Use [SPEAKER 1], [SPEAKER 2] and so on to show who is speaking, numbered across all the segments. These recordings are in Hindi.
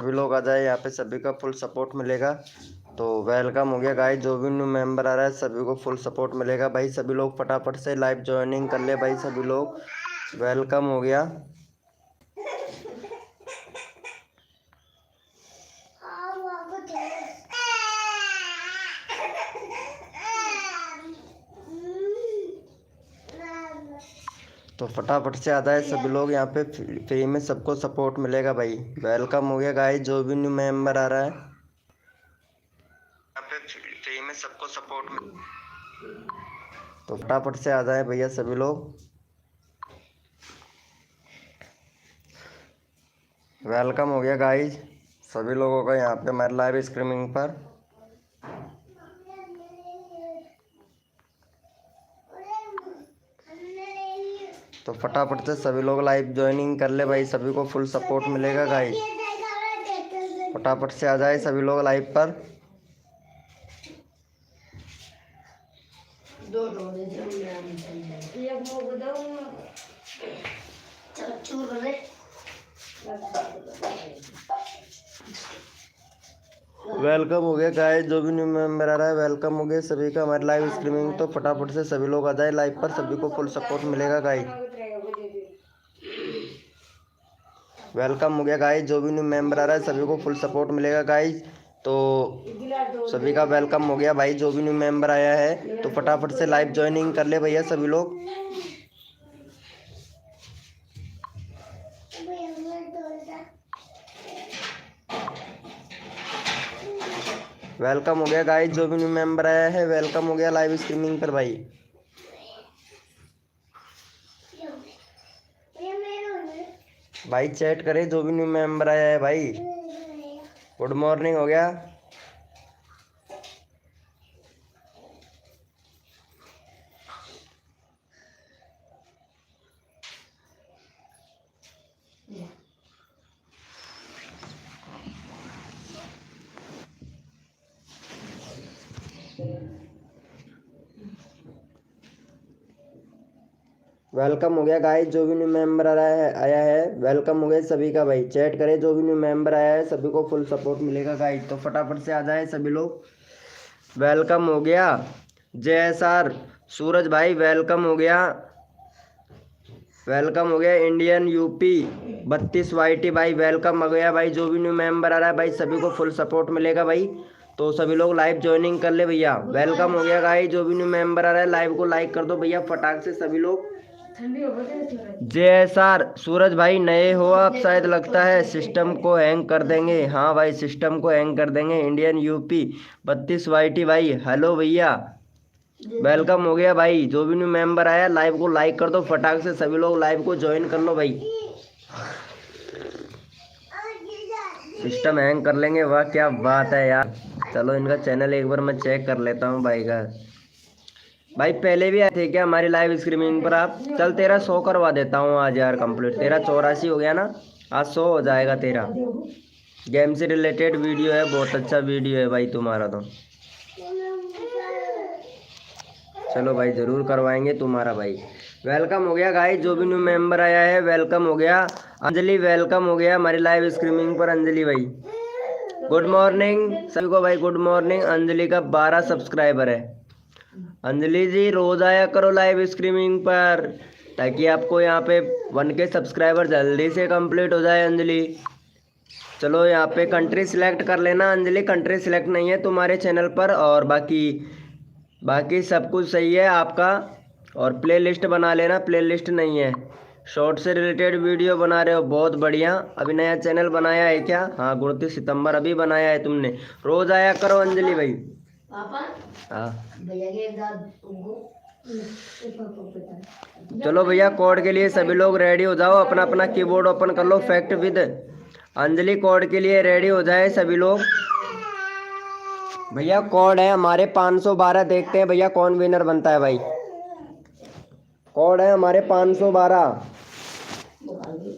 [SPEAKER 1] सभी लोग आ जाए, यहाँ पे सभी का फुल सपोर्ट मिलेगा। तो वेलकम हो गया गाइस, जो भी न्यू मेंबर आ रहा है सभी को फुल सपोर्ट मिलेगा भाई। सभी लोग फटाफट से लाइव ज्वाइनिंग कर ले भाई, सभी लोग वेलकम हो गया। तो फटाफट से आ जाए सभी लोग, यहाँ पे फ्री में सबको सपोर्ट मिलेगा भाई। वेलकम हो गया गाइस, जो भी न्यू मेंबर आ रहा है यहाँ पे फ्री में सबको सपोर्ट तो फटाफट से आ जाए भैया सभी लोग। वेलकम हो गया गाइस सभी लोगों का यहाँ पे हमारे लाइव स्ट्रीमिंग पर। तो फटाफट से सभी लोग लाइव ज्वाइनिंग कर ले भाई, सभी को फुल सपोर्ट मिलेगा गाइस। फटाफट से आ जाए सभी लोग लाइव पर। वेलकम हो गया गाइस, जो भी न्यू मेंबर आ रहा है वेलकम हो गया सभी का हमारे लाइव स्ट्रीमिंग। तो फटाफट से सभी लोग आ जाए लाइव पर, सभी को फुल सपोर्ट मिलेगा गाइस। वेलकम हो गया गाइस, जो भी न्यू मेंबर आ रहा है सभी को फुल सपोर्ट मिलेगा गाइस। तो सभी का वेलकम हो गया भाई, जो भी न्यू मेंबर आया है तो फटाफट से लाइव ज्वाइनिंग कर ले भैया सभी लोग। वेलकम हो गया गाइस, जो भी न्यू मेंबर आया है वेलकम हो गया लाइव स्ट्रीमिंग पर भाई। भाई चैट करे जो भी न्यू मेंबर आया है भाई। गुड मॉर्निंग हो गया। वेलकम हो गया गाइस, जो भी न्यू मेंबर आया है वेलकम हो गया सभी का भाई। चैट करे जो भी न्यू मेंबर आया है सभी को फुल सपोर्ट मिलेगा गाइस। तो फटाफट से आ जाए सभी लोग। वेलकम हो गया जय सर सूरज भाई, वेलकम हो गया। वेलकम हो गया इंडियन यूपी 32 वाईटी भाई, वेलकम हो गया भाई। जो भी न्यू मेंबर आ रहा है भाई सभी को फुल सपोर्ट मिलेगा भाई। तो सभी लोग लाइव ज्वाइनिंग कर ले भैया। वेलकम हो गया गाइस, जो भी न्यू मेंबर आ रहा है लाइव को लाइक कर दो भैया फटाक से सभी लोग। जय सर सूरज भाई, नए हो आप शायद, लगता है सिस्टम को हैंग कर देंगे। हाँ भाई सिस्टम को हैंग कर देंगे। इंडियन यूपी 32 वाईटी भाई, हेलो भैया वेलकम हो गया भाई। जो भी न्यू मेंबर आया लाइव को लाइक कर दो फटाक से सभी लोग, लाइव को ज्वाइन कर लो भाई। सिस्टम हैंग कर लेंगे, वाह क्या बात है यार। चलो इनका चैनल एक बार मैं चेक कर लेता हूँ भाई का। भाई पहले भी आए थे क्या हमारी लाइव स्ट्रीमिंग पर आप? चल तेरा 100 करवा देता हूँ आज यार कंप्लीट। तेरा 84 हो गया ना, आज 100 हो जाएगा तेरा। गेम से रिलेटेड वीडियो है, बहुत अच्छा वीडियो है भाई तुम्हारा तो। चलो भाई ज़रूर करवाएंगे तुम्हारा भाई। वेलकम हो गया गाइस, जो भी न्यू मेंबर आया है वेलकम हो गया। अंजलि वेलकम हो गया हमारी लाइव स्ट्रीमिंग पर। अंजलि भाई गुड मॉर्निंग सभी को भाई, गुड मॉर्निंग। अंजलि का 12 सब्सक्राइबर है। अंजलि जी रोज आया करो लाइव स्ट्रीमिंग पर, ताकि आपको यहाँ पे 1K सब्सक्राइबर जल्दी से कंप्लीट हो जाए। अंजलि चलो यहाँ पे कंट्री सिलेक्ट कर लेना। अंजलि कंट्री सिलेक्ट नहीं है तुम्हारे चैनल पर, और बाकी सब कुछ सही है आपका। और प्ले लिस्ट बना लेना, प्ले लिस्ट नहीं है। शॉर्ट से रिलेटेड वीडियो बना रहे हो, बहुत बढ़िया। अभी नया चैनल बनाया है क्या? हाँ 29 सितंबर अभी बनाया है तुमने। रोज आया करो अंजलि भाई। पापा हाँ भैया के चलो भैया कोड के लिए सभी लोग रेडी हो जाओ, अपना अपना कीबोर्ड ओपन कर लो। फैक्ट विद अंजलि कोड के लिए रेडी हो जाए सभी लोग। भैया कोड है हमारे 512, देखते हैं भैया कौन विनर बनता है भाई। कोड है हमारे 512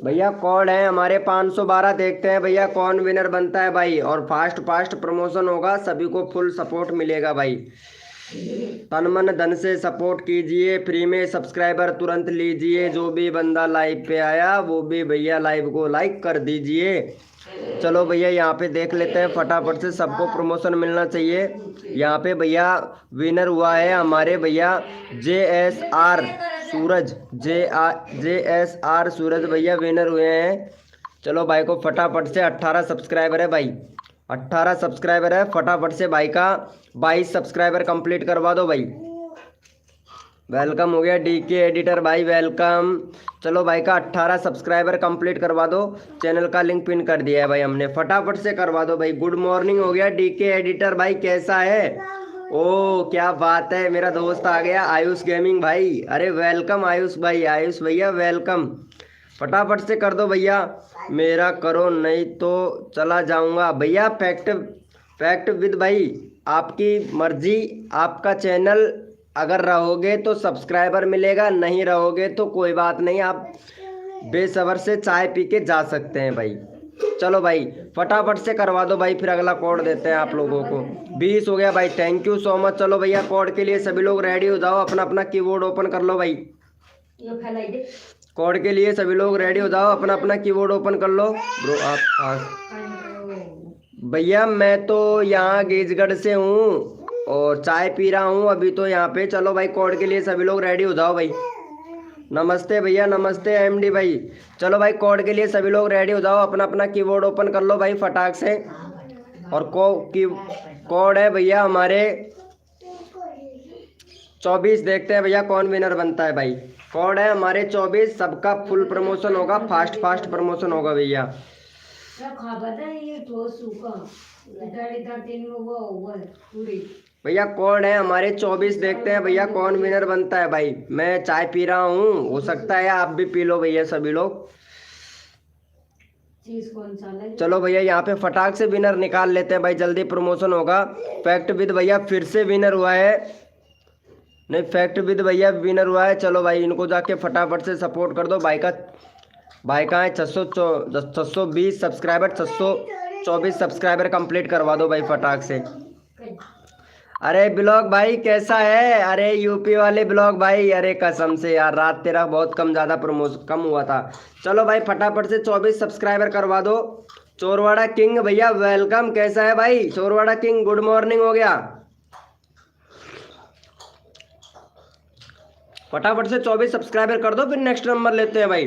[SPEAKER 1] भैया, कोड है हमारे 512। देखते हैं भैया कौन विनर बनता है भाई। और फास्ट प्रमोशन होगा, सभी को फुल सपोर्ट मिलेगा भाई। तन मन धन से सपोर्ट कीजिए, फ्री में सब्सक्राइबर तुरंत लीजिए। जो भी बंदा लाइव पे आया वो भी भैया लाइव को लाइक कर दीजिए। चलो भैया यहाँ पे देख लेते हैं फटाफट से, सबको प्रमोशन मिलना चाहिए। यहाँ पे भैया विनर हुआ है हमारे भैया JSR सूरज, JSR सूरज भैया विनर हुए हैं। चलो भाई को फटाफट से 18 सब्सक्राइबर है भाई, 18 सब्सक्राइबर है, फटाफट से भाई का 22 सब्सक्राइबर कंप्लीट करवा दो भाई। वेलकम हो गया DK एडिटर भाई, वेलकम। चलो भाई का 18 सब्सक्राइबर कंप्लीट करवा दो, चैनल का लिंक पिन कर दिया है भाई हमने, फटाफट से करवा दो भाई। गुड मॉर्निंग हो गया DK एडिटर भाई, कैसा है? ओ क्या बात है, मेरा दोस्त आ गया आयुष गेमिंग भाई, अरे वेलकम आयुष भाई, आयुष भैया वेलकम। फटाफट से कर दो भैया, मेरा करो नहीं तो चला जाऊंगा भैया। फैक्ट विद भाई, आपकी मर्जी, आपका चैनल, अगर रहोगे तो सब्सक्राइबर मिलेगा, नहीं रहोगे तो कोई बात नहीं, आप बेसब्र से चाय पी के जा सकते हैं भाई। चलो भाई फटाफट से करवा दो भाई, फिर अगला कोड देते हैं आप लोगों को। 20 हो गया भाई, थैंक यू सो मच। चलो भैया कोड के लिए सभी लोग रेडी हो जाओ, अपना अपना कीबोर्ड ओपन कर लो भाई। कोड के लिए सभी लोग रेडी हो जाओ, अपना अपना कीबोर्ड ओपन कर लो। ब्रो आप भैया, मैं तो यहाँ गेजगढ़ से हूँ और चाय पी रहा हूँ अभी तो यहाँ पे। चलो भाई कोड के लिए सभी लोग रेडी हो जाओ भाई। नमस्ते भैया, नमस्ते MD भाई। चलो भाई कोड के लिए सभी लोग रेडी हो जाओ, अपना अपना कीबोर्ड ओपन कर लो भाई फटाक से। और कोड है भैया हमारे 24, देखते हैं भैया कौन विनर बनता है भाई। कोड है हमारे 24, सबका फुल प्रमोशन होगा, फास्ट प्रमोशन होगा भैया। भैया कोड है हमारे 24, देखते हैं भैया कौन विनर बनता है भाई। मैं चाय पी रहा हूँ, हो सकता है आप भी पी लो भैया सभी लोग। चलो भैया यहाँ पे फटाक से विनर निकाल लेते हैं भाई, जल्दी प्रमोशन होगा। फैक्ट विद भैया फिर से विनर हुआ है, नहीं फैक्ट विद भैया विनर हुआ है। चलो भाई इनको जाके फटाफट से सपोर्ट कर दो भाई का है 620 सब्सक्राइबर, 624 सब्सक्राइबर कंप्लीट करवा दो भाई फटाक से। अरे ब्लॉग भाई कैसा है? अरे यूपी वाले ब्लॉग भाई, अरे कसम से यार रात तेरा बहुत ज़्यादा प्रमोशन कम हुआ था। चलो भाई फटाफट से 24 सब्सक्राइबर करवा दो। चोरवाड़ा किंग भैया वेलकम, कैसा है भाई चोरवाड़ा किंग? गुड मॉर्निंग हो गया। फटाफट से 24 सब्सक्राइबर कर दो, फिर नेक्स्ट नंबर लेते हैं भाई।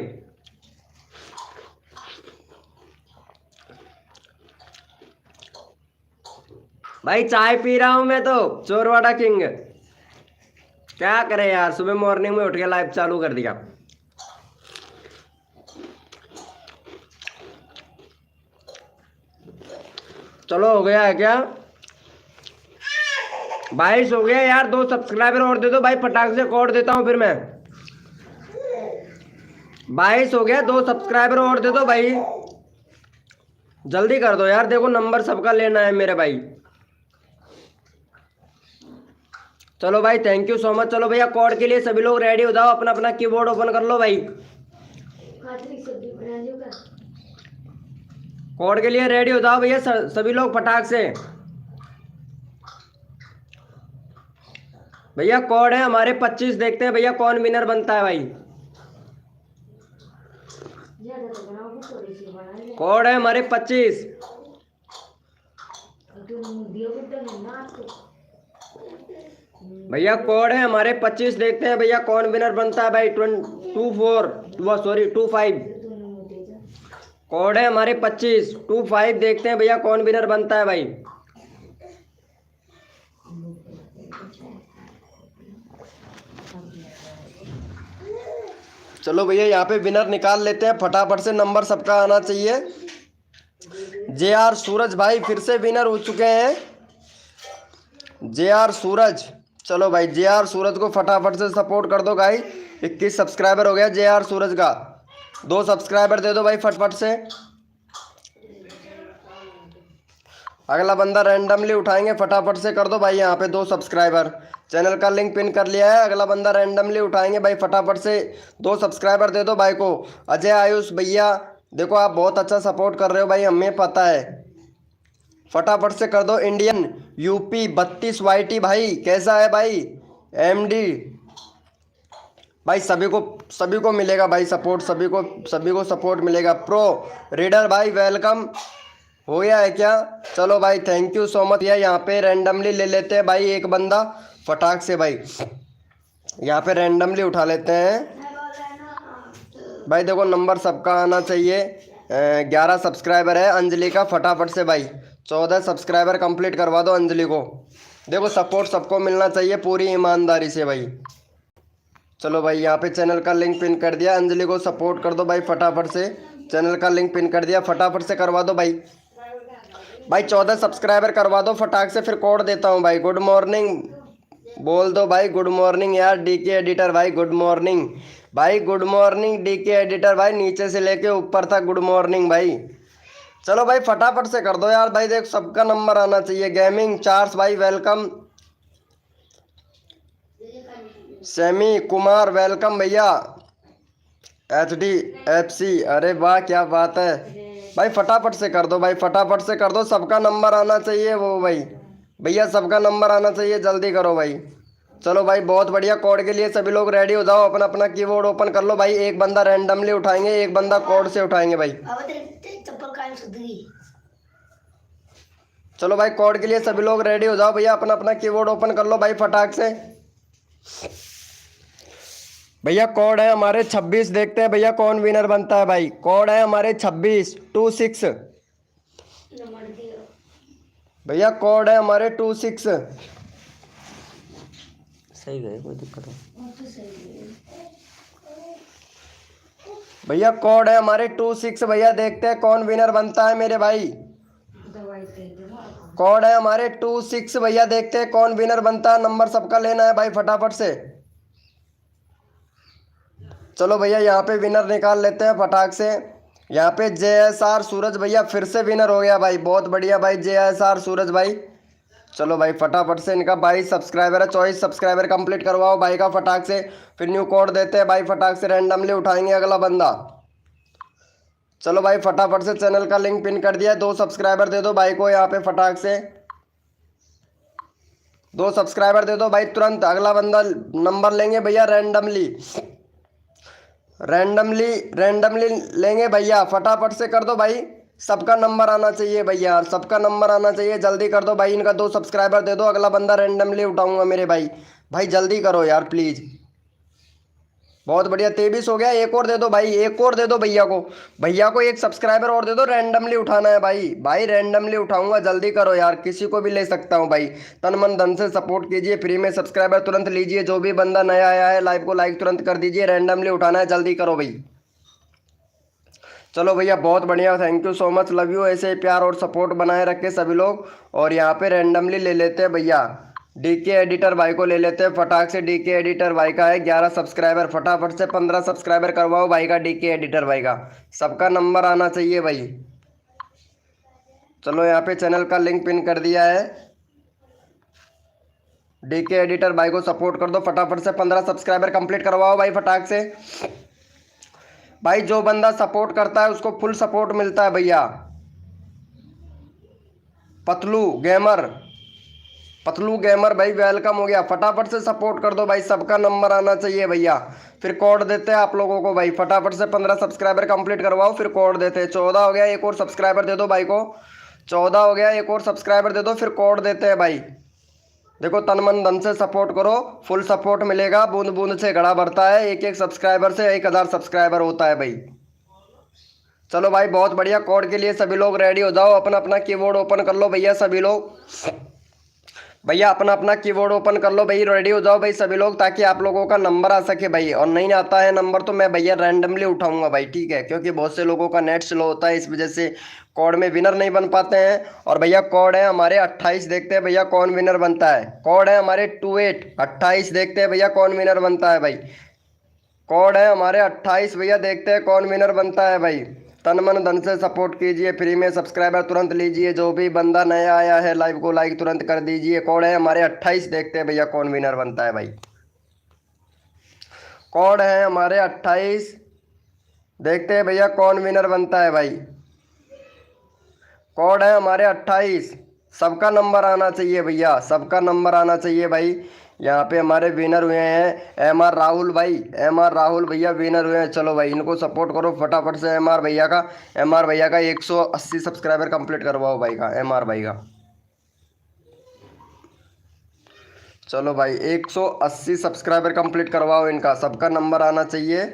[SPEAKER 1] भाई चाय पी रहा हूं मैं तो, चोरवाड़ा किंग। क्या करें यार, सुबह मॉर्निंग में उठ के लाइव चालू कर दिया। चलो हो गया है क्या? 22 हो गया यार, 2 सब्सक्राइबर और दे दो भाई, फटाक से कोड देता हूं फिर मैं। 22 हो गया, 2 सब्सक्राइबर और दे दो भाई, जल्दी कर दो यार, देखो नंबर सबका लेना है मेरे भाई। चलो भाई थैंक यू सो मच। चलो भैया कोड के लिए सभी लोग रेडी हो जाओ, अपना अपना कीबोर्ड ओपन कर लो भाई। कोड के लिए रेडी हो जाओ भैया सभी लोग फटाक से। भैया कोड है हमारे 25, देखते हैं भैया कौन विनर बनता है भाई। कोड है हमारे 25। भैया कोड है हमारे 25, देखते हैं भैया कौन विनर बनता है भाई। 25 कोड है हमारे 25 देखते हैं भैया कौन विनर बनता है भाई। चलो भैया यहाँ पे विनर निकाल लेते हैं फटाफट से, नंबर सबका आना चाहिए। JR सूरज भाई फिर से विनर हो चुके हैं, JR सूरज। चलो भाई JR सूरज को फटाफट से सपोर्ट कर दो भाई। 21 सब्सक्राइबर हो गया JR सूरज का, 2 सब्सक्राइबर दे दो भाई फटफट से। अगला बंदा रैंडमली उठाएंगे, फटाफट से कर दो भाई यहाँ पे 2 सब्सक्राइबर। चैनल का लिंक पिन कर लिया है, अगला बंदा रैंडमली उठाएंगे भाई, फटाफट से 2 सब्सक्राइबर दे दो भाई को। अजय आयुष भैया देखो आप बहुत अच्छा सपोर्ट कर रहे हो भाई, हमें पता है, फटाफट से कर दो। इंडियन UP 32 YT भाई कैसा है भाई? MD भाई सभी को मिलेगा भाई सपोर्ट, सभी को सपोर्ट मिलेगा। प्रो रीडर भाई वेलकम। हो गया है क्या? चलो भाई थैंक यू सो मच। यहाँ पे रैंडमली ले लेते हैं भाई एक बंदा फटाक से भाई, यहाँ पे रैंडमली उठा लेते हैं भाई। देखो नंबर सबका आना चाहिए। 11 सब्सक्राइबर है अंजलि का, फटाफट से भाई 14 सब्सक्राइबर कंप्लीट करवा दो अंजलि को। देखो सपोर्ट सबको मिलना चाहिए पूरी ईमानदारी से भाई। चलो भाई यहाँ पे चैनल का लिंक पिन कर दिया, अंजलि को सपोर्ट कर दो भाई फटाफट से। चैनल का लिंक पिन कर दिया, फटाफट से करवा दो भाई। भाई 14 सब्सक्राइबर करवा दो फटाक से, फिर कोड देता हूँ भाई। गुड मॉर्निंग बोल दो भाई, गुड मॉर्निंग यार डीके एडिटर भाई, गुड मॉर्निंग भाई, गुड मॉर्निंग डीके एडिटर भाई, नीचे से लेके ऊपर तक गुड मॉर्निंग भाई। चलो भाई फटाफट से कर दो यार भाई, देख सबका नंबर आना चाहिए। गेमिंग चार्स भाई वेलकम। सेमी कुमार वेलकम भैया। HDFC अरे वाह क्या बात है भाई, फटाफट से कर दो भाई, फटाफट से कर दो, सबका नंबर आना चाहिए वो भाई। भैया सबका नंबर आना चाहिए, जल्दी करो भाई। चलो भाई बहुत बढ़िया। कोड के लिए सभी लोग रेडी हो जाओ, अपना अपना कीबोर्ड ओपन कर लो भाई। एक बंदा रैंडमली उठाएंगे, एक बंदा कोड से उठाएंगे भाई। चलो भाई कोड के लिए सभी लोग रेडी हो जाओ भैया, अपना अपना कीबोर्ड ओपन कर लो भाई फटाक से। भैया कोड है हमारे 26, देखते हैं भैया कौन विनर बनता है भाई। कोड है हमारे 26 भैया, कोड है हमारे 26। सही गए, कोई दिक्कत नहीं भैया। कोड है हमारे 26 भैया, देखते हैं कौन विनर बनता है मेरे भाई। कोड है हमारे 26 भैया, देखते हैं कौन विनर बनता है। नंबर सबका लेना है भाई फटाफट से। चलो भैया यहाँ पे विनर निकाल लेते हैं फटाक से। यहाँ पे JSR सूरज भैया फिर से विनर हो गया भाई, बहुत बढ़िया भाई JSR सूरज भाई। चलो भाई फटाफट से, इनका 22 सब्सक्राइबर है, 24 सब्सक्राइबर कंप्लीट करवाओ भाई का फटाक से। फिर न्यू कोड देते हैं भाई फटाक से, रैंडमली उठाएंगे अगला बंदा। चलो भाई फटाफट से चैनल का लिंक पिन कर दिया है। 2 सब्सक्राइबर दे दो भाई को यहाँ पे फटाक से, 2 सब्सक्राइबर दे दो भाई तुरंत। अगला बंदा नंबर लेंगे भैया रैंडमली, रैंडमली लेंगे भैया, फटाफट से कर दो भाई। सबका नंबर आना चाहिए भैया, सबका नंबर आना चाहिए, जल्दी कर दो भाई। इनका 2 सब्सक्राइबर दे दो, अगला बंदा रैंडमली उठाऊंगा मेरे भाई। भाई जल्दी करो यार प्लीज़। बहुत बढ़िया 23 हो गया, एक और दे दो भाई, एक और दे दो भैया को। भैया को 1 सब्सक्राइबर और दे दो, रैंडमली उठाना है भाई। भाई रैंडमली उठाऊंगा, जल्दी करो यार, किसी को भी ले सकता हूँ भाई। तन मन धन से सपोर्ट कीजिए, फ्री में सब्सक्राइबर तुरंत लीजिए। जो भी बंदा नया आया है लाइव को लाइक तुरंत कर दीजिए, रैंडमली उठाना है, जल्दी करो भाई। चलो भैया बहुत बढ़िया, thank you so much, love you. ऐसे ही प्यार और सपोर्ट बनाए रखे सभी लोग। और यहाँ पे रैंडमली ले लेते हैं भैया, डीके एडिटर भाई को ले लेते हैं फटाक से। डीके एडिटर भाई का है 11 सब्सक्राइबर, फटाफट से 15 सब्सक्राइबर करवाओ भाई का, डीके एडिटर भाई का। सबका नंबर आना चाहिए भाई। चलो यहाँ पे चैनल का लिंक पिन कर दिया है। डीके एडिटर भाई को सपोर्ट कर दो फटाफट से, 15 सब्सक्राइबर कंप्लीट करवाओ भाई फटाक से। भाई जो बंदा सपोर्ट करता है उसको फुल सपोर्ट मिलता है भैया। पतलू गेमर भाई वेलकम हो गया, फटाफट से सपोर्ट कर दो भाई, सबका नंबर आना चाहिए भैया। फिर कोड देते हैं आप लोगों को भाई, फटाफट से 15 सब्सक्राइबर कंप्लीट करवाओ, फिर कोड देते हैं। 14 हो गया, एक और सब्सक्राइबर दे दो भाई को। 14 हो गया, एक और सब्सक्राइबर दे दो, फिर कोड देते हैं भाई। देखो तन मन धन से सपोर्ट करो, फुल सपोर्ट मिलेगा। बूंद बूंद से घड़ा भरता है, एक एक सब्सक्राइबर से 1000 सब्सक्राइबर होता है भाई। चलो भाई बहुत बढ़िया। कोड के लिए सभी लोग रेडी हो जाओ, अपना अपना कीबोर्ड ओपन कर लो भैया सभी लोग। भैया अपना अपना कीबोर्ड ओपन कर लो भाई, रेडी हो जाओ भाई सभी लोग, ताकि आप लोगों का नंबर आ सके भाई। और नहीं आता है नंबर तो मैं भैया रैंडमली उठाऊंगा भाई, ठीक है, क्योंकि बहुत से लोगों का नेट स्लो होता है, इस वजह से कोड में विनर नहीं बन पाते हैं। और भैया कोड है हमारे 28, देखते हैं भैया कौन विनर बनता है। कोड है हमारे 28, देखते हैं भैया कौन विनर बनता है भाई। कोड है हमारे 28 भैया, देखते हैं कौन विनर बनता है भाई। तन मन धन से सपोर्ट कीजिए, फ्री में सब्सक्राइबर तुरंत लीजिए। जो भी बंदा नया आया है लाइव को लाइक तुरंत कर दीजिए। कोड है हमारे 28, देखते हैं भैया कौन विनर बनता है भाई। कोड है हमारे 28, देखते हैं भैया कौन विनर बनता है भाई। कोड है हमारे 28, सबका नंबर आना चाहिए भैया, सबका नंबर आना चाहिए भाई। यहाँ पे हमारे विनर हुए हैं एम आर राहुल भाई, एम आर राहुल भैया विनर हुए हैं। चलो भाई इनको सपोर्ट करो फटाफट से। एम आर भैया का, एम आर भैया का 180 सब्सक्राइबर कंप्लीट करवाओ भाई का, एम आर भाई का। चलो भाई 180 सब्सक्राइबर कंप्लीट करवाओ इनका, सबका नंबर आना चाहिए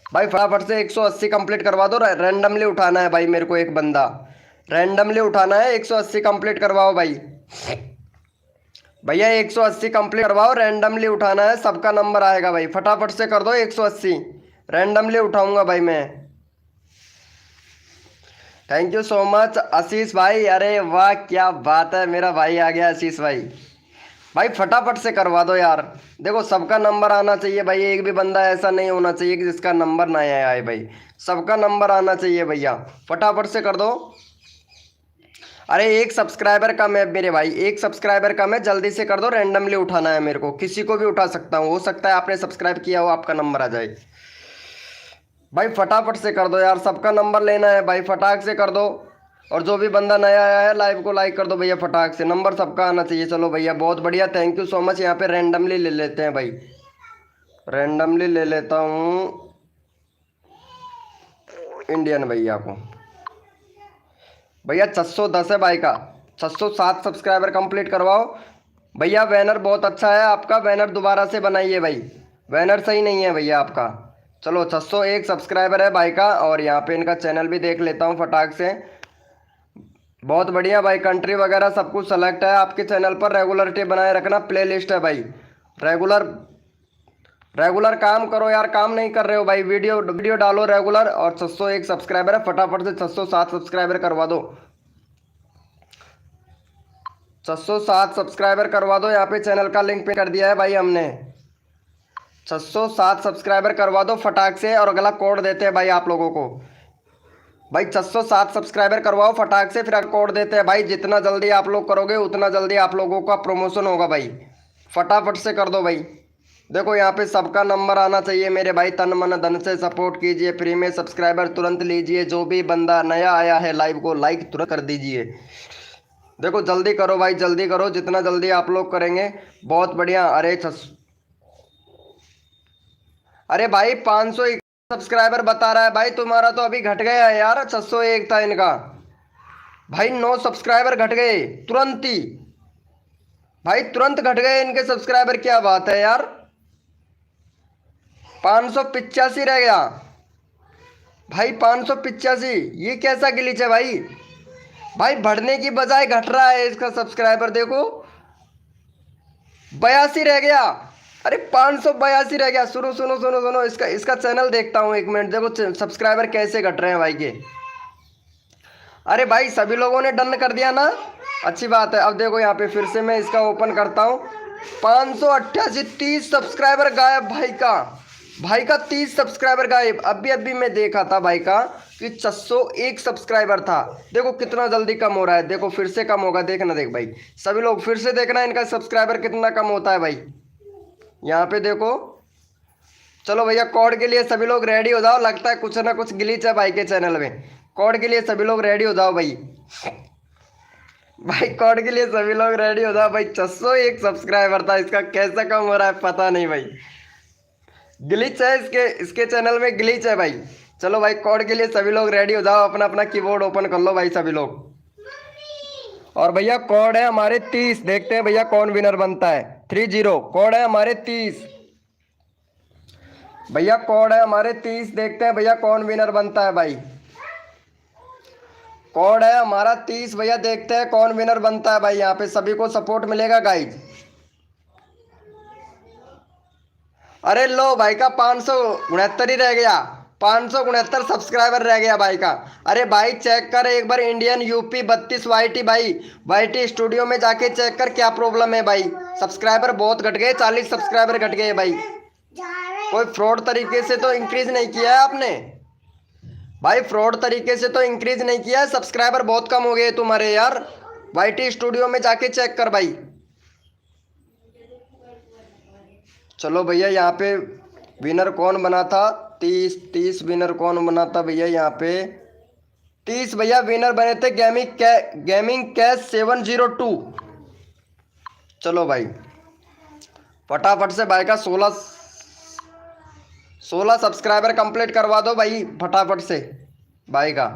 [SPEAKER 1] भाई। फटाफट से 180 कंप्लीट करवा दो। रैंडमली उठाना है भाई मेरे को, एक बंदा रैंडमली उठाना है। 180 कंप्लीट करवाओ भाई भैया, 180 कंप्लीट करवाओ। रैंडमली उठाना है, सबका नंबर आएगा भाई। फटाफट से कर दो 180, रैंडमली उठाऊंगा भाई मैं। थैंक यू सो मच आशीष भाई। अरे वाह क्या बात है, मेरा भाई आ गया आशीष भाई। भाई फटाफट से करवा दो यार। देखो सबका नंबर आना चाहिए भाई, एक भी बंदा ऐसा नहीं होना चाहिए कि जिसका नंबर ना आए भाई। सबका नंबर आना चाहिए भैया, फटाफट से कर दो। अरे एक सब्सक्राइबर कम है मेरे भाई, एक सब्सक्राइबर कम है, जल्दी से कर दो। रैंडमली उठाना है मेरे को, किसी को भी उठा सकता हूँ, हो सकता है आपने सब्सक्राइब किया हो, आपका नंबर आ जाए भाई। फटाफट से कर दो यार, सबका नंबर लेना है भाई, फटाक से कर दो। और जो भी बंदा नया आया है लाइव को लाइक कर दो भैया फटाक से, नंबर सबका आना चाहिए। चलो भैया बहुत बढ़िया, थैंक यू सो मच। यहाँ पे रैंडमली ले लेते हैं भाई, रैंडमली ले लेता हूँ इंडियन भैया को। भैया 610 है भाई का, 607 सब्सक्राइबर कंप्लीट करवाओ भैया। बैनर बहुत अच्छा है आपका, बैनर दोबारा से बनाइए भाई, बैनर सही नहीं है भैया आपका। चलो 601 सब्सक्राइबर है भाई का। और यहाँ पे इनका चैनल भी देख लेता हूँ फटाक से। बहुत बढ़िया भाई, कंट्री वगैरह सब कुछ सेलेक्ट है आपके चैनल पर। रेगुलरिटी बनाए रखना, प्लेलिस्ट है भाई। रेगुलर रेगुलर काम करो यार, काम नहीं कर रहे हो भाई। वीडियो वीडियो डालो रेगुलर। और 601 सब्सक्राइबर है, फटाफट से 607 सब्सक्राइबर करवा दो। 607 सब्सक्राइबर करवा दो। यहाँ पे चैनल का लिंक पे कर दिया है भाई हमने। 607 सब्सक्राइबर करवा दो फटाक से। और अगला कोड देते हैं भाई आप लोगों को भाई। 607 सब्सक्राइबर करवाओ फटाक से, फिर कोड देते हैं भाई। जितना जल्दी आप लोग करोगे उतना जल्दी आप लोगों का प्रमोशन होगा भाई। फटाफट से कर दो भाई। देखो यहाँ पे सबका नंबर आना चाहिए मेरे भाई। तन मन धन से सपोर्ट कीजिए, फ्री में सब्सक्राइबर तुरंत लीजिए। जो भी बंदा नया आया है लाइव को लाइक तुरंत कर दीजिए। देखो जल्दी करो भाई, जल्दी करो, जितना जल्दी आप लोग करेंगे बहुत बढ़िया। अरे भाई 500 सब्सक्राइबर बता रहा है भाई, तुम्हारा तो अभी घट गया है यार। 601 था इनका भाई, 9 सब्सक्राइबर घट गए तुरंत ही भाई, तुरंत घट गए इनके सब्सक्राइबर। क्या बात है यार, 585 रह गया भाई, 585। ये कैसा ग्लिच है भाई? भाई बढ़ने की बजाय घट रहा है इसका सब्सक्राइबर। देखो 82 रह गया। अरे 582 रह गया। सुनो सुनो सुनो सुनो, इसका इसका चैनल देखता हूँ एक मिनट। देखो सब्सक्राइबर कैसे घट रहे हैं भाई के। अरे भाई सभी लोगों ने डन कर दिया ना, अच्छी बात है। अब देखो यहाँ पे फिर से मैं इसका ओपन करता हूँ। 588, 30 सब्सक्राइबर गायब भाई का। भाई का 30 सब्सक्राइबर गायब। अभी अभी मैं देखा था भाई का कि 601 सब्सक्राइबर था। देखो कितना जल्दी कम हो रहा है। देखो फिर से कम होगा, देखना देख भाई। सभी लोग फिर से देखना इनका सब्सक्राइबर कितना कम होता है भाई। यहाँ पे देखो। चलो भैया कोड के लिए सभी लोग रेडी हो जाओ। लगता है कुछ ना कुछ ग्लिच है भाई के चैनल में। कोड के लिए सभी लोग रेडी हो जाओ भाई। भाई कोड के लिए सभी लोग रेडी हो जाओ भाई। 601 सब्सक्राइबर था, इसका कैसा कम हो रहा है पता नहीं भाई। ग्लिच है इसके चैनल में, ग्लिच है भाई। चलो भाई कोड के लिए सभी लोग रेडी हो जाओ। अपना अपना कीबोर्ड ओपन कर लो भाई सभी लोग। और भैया कोड है हमारे 30। देखते हैं भैया कौन विनर बनता है। 30 कोड है हमारे 30 भैया, कोड है हमारे 30। देखते हैं भैया कौन विनर बनता है भाई। कोड है हमारा 30 भैया, देखते हैं कौन विनर बनता है भाई। यहाँ पे सभी को सपोर्ट मिलेगा गाइज। अरे लो भाई का 569 ही रह गया। 569 सब्सक्राइबर रह गया भाई का। अरे भाई चेक कर एक बार, इंडियन यूपी 32 वाईटी भाई। वाईटी स्टूडियो में जाके चेक कर क्या प्रॉब्लम है भाई। सब्सक्राइबर बहुत घट गए, 40 सब्सक्राइबर घट गए भाई। कोई फ्रॉड तरीके से तो इंक्रीज नहीं किया है आपने भाई, फ्रॉड तरीके से तो इंक्रीज नहीं किया है। सब्सक्राइबर बहुत कम हो गए तुम्हारे यार। वाईटी स्टूडियो में जाके चेक कर भाई। चलो भैया यहाँ पे विनर कौन बना था? 30 विनर कौन बना था भैया? यहाँ पे 30 भैया विनर बने थे। Gaming cash 702। चलो भाई फटाफट से भाई का 16 सब्सक्राइबर कंप्लीट करवा दो भाई फटाफट से भाई का।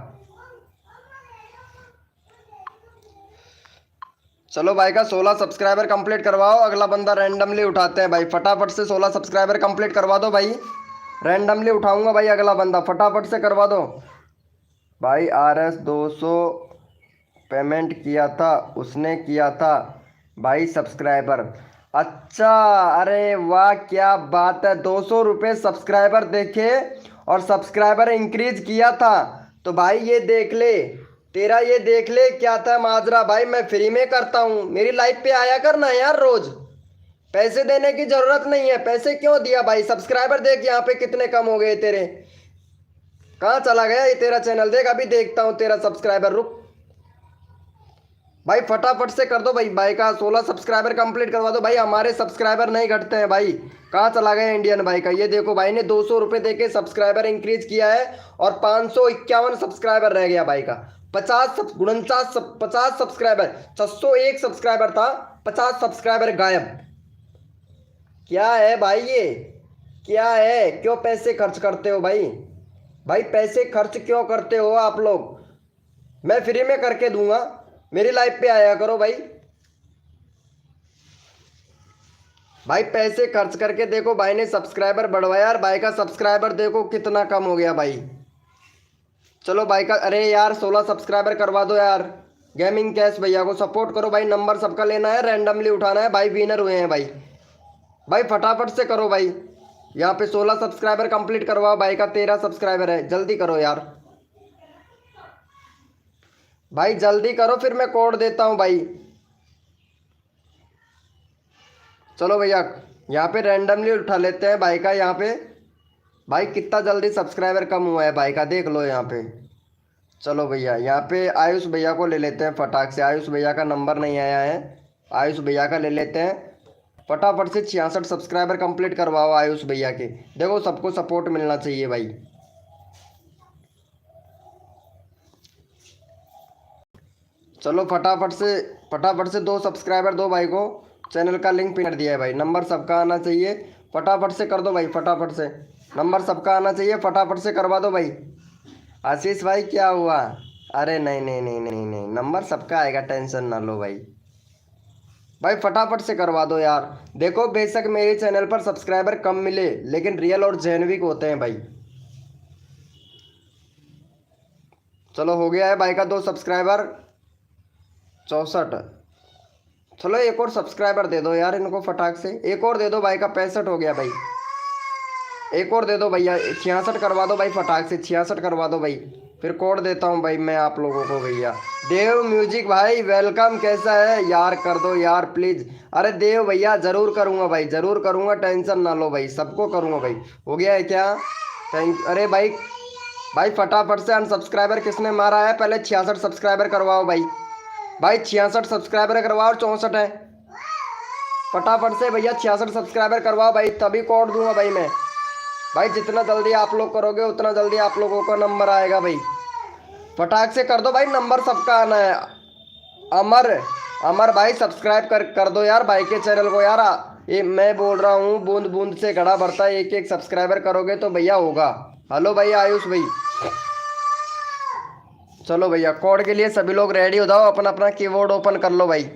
[SPEAKER 1] चलो भाई का 16 सब्सक्राइबर कंप्लीट करवाओ, अगला बंदा रैंडमली उठाते हैं भाई। फटाफट से 16 सब्सक्राइबर कंप्लीट करवा दो भाई, रैंडमली उठाऊंगा भाई अगला बंदा, फटाफट से करवा दो भाई। RS 200 पेमेंट किया था, उसने किया था भाई सब्सक्राइबर। अच्छा, अरे वाह क्या बात है, 200 रुपये सब्सक्राइबर देखे और सब्सक्राइबर इंक्रीज किया था। तो भाई ये देख ले, तेरा ये देख ले क्या था माजरा भाई। मैं फ्री में करता हूँ, मेरी लाइफ पे आया करना यार रोज, पैसे देने की जरूरत नहीं है। पैसे क्यों दिया भाई, सब्सक्राइबर देख यहाँ पे कितने कम हो गए तेरे। कहाँ चला गया ये तेरा चैनल, देख अभी देखता हूँ तेरा सब्सक्राइबर, रुक भाई फटाफट से कर दो भाई। भाई का 16 सब्सक्राइबर कंप्लीट करवा दो भाई, हमारे सब्सक्राइबर नहीं घटते हैं भाई। कहाँ चला गया इंडियन भाई का, ये देखो भाई ने 200 रुपये दे के सब्सक्राइबर इंक्रीज किया है और 551 सब्सक्राइबर रह गया भाई का। 50 सब्सक्राइबर, 601 सब्सक्राइबर था, 50 सब्सक्राइबर गायब। क्या है भाई ये, क्या है, क्यों पैसे खर्च करते हो भाई। भाई पैसे खर्च क्यों करते हो आप लोग, मैं फ्री में करके दूंगा, मेरी लाइफ पे आया करो भाई। भाई पैसे खर्च करके देखो, भाई ने सब्सक्राइबर बढ़वाया यार, भाई का सब्सक्राइबर देखो कितना कम हो गया भाई। चलो भाई का, अरे यार 16 सब्सक्राइबर करवा दो यार। गेमिंग कैश भैया को सपोर्ट करो भाई, नंबर सबका लेना है, रैंडमली उठाना है भाई, विनर हुए हैं भाई। भाई फटाफट से करो भाई, यहाँ पे 16 सब्सक्राइबर कंप्लीट करवाओ, भाई का 13 सब्सक्राइबर है, जल्दी करो यार भाई, जल्दी करो फिर मैं कोड देता हूँ भाई। चलो भैया यहाँ पे रैंडमली उठा लेते हैं भाई का, यहाँ पे भाई कितना जल्दी सब्सक्राइबर कम हुआ है भाई का, देख लो यहाँ पे। चलो भैया यहाँ पे आयुष भैया को ले लेते हैं फटाक से, आयुष भैया का नंबर नहीं आया है, आयुष भैया का ले लेते हैं फटाफट से। 66 सब्सक्राइबर कंप्लीट करवाओ आयुष भैया के, देखो सबको सपोर्ट मिलना चाहिए भाई। चलो फटाफट से 2 सब्सक्राइबर दो भाई को, चैनल का लिंक पिन कर दिया है भाई, नंबर सबका आना चाहिए, फटाफट से कर दो भाई, फटाफट से नंबर सबका आना चाहिए, फटाफट से करवा दो भाई। आशीष भाई क्या हुआ, अरे नहीं नहीं नहीं नहीं नहीं, नंबर सबका आएगा, टेंशन ना लो भाई। भाई फटाफट से करवा दो यार। देखो बेशक मेरे चैनल पर सब्सक्राइबर कम मिले, लेकिन रियल और जेन्युइन होते हैं भाई। चलो हो गया है भाई का 2 सब्सक्राइबर, 64। चलो एक और सब्सक्राइबर दे दो यार इनको फटाक से, एक और दे दो भाई का, 65 हो गया भाई, एक और दे दो भैया, 66 करवा दो भाई फटाक से, 66 करवा दो भाई। फिर कोड देता हूँ भाई मैं आप लोगों को भैया। देव म्यूजिक भाई वेलकम, कैसा है यार, कर दो यार प्लीज़। अरे देव भैया ज़रूर करूँगा भाई, ज़रूर करूँगा, टेंशन ना लो भाई, सबको करूँगा भाई। हो गया है क्या, थैंक। अरे भाई भाई फटाफट से अनसब्सक्राइबर किसने मारा है, पहले 66 सब्सक्राइबर करवाओ भाई। भाई 66 सब्सक्राइबर करवाओ, 64 है, फटाफट से भैया 66 सब्सक्राइबर करवाओ भाई, तभी कोड दूंगा भाई मैं। भाई जितना जल्दी आप लोग करोगे उतना जल्दी आप लोगों का नंबर आएगा भाई, फटाक से कर दो भाई, नंबर सबका आना है। अमर अमर भाई सब्सक्राइब कर दो यार भाई के चैनल को यार। ये मैं बोल रहा हूँ बूंद बूंद से घड़ा भरता है, एक एक सब्सक्राइबर करोगे तो भैया होगा। हेलो भैया आयुष भाई, चलो भैया कोड के लिए सभी लोग रेडी हो जाओ, अपना अपना कीबोर्ड ओपन कर लो भाई।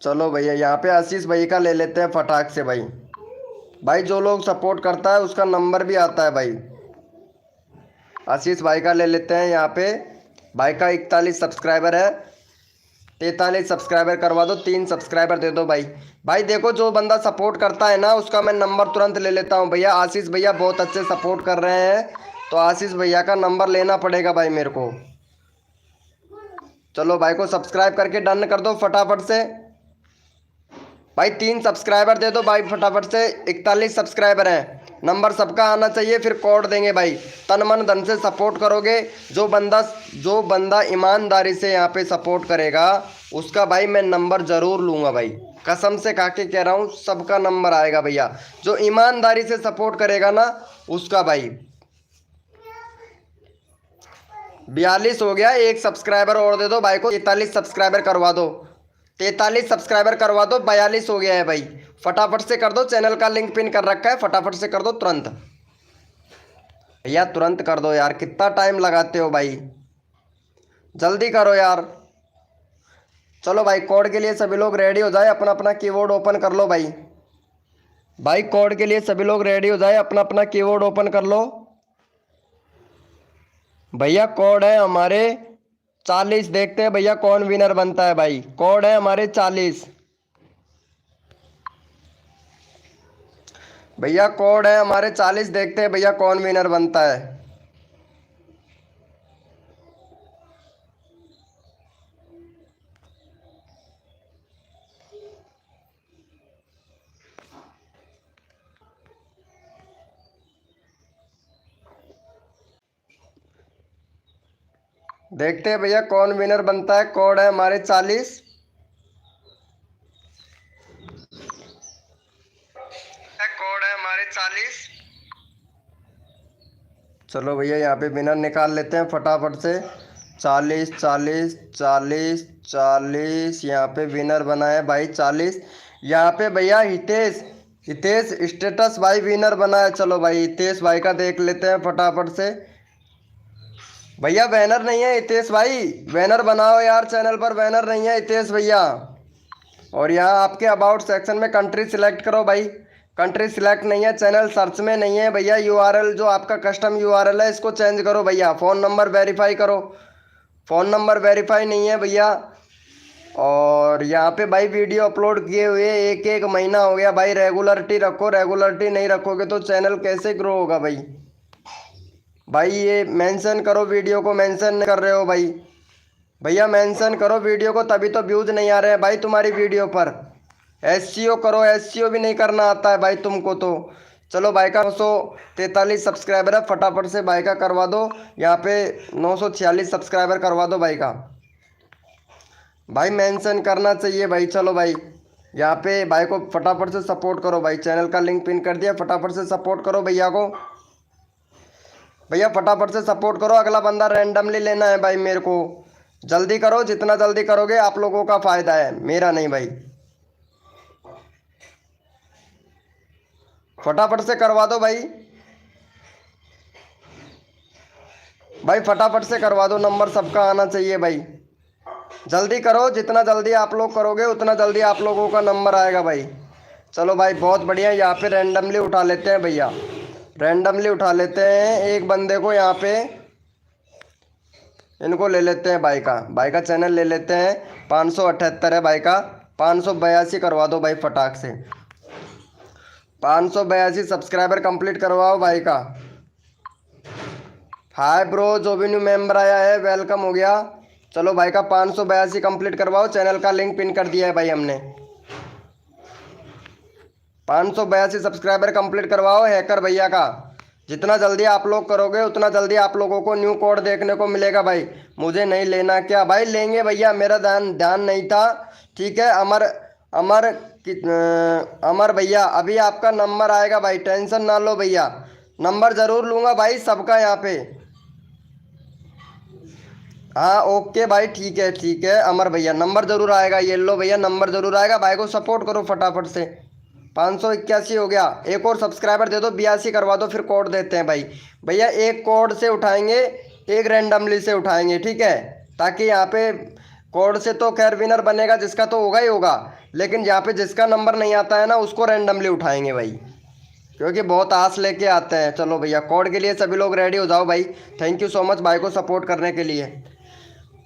[SPEAKER 1] चलो भैया यहाँ पे आशीष भाई का ले लेते हैं फटाक से भाई। भाई जो लोग सपोर्ट करता है उसका नंबर भी आता है भाई। आशीष भाई का ले लेते हैं यहाँ पे, भाई का 41 सब्सक्राइबर है, 43 सब्सक्राइबर करवा दो, 3 सब्सक्राइबर दे दो भाई। भाई देखो जो बंदा सपोर्ट करता है ना उसका मैं नंबर तुरंत ले लेता हूँ भैया। आशीष भैया बहुत अच्छे सपोर्ट कर रहे हैं, तो आशीष भैया का नंबर लेना पड़ेगा भाई मेरे को। चलो भाई को सब्सक्राइब करके डन कर दो फटाफट से भाई, 3 सब्सक्राइबर दे दो भाई फटाफट से। 41 सब्सक्राइबर हैं, नंबर सबका आना चाहिए, फिर कोड देंगे भाई। तन मन धन से सपोर्ट करोगे, जो बंदा ईमानदारी से यहाँ पे सपोर्ट करेगा उसका भाई मैं नंबर ज़रूर लूँगा भाई, कसम से खा के कह रहा हूँ, सबका नंबर आएगा भैया। जो ईमानदारी से सपोर्ट करेगा ना उसका भाई। 42 हो गया, एक सब्सक्राइबर और दे दो भाई को, 43 सब्सक्राइबर करवा दो, 43 सब्सक्राइबर करवा दो, 42 हो गया है भाई। फटाफट से कर दो, चैनल का लिंक पिन कर रखा है, फटाफट से कर दो तुरंत भैया, तुरंत कर दो यार, कितना टाइम लगाते हो भाई, जल्दी करो यार। चलो भाई कोड के लिए सभी लोग रेडी हो जाए, अपना अपना कीबोर्ड ओपन कर लो भाई। भाई कोड के लिए सभी लोग रेडी हो जाए, अपना अपना कीबोर्ड ओपन कर लो भैया। कोड है हमारे 40, देखते हैं भैया कौन विनर बनता है भाई। कोड है हमारे 40 भैया, कोड है हमारे 40, देखते हैं भैया कौन विनर बनता है। देखते हैं भैया कौन विनर बनता है। कोड है हमारे 40, कोड है हमारे 40। चलो भैया यहाँ पे विनर निकाल लेते हैं फटाफट से। 40 40 40 40, यहाँ पे विनर बना है भाई 40। यहाँ पे भैया हितेश, हितेश स्टेटस भाई विनर बना है। चलो भाई हितेश भाई का देख लेते हैं फटाफट से। भैया बैनर नहीं है हितेश भाई, बैनर बनाओ यार, चैनल पर बैनर नहीं है हितेश भैया। और यहाँ आपके अबाउट सेक्शन में कंट्री सिलेक्ट करो भाई, कंट्री सिलेक्ट नहीं है, चैनल सर्च में नहीं है भैया। यूआरएल जो आपका कस्टम यूआरएल है इसको चेंज करो भैया। फ़ोन नंबर वेरीफाई करो, फ़ोन नंबर वेरीफाई नहीं है भैया। और यहाँ पे भाई वीडियो अपलोड किए हुए एक एक महीना हो गया भाई, रेगुलरिटी रखो, रेगुलरिटी नहीं रखोगे तो चैनल कैसे ग्रो होगा भाई। भाई ये मेंशन करो, वीडियो को मेंशन नहीं कर रहे हो भाई, भैया मेंशन करो वीडियो को, तभी तो व्यूज़ नहीं आ रहे हैं भाई तुम्हारी वीडियो पर। एससीओ करो, एससीओ भी नहीं करना आता है भाई तुमको तो। चलो भाई का 943 सब्सक्राइबर है, फटाफट से भाई का करवा दो। यहाँ पे 946 सब्सक्राइबर करवा दो भाई का। भाई मेंशन करना चाहिए भाई। चलो भाई यहाँ पे भाई को फटाफट से सपोर्ट करो भाई, चैनल का लिंक पिन कर दिया, फटाफट से सपोर्ट करो भैया को। भैया फटाफट से सपोर्ट करो, अगला बंदा रैंडमली लेना है भाई मेरे को, जल्दी करो, जितना जल्दी करोगे आप लोगों का फ़ायदा है, मेरा नहीं भाई। फटाफट से करवा दो भाई, भाई फटाफट से करवा दो, नंबर सबका आना चाहिए भाई, जल्दी करो, जितना जल्दी आप लोग करोगे उतना जल्दी आप लोगों का नंबर आएगा भाई। चलो भाई बहुत बढ़िया, यहाँ पे रैंडमली उठा लेते हैं भैया, रैंडमली उठा लेते हैं एक बंदे को। यहाँ पे इनको ले लेते हैं भाई का चैनल ले लेते हैं। 578 है भाई का, 582 करवा दो भाई फटाक से, 582 सब्सक्राइबर कंप्लीट करवाओ भाई का। हाय ब्रो, जो भी न्यू मेंबर आया है वेलकम हो गया। चलो भाई का 582 कंप्लीट करवाओ, चैनल का लिंक पिन कर दिया है भाई हमने। 582 सब्सक्राइबर कंप्लीट करवाओ हैकर भैया का। जितना जल्दी आप लोग करोगे उतना जल्दी आप लोगों को न्यू कोड देखने को मिलेगा भाई। मुझे नहीं लेना क्या भाई, लेंगे भैया, मेरा ध्यान नहीं था, ठीक है। अमर अमर अमर भैया अभी आपका नंबर आएगा भाई, टेंशन ना लो भैया, नंबर ज़रूर लूँगा भाई सबका यहाँ पे। हाँ ओके भाई, ठीक है अमर भैया, नंबर ज़रूर आएगा, ये लो भैया नंबर ज़रूर आएगा। भाई को सपोर्ट करो फटाफट से। 581 हो गया, एक और सब्सक्राइबर दे दो, 82 करवा दो, फिर कोड देते हैं भाई। भैया एक कोड से उठाएंगे, एक रैंडमली से उठाएंगे, ठीक है, ताकि यहाँ पे कोड से तो खैर विनर बनेगा जिसका तो होगा ही होगा, लेकिन यहाँ पे जिसका नंबर नहीं आता है ना उसको रैंडमली उठाएंगे भाई, क्योंकि बहुत आस लेके आते हैं। चलो भैया कोड के लिए सभी लोग रेडी हो जाओ भाई। थैंक यू सो मच भाई को सपोर्ट करने के लिए।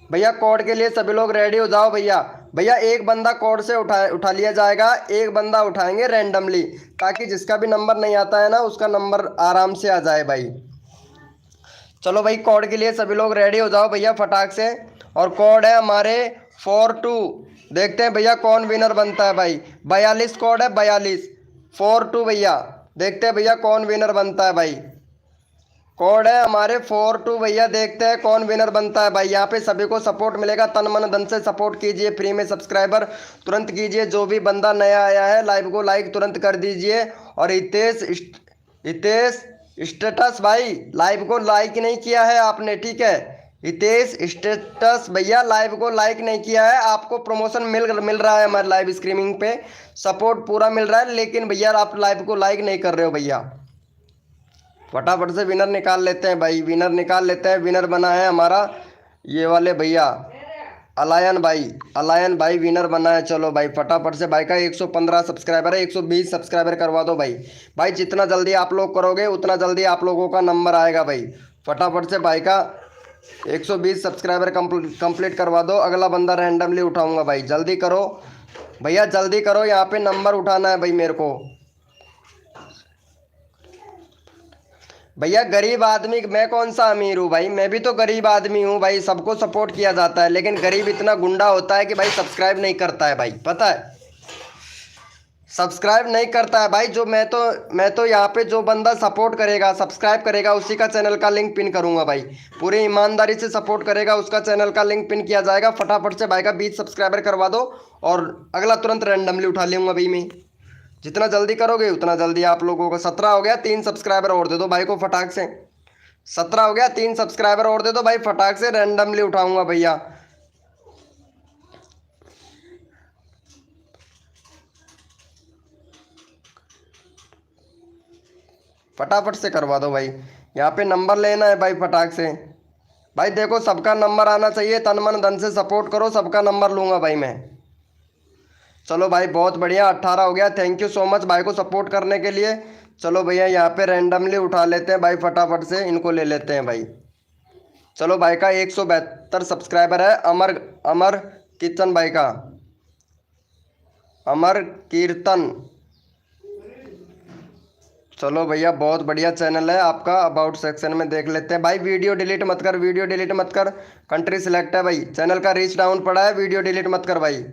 [SPEAKER 1] भैया कोड के लिए सभी लोग रेडी हो जाओ भैया। भैया एक बंदा कोड से उठा लिया जाएगा, एक बंदा उठाएंगे रैंडमली, ताकि जिसका भी नंबर नहीं आता है ना उसका नंबर आराम से आ जाए भाई। चलो भाई कोड के लिए सभी लोग रेडी हो जाओ भैया फटाक से। और कोड है हमारे 42, देखते हैं भैया कौन विनर बनता है भाई। 42 कोड है, 42 42 भैया, देखते हैं भैया कौन विनर बनता है भाई। कोड है हमारे 42 भैया, देखते हैं कौन विनर बनता है भाई। यहाँ पे सभी को सपोर्ट मिलेगा, तन मन धन से सपोर्ट कीजिए, फ्री में सब्सक्राइबर तुरंत कीजिए। जो भी बंदा नया आया है लाइव को लाइक तुरंत कर दीजिए। और हितेश स्टेटस भाई लाइव को लाइक नहीं किया है आपने, ठीक है, हितेश स्टेटस भैया लाइव को लाइक नहीं किया है, आपको प्रमोशन मिल रहा है हमारे लाइव स्ट्रीमिंग पे, सपोर्ट पूरा मिल रहा है, लेकिन भैया आप लाइव को लाइक नहीं कर रहे हो भैया। फटाफट से विनर निकाल लेते हैं भाई, विनर निकाल लेते हैं। विनर बना है हमारा ये वाले भैया अलायन भाई विनर बना है। चलो भाई फटाफट से भाई का 115 सब्सक्राइबर है, 120 सब्सक्राइबर करवा दो भाई। भाई जितना जल्दी आप लोग करोगे उतना जल्दी आप लोगों का नंबर आएगा भाई। फटाफट से भाई का 120 सब्सक्राइबर कंप्लीट करवा दो, अगला बंदा रैंडमली उठाऊंगा भाई। जल्दी करो भैया, जल्दी करो, यहाँ पे नंबर उठाना है भाई मेरे को। भैया गरीब आदमी, मैं कौन सा अमीर हूँ भाई, मैं भी तो गरीब आदमी हूँ भाई। सबको सपोर्ट किया जाता है, लेकिन गरीब इतना गुंडा होता है कि भाई सब्सक्राइब नहीं करता है भाई, पता है, सब्सक्राइब नहीं करता है भाई। जो मैं तो यहाँ पे जो बंदा सपोर्ट करेगा, सब्सक्राइब करेगा, उसी का चैनल का लिंक पिन करूँगा भाई। पूरी ईमानदारी से सपोर्ट करेगा उसका चैनल का लिंक पिन किया जाएगा। फटाफट से भाई का 20 सब्सक्राइबर करवा दो और अगला तुरंत रैंडमली उठा लूँगा भाई मैं। जितना जल्दी करोगे उतना जल्दी आप लोगों को। 17 हो गया, 3 सब्सक्राइबर और दे दो भाई को फटाक से। 17 हो गया, 3 सब्सक्राइबर और दे दो भाई फटाक से, रैंडमली उठाऊंगा भैया। फटाफट से करवा दो भाई, यहाँ पे नंबर लेना है भाई फटाक से। भाई देखो सबका नंबर आना चाहिए, तन मन धन से सपोर्ट करो, सबका नंबर लूँगा भाई मैं। चलो भाई बहुत बढ़िया, 18 हो गया। थैंक यू सो मच भाई को सपोर्ट करने के लिए। चलो भैया यहाँ पे रैंडमली उठा लेते हैं भाई, फटाफट से इनको ले लेते हैं भाई। चलो भाई का 172 सब्सक्राइबर है, अमर किचन भाई का, अमर कीर्तन। चलो भैया बहुत बढ़िया चैनल है आपका, अबाउट सेक्शन में देख लेते हैं भाई। वीडियो डिलीट मत कर, वीडियो डिलीट मत कर, कंट्री सिलेक्ट है भाई, चैनल का रीच डाउन पड़ा है, वीडियो डिलीट मत कर भाई।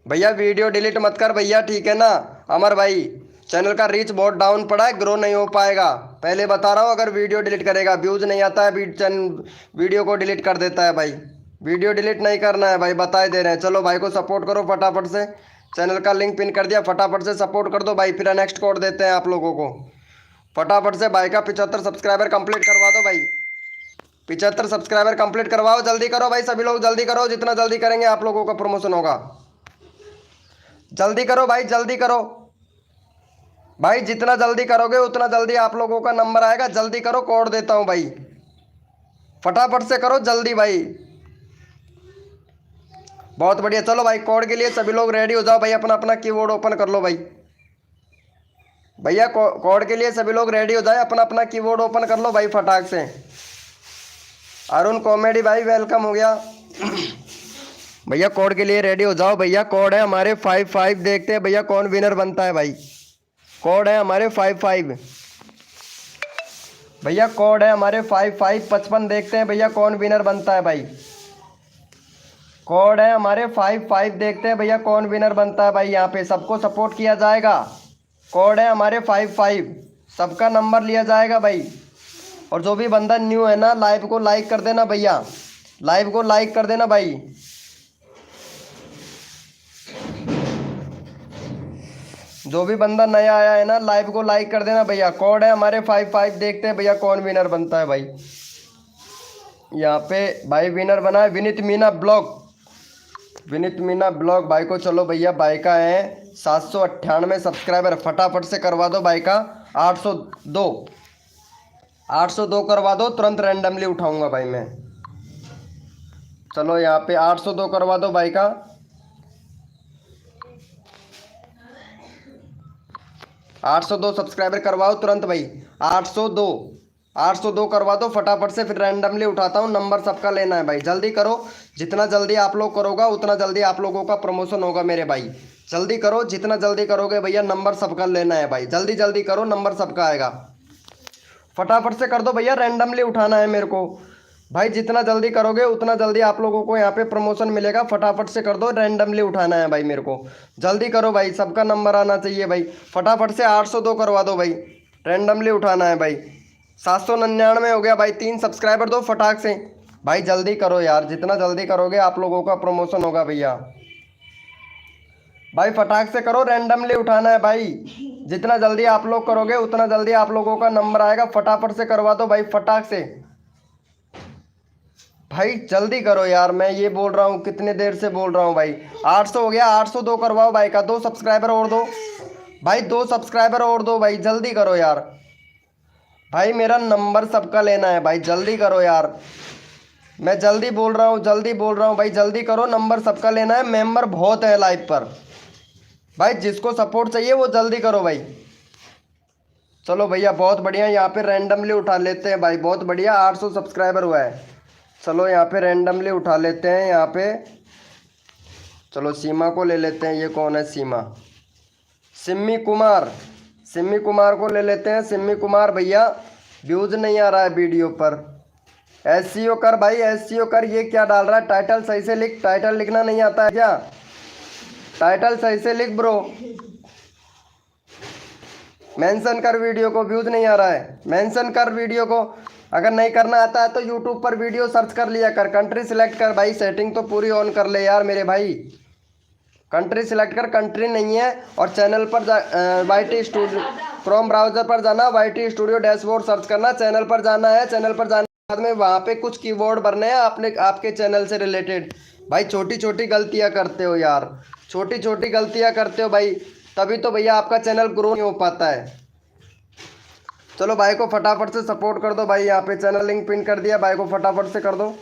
[SPEAKER 1] भैया वीडियो डिलीट मत कर भैया, ठीक है ना अमर भाई, चैनल का रीच बहुत डाउन पड़ा है, ग्रो नहीं हो पाएगा, पहले बता रहा हूँ। अगर वीडियो डिलीट करेगा, व्यूज नहीं आता है, वीडियो को डिलीट कर देता है भाई। वीडियो डिलीट नहीं करना है भाई, बता ही दे रहे हैं। चलो भाई को सपोर्ट करो फटाफट से, चैनल का लिंक पिन कर दिया, फटाफट से सपोर्ट कर दो भाई। फिर नेक्स्ट कोड देते हैं आप लोगों को। फटाफट से भाई का 75 सब्सक्राइबर कंप्लीट करवा दो भाई, 75 सब्सक्राइबर कंप्लीट करवाओ, जल्दी करो भाई सभी लोग, जल्दी करो, जितना जल्दी करेंगे आप लोगों का प्रमोशन होगा। जल्दी करो भाई, जल्दी करो भाई, जितना जल्दी करोगे उतना जल्दी आप लोगों का नंबर आएगा। जल्दी करो, कोड देता हूं भाई, फटाफट से करो जल्दी भाई। बहुत बढ़िया, चलो भाई कोड के लिए सभी लोग रेडी हो जाओ भाई, अपना अपना कीबोर्ड ओपन कर लो भाई। भैया कोड के लिए सभी लोग रेडी हो जाए, अपना अपना कीबोर्ड ओपन कर लो भाई फटाक से। अरुण कॉमेडी भाई वेलकम हो गया। भैया कोड के लिए रेडी हो जाओ भैया, कोड है हमारे 55, देखते हैं भैया कौन विनर बनता है भाई। कोड है हमारे 55 भैया, कोड है हमारे 5555, देखते हैं भैया कौन विनर बनता है भाई। कोड है हमारे 55, देखते हैं भैया कौन विनर बनता है भाई। यहाँ पे सबको सपोर्ट किया जाएगा, कोड है हमारे 55, सबका नंबर लिया जाएगा भाई। और जो भी बंदा न्यू है ना, लाइव को लाइक कर देना भैया, लाइव को लाइक कर देना भाई। जो भी बंदा नया आया है ना, लाइव को लाइक कर देना भैया। कोड है हमारे 55, देखते हैं भैया कौन विनर बनता है भाई। यहाँ पे भाई विनर बना है विनीत मीना ब्लॉग, विनीत मीना ब्लॉग भाई को। चलो भैया भाई का है 798 सब्सक्राइबर, फटाफट से करवा दो भाई का 802 करवा दो, तुरंत रैंडमली उठाऊंगा भाई मैं। चलो यहाँ पे 802 करवा दो भाई का, 802 सब्सक्राइबर करवाओ तुरंत भाई। 802 करवा दो फटाफट से, फिर रैंडमली उठाता हूँ। नंबर सबका लेना है भाई, जल्दी करो, जितना जल्दी आप लोग करोगा उतना जल्दी आप लोगों का प्रमोशन होगा मेरे भाई। जल्दी करो, जितना जल्दी करोगे भैया नंबर सबका लेना है भाई। जल्दी जल्दी करो, नंबर सबका आएगा, फटाफट से कर दो भैया, रैंडमली उठाना है मेरे को भाई। जितना जल्दी करोगे उतना जल्दी आप लोगों को यहाँ पे प्रमोशन मिलेगा, फटाफट से कर दो, रैंडमली उठाना है भाई मेरे को। जल्दी करो भाई, सबका नंबर आना चाहिए भाई। फटाफट से 802 करवा दो भाई, रैंडमली उठाना है भाई। 799 हो गया भाई, 3 सब्सक्राइबर दो फटाक से भाई, जल्दी करो यार, जितना जल्दी करोगे आप लोगों का प्रमोशन होगा भैया। भाई फटाक से करो, रैंडमली उठाना है भाई। जितना जल्दी आप लोग करोगे उतना जल्दी आप लोगों का नंबर आएगा। फटाफट से करवा दो भाई, फटाक से भाई, जल्दी करो यार। मैं ये बोल रहा हूँ, कितने देर से बोल रहा हूँ भाई। 800 हो गया, 802 करवाओ भाई का। 2 सब्सक्राइबर और दो भाई, 2 सब्सक्राइबर और दो भाई, जल्दी करो यार भाई। मेरा नंबर सबका लेना है भाई, जल्दी करो यार। मैं जल्दी बोल रहा हूँ, जल्दी बोल रहा हूँ भाई, जल्दी करो। नंबर सबका लेना है, मेंबर बहुत है लाइव पर भाई। जिसको सपोर्ट चाहिए वो जल्दी करो भाई। चलो भैया बहुत बढ़िया, यहाँ पे रैंडमली उठा लेते हैं भाई। बहुत बढ़िया, 800 सब्सक्राइबर हुआ है। चलो यहाँ पे रैंडमली उठा लेते हैं यहाँ पे। चलो सीमा को ले लेते हैं। ये कौन है? सीमा, सिम्मी कुमार। सिम्मी कुमार को ले लेते हैं। सिम्मी कुमार भैया, व्यूज नहीं आ रहा है वीडियो पर। एसईओ कर भाई, एसईओ कर। ये क्या डाल रहा है? टाइटल सही से लिख। टाइटल लिखना नहीं आता है क्या? टाइटल सही से लिख ब्रो। मेंशन कर वीडियो को, व्यूज नहीं आ रहा है। मेंशन कर वीडियो को। अगर नहीं करना आता है तो यूट्यूब पर वीडियो सर्च कर लिया कर। कंट्री सिलेक्ट कर भाई, सेटिंग तो पूरी ऑन कर ले यार मेरे भाई। कंट्री सिलेक्ट कर, कंट्री नहीं है। और चैनल पर जा, YT स्टूडियो, क्रोम ब्राउजर पर जाना, YT स्टूडियो डैशबोर्ड सर्च करना, चैनल पर जाना है। चैनल पर जाने के बाद में वहाँ पे कुछ कीवर्ड भरने हैं आपने, आपके चैनल से रिलेटेड। भाई छोटी छोटी गलतियाँ करते हो यार, छोटी छोटी गलतियाँ करते हो भाई, तभी तो भैया आपका चैनल ग्रो नहीं हो पाता है। चलो भाई को फटाफट से सपोर्ट कर दो भाई। यहाँ पे चैनल लिंक पिन कर दिया, भाई को फटाफट से कर दो।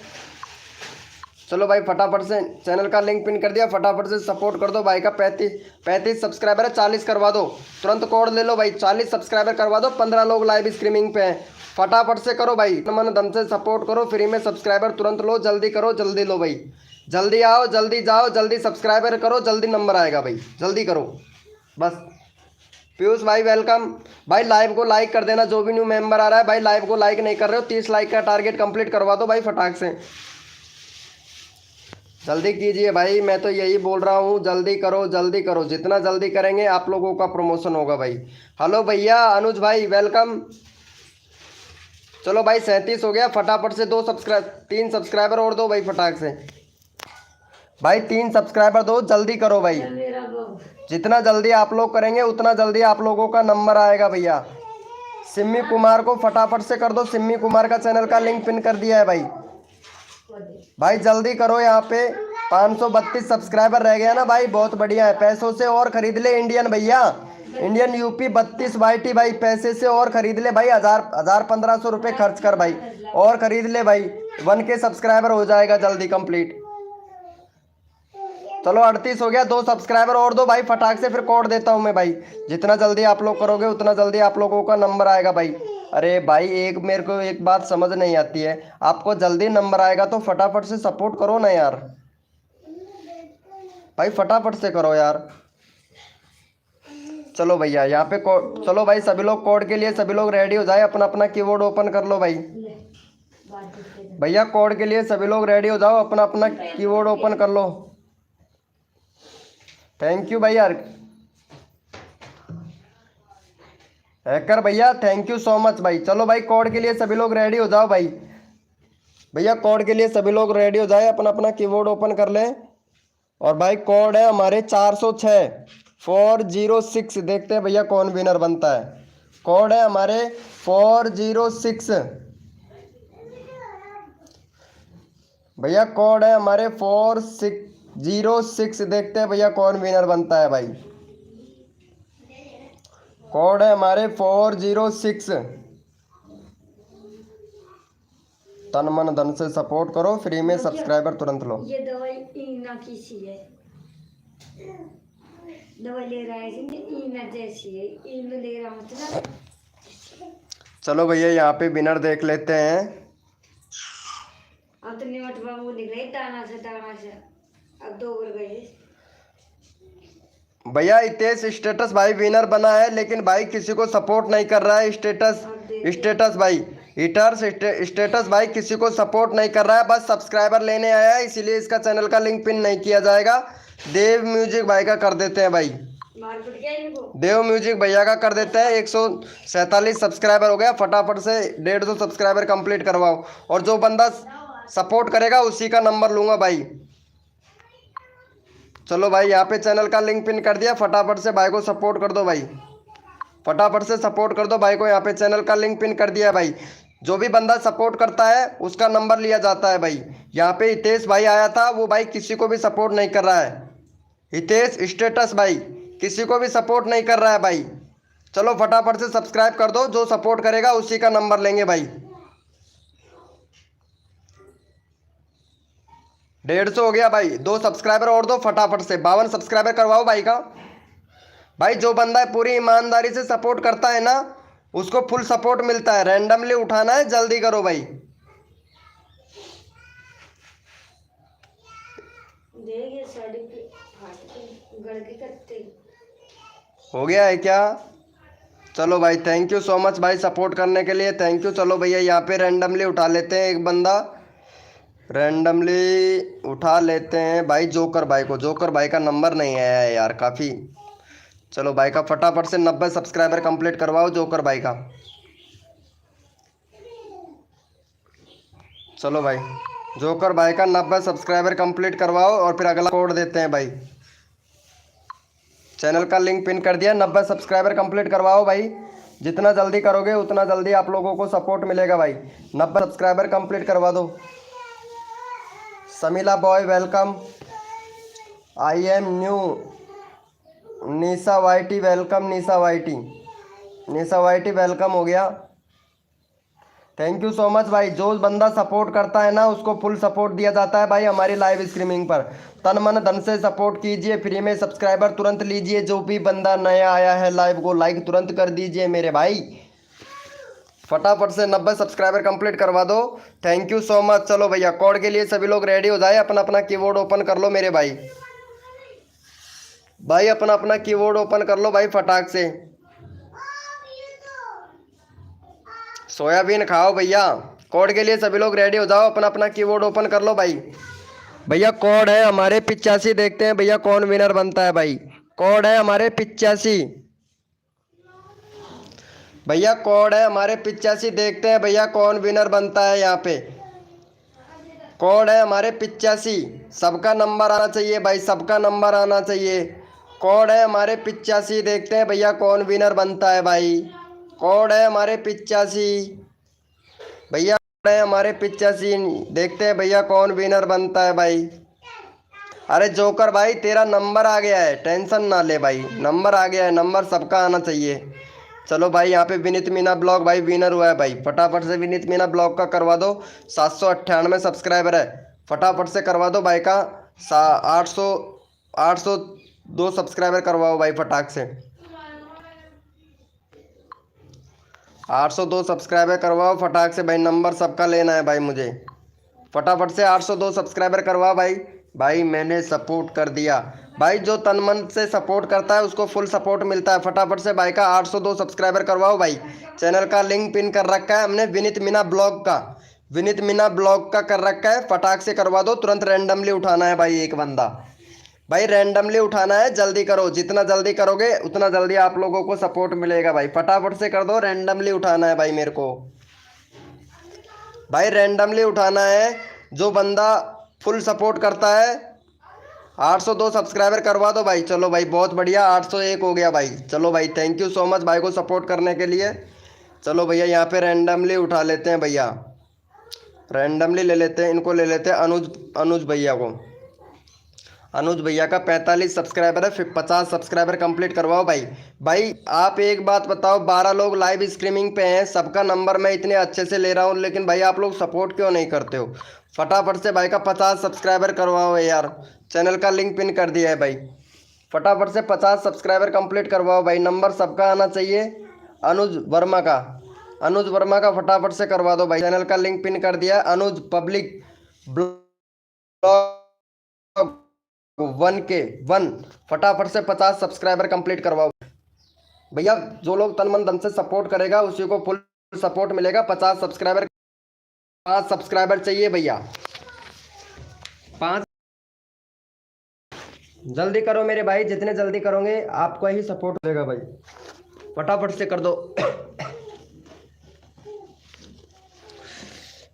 [SPEAKER 1] चलो भाई फटाफट से चैनल का लिंक पिन कर दिया, फटाफट से सपोर्ट कर दो भाई का। 35 सब्सक्राइबर है, 40 करवा दो। तुरंत कोड ले लो भाई, 40 सब्सक्राइबर करवा दो। 15 लोग लाइव स्ट्रीमिंग पे हैं, फटाफट से करो भाई। मन धन से सपोर्ट करो, फ्री में सब्सक्राइबर तुरंत लो। जल्दी करो, जल्दी लो भाई, जल्दी आओ, जल्दी जाओ, जल्दी सब्सक्राइबर करो, जल्दी नंबर आएगा भाई, जल्दी करो बस। पीयूष भाई वेलकम भाई। लाइव को लाइक कर देना जो भी न्यू मेंबर आ रहा है भाई। लाइव को लाइक नहीं कर रहे हो, 30 लाइक का टारगेट कंप्लीट करवा दो भाई फटाक से। जल्दी कीजिए भाई, मैं तो यही बोल रहा हूँ, जल्दी करो, जल्दी करो। जितना जल्दी करेंगे आप लोगों का प्रमोशन होगा भाई। हेलो भैया अनुज भाई वेलकम। चलो भाई 37 हो गया, फटाफट से 3 सब्सक्राइबर और दो भाई फटाक से भाई। 3 सब्सक्राइबर दो, जल्दी करो भाई। जितना जल्दी आप लोग करेंगे उतना जल्दी आप लोगों का नंबर आएगा भैया। सिम्मी कुमार को फटाफट से कर दो। सिम्मी कुमार का चैनल का लिंक पिन कर दिया है भाई। भाई जल्दी करो, यहाँ पे 532 सब्सक्राइबर रह गया ना भाई, बहुत बढ़िया है। पैसों से और खरीद ले इंडियन भैया, इंडियन यूपी 32 YT भाई। पैसे से और खरीद ले भाई, 1500 रुपये खर्च कर भाई और खरीद ले भाई। 1K सब्सक्राइबर हो जाएगा जल्दी कंप्लीट। चलो 38 हो गया, 2 सब्सक्राइबर और दो भाई फटाक से, फिर कोड देता हूँ मैं भाई। जितना जल्दी आप लोग करोगे उतना जल्दी आप लोगों का नंबर आएगा भाई। अरे भाई मेरे को एक बात समझ नहीं आती है, आपको जल्दी नंबर आएगा तो फटाफट से सपोर्ट करो ना यार भाई, फटाफट से करो यार। चलो भैया यहाँ पे कोड, चलो भाई सभी लोग कोड के लिए सभी लोग रेडी हो जाए। अपना अपना कीबोर्ड ओपन कर लो भाई। भैया कोड के लिए सभी लोग रेडी हो जाओ, अपना अपना कीबोर्ड ओपन कर लो। थैंक यू भाई यार हैकर भैया, थैंक यू सो मच भाई। चलो भाई कोड के लिए सभी लोग रेडी हो जाओ भाई। भैया कोड के लिए सभी लोग रेडी हो जाए, अपना अपना कीबोर्ड ओपन कर लें। और भाई कोड है हमारे 406 देखते हैं भैया कौन विनर बनता है। कोड है हमारे 406 भैया, कोड है हमारे 4606। देखते हैं भैया कौन विनर बनता है भाई। कोड है हमारे 406। तन मन धन से सपोर्ट करो, फ्री में सब्सक्राइबर तुरंत लो।
[SPEAKER 2] ये दवाई ईना की सी है, दवाई ले रहा है ईना जैसी है, ईन ले रहा मतलब।
[SPEAKER 1] चलो भैया यहाँ पे विनर देख लेते हैं।
[SPEAKER 2] अब तो निमट बाबू निकले दाना से, अब 2 उड़ गए
[SPEAKER 1] भैया। इतेश स्टेटस भाई विनर बना है, लेकिन भाई किसी को सपोर्ट नहीं कर रहा है। स्टेटस भाई, हीटर्स स्टेटस भाई किसी को सपोर्ट नहीं कर रहा है, बस सब्सक्राइबर लेने आया है, इसीलिए इसका चैनल का लिंक पिन नहीं किया जाएगा। देव म्यूजिक भाई का कर देते हैं भाई, देव म्यूजिक भैया का कर देते हैं। 147 सब्सक्राइबर हो गया, फटाफट से 150 सब्सक्राइबर कंप्लीट करवाओ। और जो बंदा सपोर्ट करेगा उसी का नंबर लूँगा भाई। चलो भाई यहाँ पे चैनल का लिंक पिन कर दिया, फटाफट से भाई को सपोर्ट कर दो भाई, फटाफट से सपोर्ट कर दो भाई को। यहाँ पे चैनल का लिंक पिन कर दिया है भाई। जो भी बंदा सपोर्ट करता है उसका नंबर लिया जाता है भाई। यहाँ पे हितेश भाई आया था, वो भाई किसी को भी सपोर्ट नहीं कर रहा है। हितेश स्टेटस भाई किसी को भी सपोर्ट नहीं कर रहा है भाई। चलो फटाफट से सब्सक्राइब कर दो, जो सपोर्ट करेगा उसी का नंबर लेंगे भाई। 150 हो गया भाई, 2 सब्सक्राइबर और दो फटाफट से, 52 सब्सक्राइबर करवाओ भाई का। भाई जो बंदा पूरी ईमानदारी से सपोर्ट करता है ना उसको फुल सपोर्ट मिलता है। रैंडमली उठाना है, जल्दी करो भाई।
[SPEAKER 2] देखिए साड़ी पे फाट के गड़ के कट्टे।
[SPEAKER 1] हो गया है क्या? चलो भाई थैंक यू सो मच भाई सपोर्ट करने के लिए, थैंक यू। चलो भैया यहाँ पे रैंडमली उठा लेते हैं एक बंदा, रैंडमली उठा लेते हैं भाई जोकर भाई को। जोकर भाई का नंबर नहीं आया है यार काफ़ी। चलो भाई का फटाफट से 90 सब्सक्राइबर कंप्लीट करवाओ जोकर भाई का। चलो भाई जोकर भाई का 90 सब्सक्राइबर कंप्लीट करवाओ और फिर अगला कोड देते हैं भाई। चैनल का लिंक पिन कर दिया, 90 सब्सक्राइबर कंप्लीट करवाओ भाई। जितना जल्दी करोगे उतना जल्दी आप लोगों को सपोर्ट मिलेगा भाई। 90 सब्सक्राइबर कंप्लीट करवा दो। Samila boy welcome, I am new, Nisha YT welcome, Nisha YT, Nisha YT welcome हो गया, थैंक यू सो मच भाई। जो बंदा सपोर्ट करता है ना उसको फुल सपोर्ट दिया जाता है भाई हमारी लाइव स्ट्रीमिंग पर। तन मन धन से सपोर्ट कीजिए, फ्री में सब्सक्राइबर तुरंत लीजिए। जो भी बंदा नया आया है लाइव को लाइक तुरंत कर दीजिए मेरे भाई, फटाफट से 90 सब्सक्राइबर कंप्लीट करवा दो, थैंक यू सो मच। चलो भैया कोड के लिए सभी लोग रेडी हो जाए, अपना अपना कीबोर्ड ओपन कर लो मेरे भाई। भाई अपना अपना कीबोर्ड ओपन कर लो भाई फटाक से। सोयाबीन खाओ भैया। कोड के लिए सभी लोग रेडी हो जाओ, अपना अपना कीबोर्ड ओपन कर लो भाई। भैया कोड है हमारे 85, देखते हैं भैया कौन विनर बनता है भाई। कोड है हमारे 85 भैया, कोड है हमारे 85, देखते हैं भैया कौन विनर बनता है। यहाँ पे कोड है हमारे 85, सबका नंबर आना चाहिए भाई, सबका नंबर आना चाहिए। कोड है हमारे 85, देखते हैं भैया कौन विनर बनता है भाई। कोड है हमारे 85 भैया, कोड है हमारे 85, देखते हैं भैया कौन विनर बनता है भाई। अरे जोकर भाई तेरा नंबर आ गया है, टेंशन ना ले भाई, नंबर आ गया है, नंबर सबका आना चाहिए। चलो भाई यहाँ पे विनीत मीना ब्लॉग भाई विनर हुआ है भाई, फटाफट से विनीत मीना ब्लॉग का करवा दो। 798 सब्सक्राइबर है, फटाफट से करवा दो भाई का। 802 सब्सक्राइबर करवाओ भाई फटाक से। 802 सब्सक्राइबर करवाओ फटाक से भाई, नंबर सबका लेना है भाई मुझे। फटाफट से 802 सब्सक्राइबर करवाओ भाई। भाई मैंने सपोर्ट कर दिया भाई, जो तन मन से सपोर्ट करता है उसको फुल सपोर्ट मिलता है। फटाफट से भाई का 802 सब्सक्राइबर करवाओ भाई। चैनल का लिंक पिन कर रखा है हमने विनीत मीना ब्लॉग का, विनीत मीना ब्लॉग का कर रखा है, फटाक से करवा दो। तुरंत रैंडमली उठाना है भाई एक बंदा, भाई रैंडमली उठाना है, जल्दी करो। जितना जल्दी करोगे उतना जल्दी आप लोगों को सपोर्ट मिलेगा भाई। फटाफट से कर दो, रैंडमली उठाना है भाई मेरे को, भाई रैंडमली उठाना है। जो बंदा फुल सपोर्ट करता है 802 सब्सक्राइबर करवा दो भाई। चलो भाई बहुत बढ़िया, 801 हो गया भाई। चलो भाई थैंक यू सो मच भाई को सपोर्ट करने के लिए। चलो भैया यहाँ पे रैंडमली उठा लेते हैं भैया, रैंडमली ले लेते हैं, इनको ले लेते हैं अनुज भैया को। अनुज भैया का 45 सब्सक्राइबर है, फिर 50 सब्सक्राइबर कंप्लीट करवाओ भाई। भाई आप एक बात बताओ, 12 लोग लाइव स्ट्रीमिंग पे हैं, सबका नंबर मैं इतने अच्छे से ले रहा हूँ, लेकिन भाई आप लोग सपोर्ट क्यों नहीं करते हो। फटाफट से भाई का 50 सब्सक्राइबर करवाओ यार, चैनल का लिंक पिन कर दिया है भाई। फटाफट से 50 सब्सक्राइबर कंप्लीट करवाओ भाई, नंबर सबका आना चाहिए। अनुज वर्मा का, अनुज वर्मा का फटाफट से करवा दो भाई, चैनल का लिंक पिन कर दिया है। अनुज पब्लिक ब्लॉग 1 फटाफट से 50 सब्सक्राइबर कंप्लीट करवाओ भैया। जो लोग तन मन धन से सपोर्ट करेगा उसी को फुल सपोर्ट मिलेगा। 50 सब्सक्राइबर, 5 सब्सक्राइबर चाहिए भैया, 5 जल्दी करो मेरे भाई, जितने जल्दी करोगे आपको ही सपोर्ट मिलेगा भाई, फटाफट से कर दो।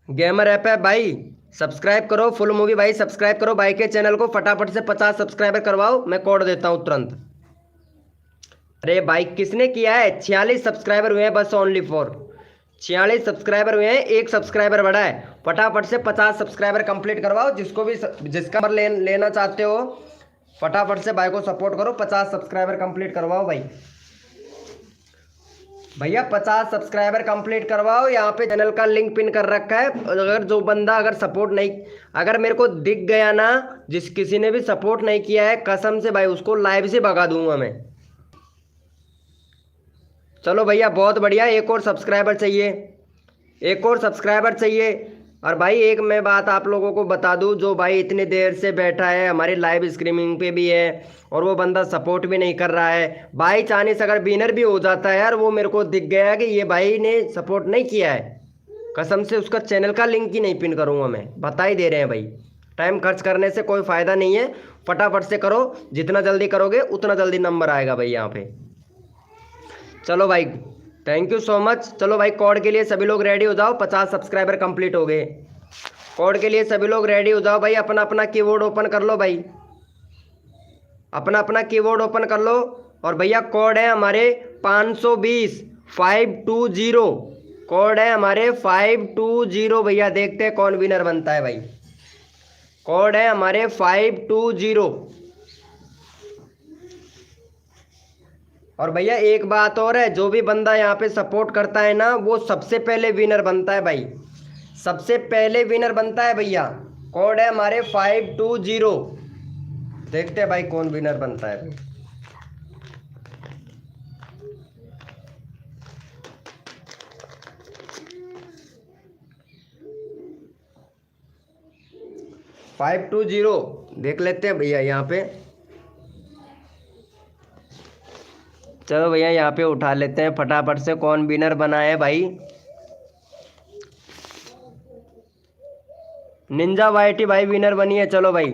[SPEAKER 1] गेमर ऐप है भाई, सब्सक्राइब करो फुल मूवी भाई, सब्सक्राइब करो भाई के चैनल को, फटाफट से 50 सब्सक्राइबर करवाओ, मैं कोड देता हूँ तुरंत। अरे भाई किसने किया है? 46 सब्सक्राइबर हुए हैं बस, ओनली फॉर 46 सब्सक्राइबर हुए हैं, एक सब्सक्राइबर बढ़ा है। फटाफट से 50 सब्सक्राइबर कंप्लीट करवाओ, जिसको भी जिसका नंबर लेना चाहते हो फटाफट से भाई को सपोर्ट करो, 50 सब्सक्राइबर कंप्लीट करवाओ भाई। भैया 50 सब्सक्राइबर कंप्लीट करवाओ। यहाँ पे चैनल का लिंक पिन कर रखा है। अगर जो बंदा अगर सपोर्ट नहीं, अगर मेरे को दिख गया ना जिस किसी ने भी सपोर्ट नहीं किया है, कसम से भाई उसको लाइव से भगा दूंगा मैं। चलो भैया बहुत बढ़िया, एक और सब्सक्राइबर चाहिए, एक और सब्सक्राइबर चाहिए। और भाई एक मैं बात आप लोगों को बता दूं, जो भाई इतनी देर से बैठा है हमारी लाइव स्ट्रीमिंग पे भी है और वो बंदा सपोर्ट भी नहीं कर रहा है, बाई चांस अगर विनर भी हो जाता है यार, वो मेरे को दिख गया कि ये भाई ने सपोर्ट नहीं किया है, कसम से उसका चैनल का लिंक ही नहीं पिन करूँगा मैं, बता ही दे रहे हैं भाई। टाइम खर्च करने से कोई फ़ायदा नहीं है, फटाफट से करो, जितना जल्दी करोगे उतना जल्दी नंबर आएगा भाई यहाँ पे। चलो भाई थैंक यू सो मच। चलो भाई कोड के लिए सभी लोग रेडी हो जाओ, 50 सब्सक्राइबर कंप्लीट हो गए। कोड के लिए सभी लोग रेडी हो जाओ भाई, अपना अपना कीबोर्ड ओपन कर लो भाई, अपना अपना कीबोर्ड ओपन कर लो। और भैया कोड है हमारे 520 520, कोड है हमारे 520 भैया, देखते हैं कौन विनर बनता है भाई। कोड है हमारे 520। और भैया एक बात और है, जो भी बंदा यहाँ पे सपोर्ट करता है ना वो सबसे पहले विनर बनता है भाई, सबसे पहले विनर बनता है भैया। कोड है हमारे 520, देखते हैं भाई कौन विनर बनता है भाई। फाइव 520 देख लेते हैं भैया यहाँ पे। चलो भैया यहाँ पे उठा लेते हैं फटाफट से कौन विनर बना है भाई। निंजा वाईटी भाई विनर बनी है। चलो भाई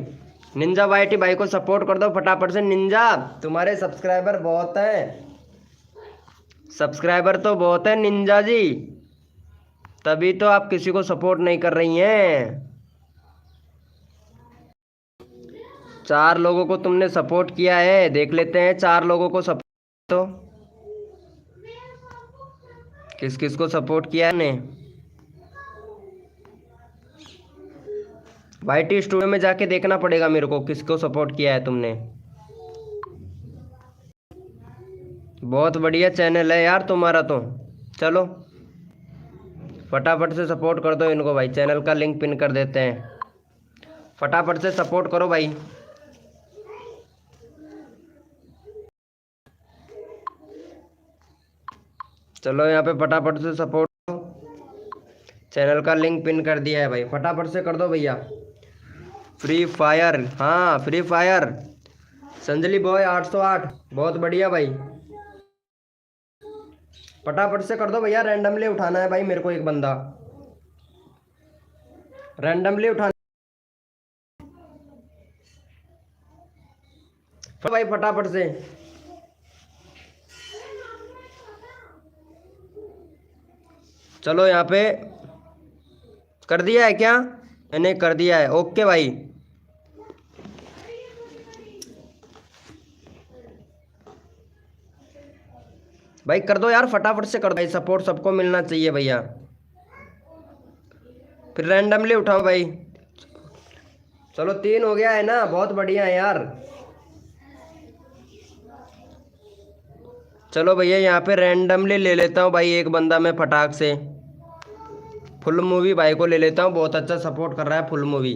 [SPEAKER 1] निंजा वाईटी भाई को सपोर्ट कर दो फटाफट से। निंजा तुम्हारे सब्सक्राइबर बहुत हैं, सब्सक्राइबर तो बहुत है निंजा जी, तभी तो आप किसी को सपोर्ट नहीं कर रही हैं। 4 लोगों को तुमने सपोर्ट किया है, देख लेते हैं 4 लोगों को सपोर्ट, तो किस किस को सपोर्ट किया है ने। वाईटी स्टूडियो में जाके देखना पड़ेगा मेरे को किसको सपोर्ट किया है तुमने। बहुत बढ़िया चैनल है यार तुम्हारा तो। चलो फटाफट से सपोर्ट कर दो इनको भाई, चैनल का लिंक पिन कर देते हैं, फटाफट से सपोर्ट करो भाई। चलो यहाँ पे फटाफट से सपोर्ट, चैनल का लिंक पिन कर दिया है भाई, फटाफट से कर दो भैया। फ्री फायर, हाँ फ्री फायर संजली बॉय 808, बहुत बढ़िया भाई, फटाफट से कर दो भैया। रैंडमली उठाना है भाई मेरे को, एक बंदा रैंडमली उठाना भाई फटाफट से। चलो यहाँ पे कर दिया है क्या? मैंने कर दिया है, ओके भाई। भाई कर दो यार फटाफट से कर दो भाई, सपोर्ट सबको मिलना चाहिए भैया। फिर रैंडमली उठाओ भाई। चलो 3 हो गया है ना, बहुत बढ़िया है यार। चलो भैया यहाँ पे रैंडमली ले लेता हूँ भाई एक बंदा मैं फटाक से। फुल मूवी भाई को ले लेता हूँ, बहुत अच्छा सपोर्ट कर रहा है फुल मूवी।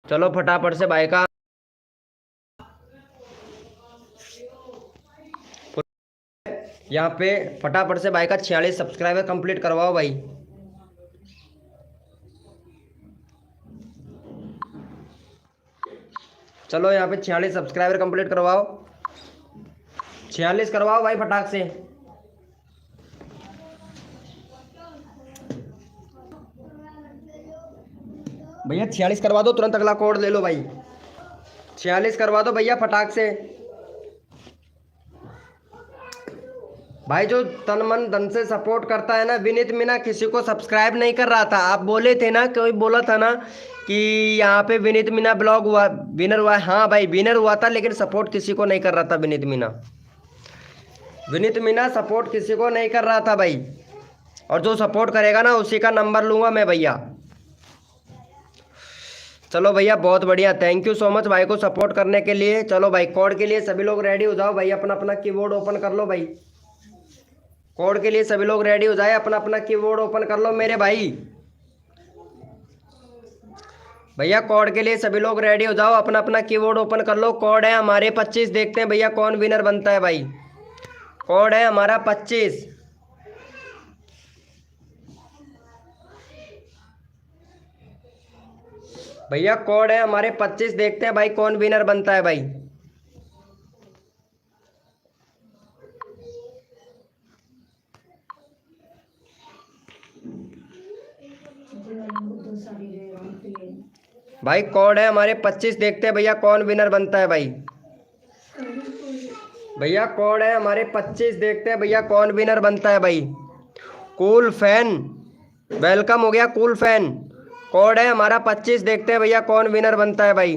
[SPEAKER 1] चलो फटाफट से भाई का यहाँ पे फटाफट से भाई का 46 सब्सक्राइबर कंप्लीट करवाओ भाई। चलो यहाँ पे 46 सब्सक्राइबर कंप्लीट करवाओ, 46 करवाओ भाई फटाक से। भैया 46 करवा दो, तुरंत अगला कोड ले लो भाई। 46 करवा दो भैया फटाक से। भाई जो तन मन धन से सपोर्ट करता है ना, विनीत मीना किसी को सब्सक्राइब नहीं कर रहा था। आप बोले थे ना, कोई बोला था ना कि यहाँ पे विनीत मीना ब्लॉग हुआ, विनर हुआ। हाँ भाई विनर हुआ था, लेकिन सपोर्ट किसी को नहीं कर रहा था विनीत मीना। विनीत मीना सपोर्ट किसी को नहीं कर रहा था भाई। और जो सपोर्ट करेगा ना उसी का नंबर लूंगा मैं भैया। चलो भैया बहुत बढ़िया, थैंक यू सो मच भाई को सपोर्ट करने के लिए। चलो भाई कोड के लिए सभी लोग रेडी हो जाओ भाई, अपना अपना कीबोर्ड ओपन कर लो भाई। कोड के लिए सभी लोग रेडी हो जाए, अपना अपना कीबोर्ड ओपन कर लो मेरे भाई। भैया कोड के लिए सभी लोग रेडी हो जाओ, अपना अपना कीबोर्ड ओपन कर लो। कोड है हमारे 25, देखते हैं भैया कौन विनर बनता है भाई। कोड है हमारा 25। भैया कोड है हमारे 25, देखते हैं भाई कौन विनर बनता है भाई। भाई कोड है हमारे 25, देखते हैं भैया कौन विनर बनता है भाई। भैया कोड है हमारे 25, देखते हैं भैया कौन विनर बनता है भाई। कूल फैन वेलकम हो गया, कूल फैन। कोड है हमारा 25, देखते हैं भैया कौन विनर बनता है भाई।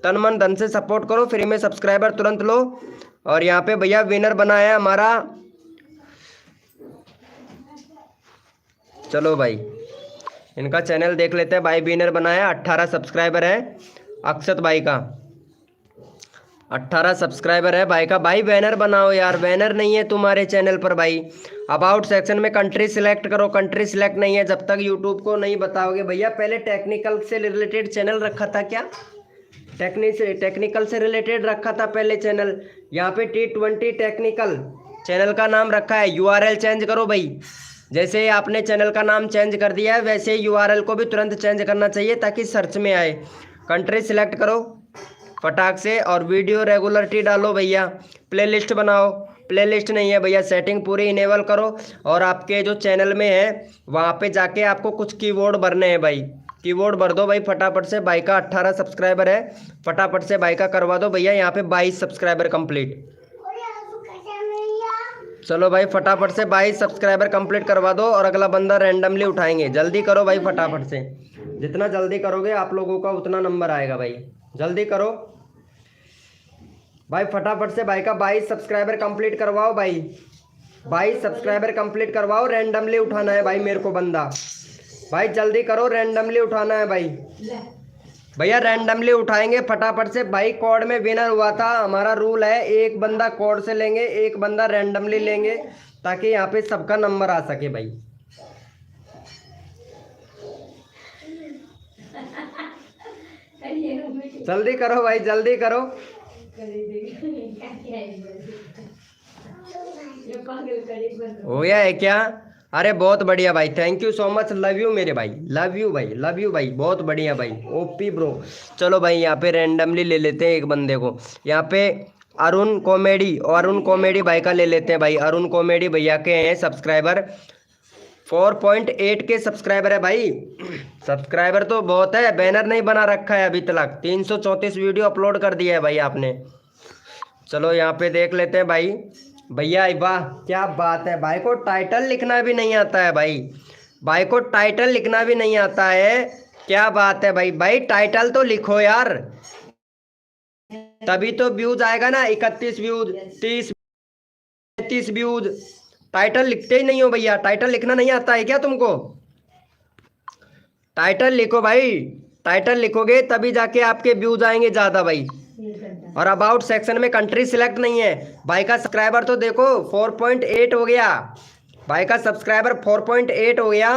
[SPEAKER 1] तन मन धन से सपोर्ट करो, फ्री में सब्सक्राइबर तुरंत लो। और यहाँ पे भैया विनर बनाया है हमारा, चलो भाई इनका चैनल देख लेते हैं भाई। विनर बनाया 18 सब्सक्राइबर है अक्षत भाई का, 18 सब्सक्राइबर है भाई का। भाई बैनर बनाओ यार, बैनर नहीं है तुम्हारे चैनल पर भाई। अबाउट सेक्शन में कंट्री सिलेक्ट करो, कंट्री सिलेक्ट नहीं है जब तक यूट्यूब को नहीं बताओगे। भैया पहले टेक्निकल से रिलेटेड चैनल रखा था क्या? टेक्निकल से रिलेटेड रखा था पहले चैनल। यहाँ पे T20 टेक्निकल चैनल का नाम रखा है। URL चेंज करो भाई, जैसे आपने चैनल का नाम चेंज कर दिया है वैसे URL को भी तुरंत चेंज करना चाहिए ताकि सर्च में आए। कंट्री सिलेक्ट करो फटाक से, और वीडियो रेगुलरिटी डालो भैया। प्लेलिस्ट बनाओ, प्लेलिस्ट नहीं है भैया, सेटिंग पूरी इनेबल करो। और आपके जो चैनल में है वहाँ पे जाके आपको कुछ कीवर्ड भरने हैं भाई, कीवर्ड भर दो भाई फटाफट से। भाई का 18 सब्सक्राइबर है, फटाफट से भाई का करवा दो भैया। यहाँ पे 22 सब्सक्राइबर कंप्लीट। चलो भाई फटाफट से 22 सब्सक्राइबर कंप्लीट करवा दो, और अगला बंदा रैंडमली उठाएंगे। जल्दी करो भाई फटाफट से, जितना जल्दी करोगे आप लोगों का उतना नंबर आएगा भाई। जल्दी करो भाई फटाफट से, भाई का 22 सब्सक्राइबर कंप्लीट करवाओ भाई। 22 सब्सक्राइबर कंप्लीट करवाओ, रैंडमली उठाना है भाई मेरे को बंदा। भाई जल्दी करो, रैंडमली उठाना है भाई। भैया रैंडमली उठाएंगे फटाफट से। भाई कोड में विनर हुआ था, हमारा रूल है एक बंदा कोड से लेंगे, एक बंदा रैंडमली लेंगे, ताकि यहाँ पे सबका नंबर आ सके भाई। जल्दी करो भाई, जल्दी करो। हो गया है क्या? अरे बहुत बढ़िया भाई, thank you so much, love you मेरे भाई, लव यू भाई, लव यू भाई, बहुत बढ़िया भाई, ओपी ब्रो। चलो भाई यहाँ पे रैंडमली ले लेते हैं एक बंदे को। यहाँ पे अरुण कॉमेडी, और अरुण कॉमेडी भाई का ले लेते हैं भाई। अरुण कॉमेडी भैया के हैं सब्सक्राइबर 4.8 के सब्सक्राइबर है भाई। सब्सक्राइबर तो बहुत है, बैनर नहीं बना रखा है अभी तक। 334 वीडियो अपलोड कर दिया है भाई आपने। चलो यहाँ पे देख लेते हैं भाई। भैया वाह क्या बात है, भाई को टाइटल लिखना भी नहीं आता है भाई। भाई को टाइटल लिखना भी नहीं आता है, क्या बात है भाई। भाई टाइटल तो लिखो यार, तभी तो व्यूज आएगा ना। 31 व्यूज, 30, 35 व्यूज। टाइटल लिखते ही नहीं हो भैया, टाइटल लिखना नहीं आता है क्या तुमको? टाइटल लिखो भाई, टाइटल लिखोगे तभी जाके आपके व्यूज आएंगे ज़्यादा भाई। और अबाउट सेक्शन में कंट्री सिलेक्ट नहीं है। भाई का सब्सक्राइबर तो देखो 4.8 हो गया, भाई का सब्सक्राइबर 4.8 हो गया।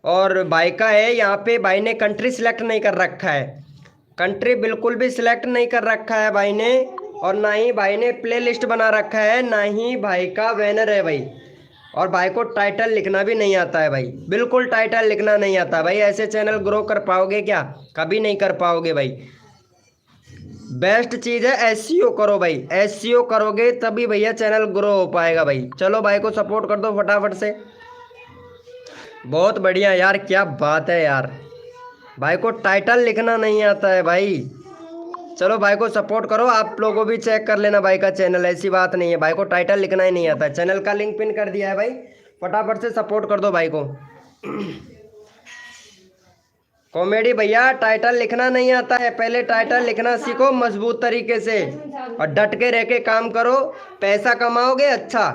[SPEAKER 1] और भाई का है यहाँ पे, भाई ने कंट्री सिलेक्ट नहीं कर रखा है, कंट्री बिल्कुल भी सिलेक्ट नहीं कर रखा है भाई ने। और ना ही भाई ने प्ले लिस्ट बना रखा है, ना ही भाई का बैनर है भाई। और भाई को टाइटल लिखना भी नहीं आता है भाई, बिल्कुल टाइटल लिखना नहीं आता भाई। ऐसे चैनल ग्रो कर पाओगे क्या? कभी नहीं कर पाओगे भाई। बेस्ट चीज़ है एसईओ करो भाई, एसईओ करोगे तभी भैया चैनल ग्रो हो पाएगा भाई। चलो भाई को सपोर्ट कर दो फटाफट से। बहुत बढ़िया यार, क्या बात है यार। भाई को टाइटल लिखना नहीं आता है भाई। चलो भाई को सपोर्ट करो, आप लोगों भी चेक कर लेना भाई का चैनल, ऐसी बात नहीं है, भाई को टाइटल लिखना ही नहीं आता, चैनल का लिंक पिन कर दिया है भाई, फटाफट से सपोर्ट कर दो भाई को। कॉमेडी भैया टाइटल लिखना नहीं आता है, पहले टाइटल लिखना सीखो मजबूत तरीके से और डट के रह के काम करो, पैसा कमाओगे अच्छा।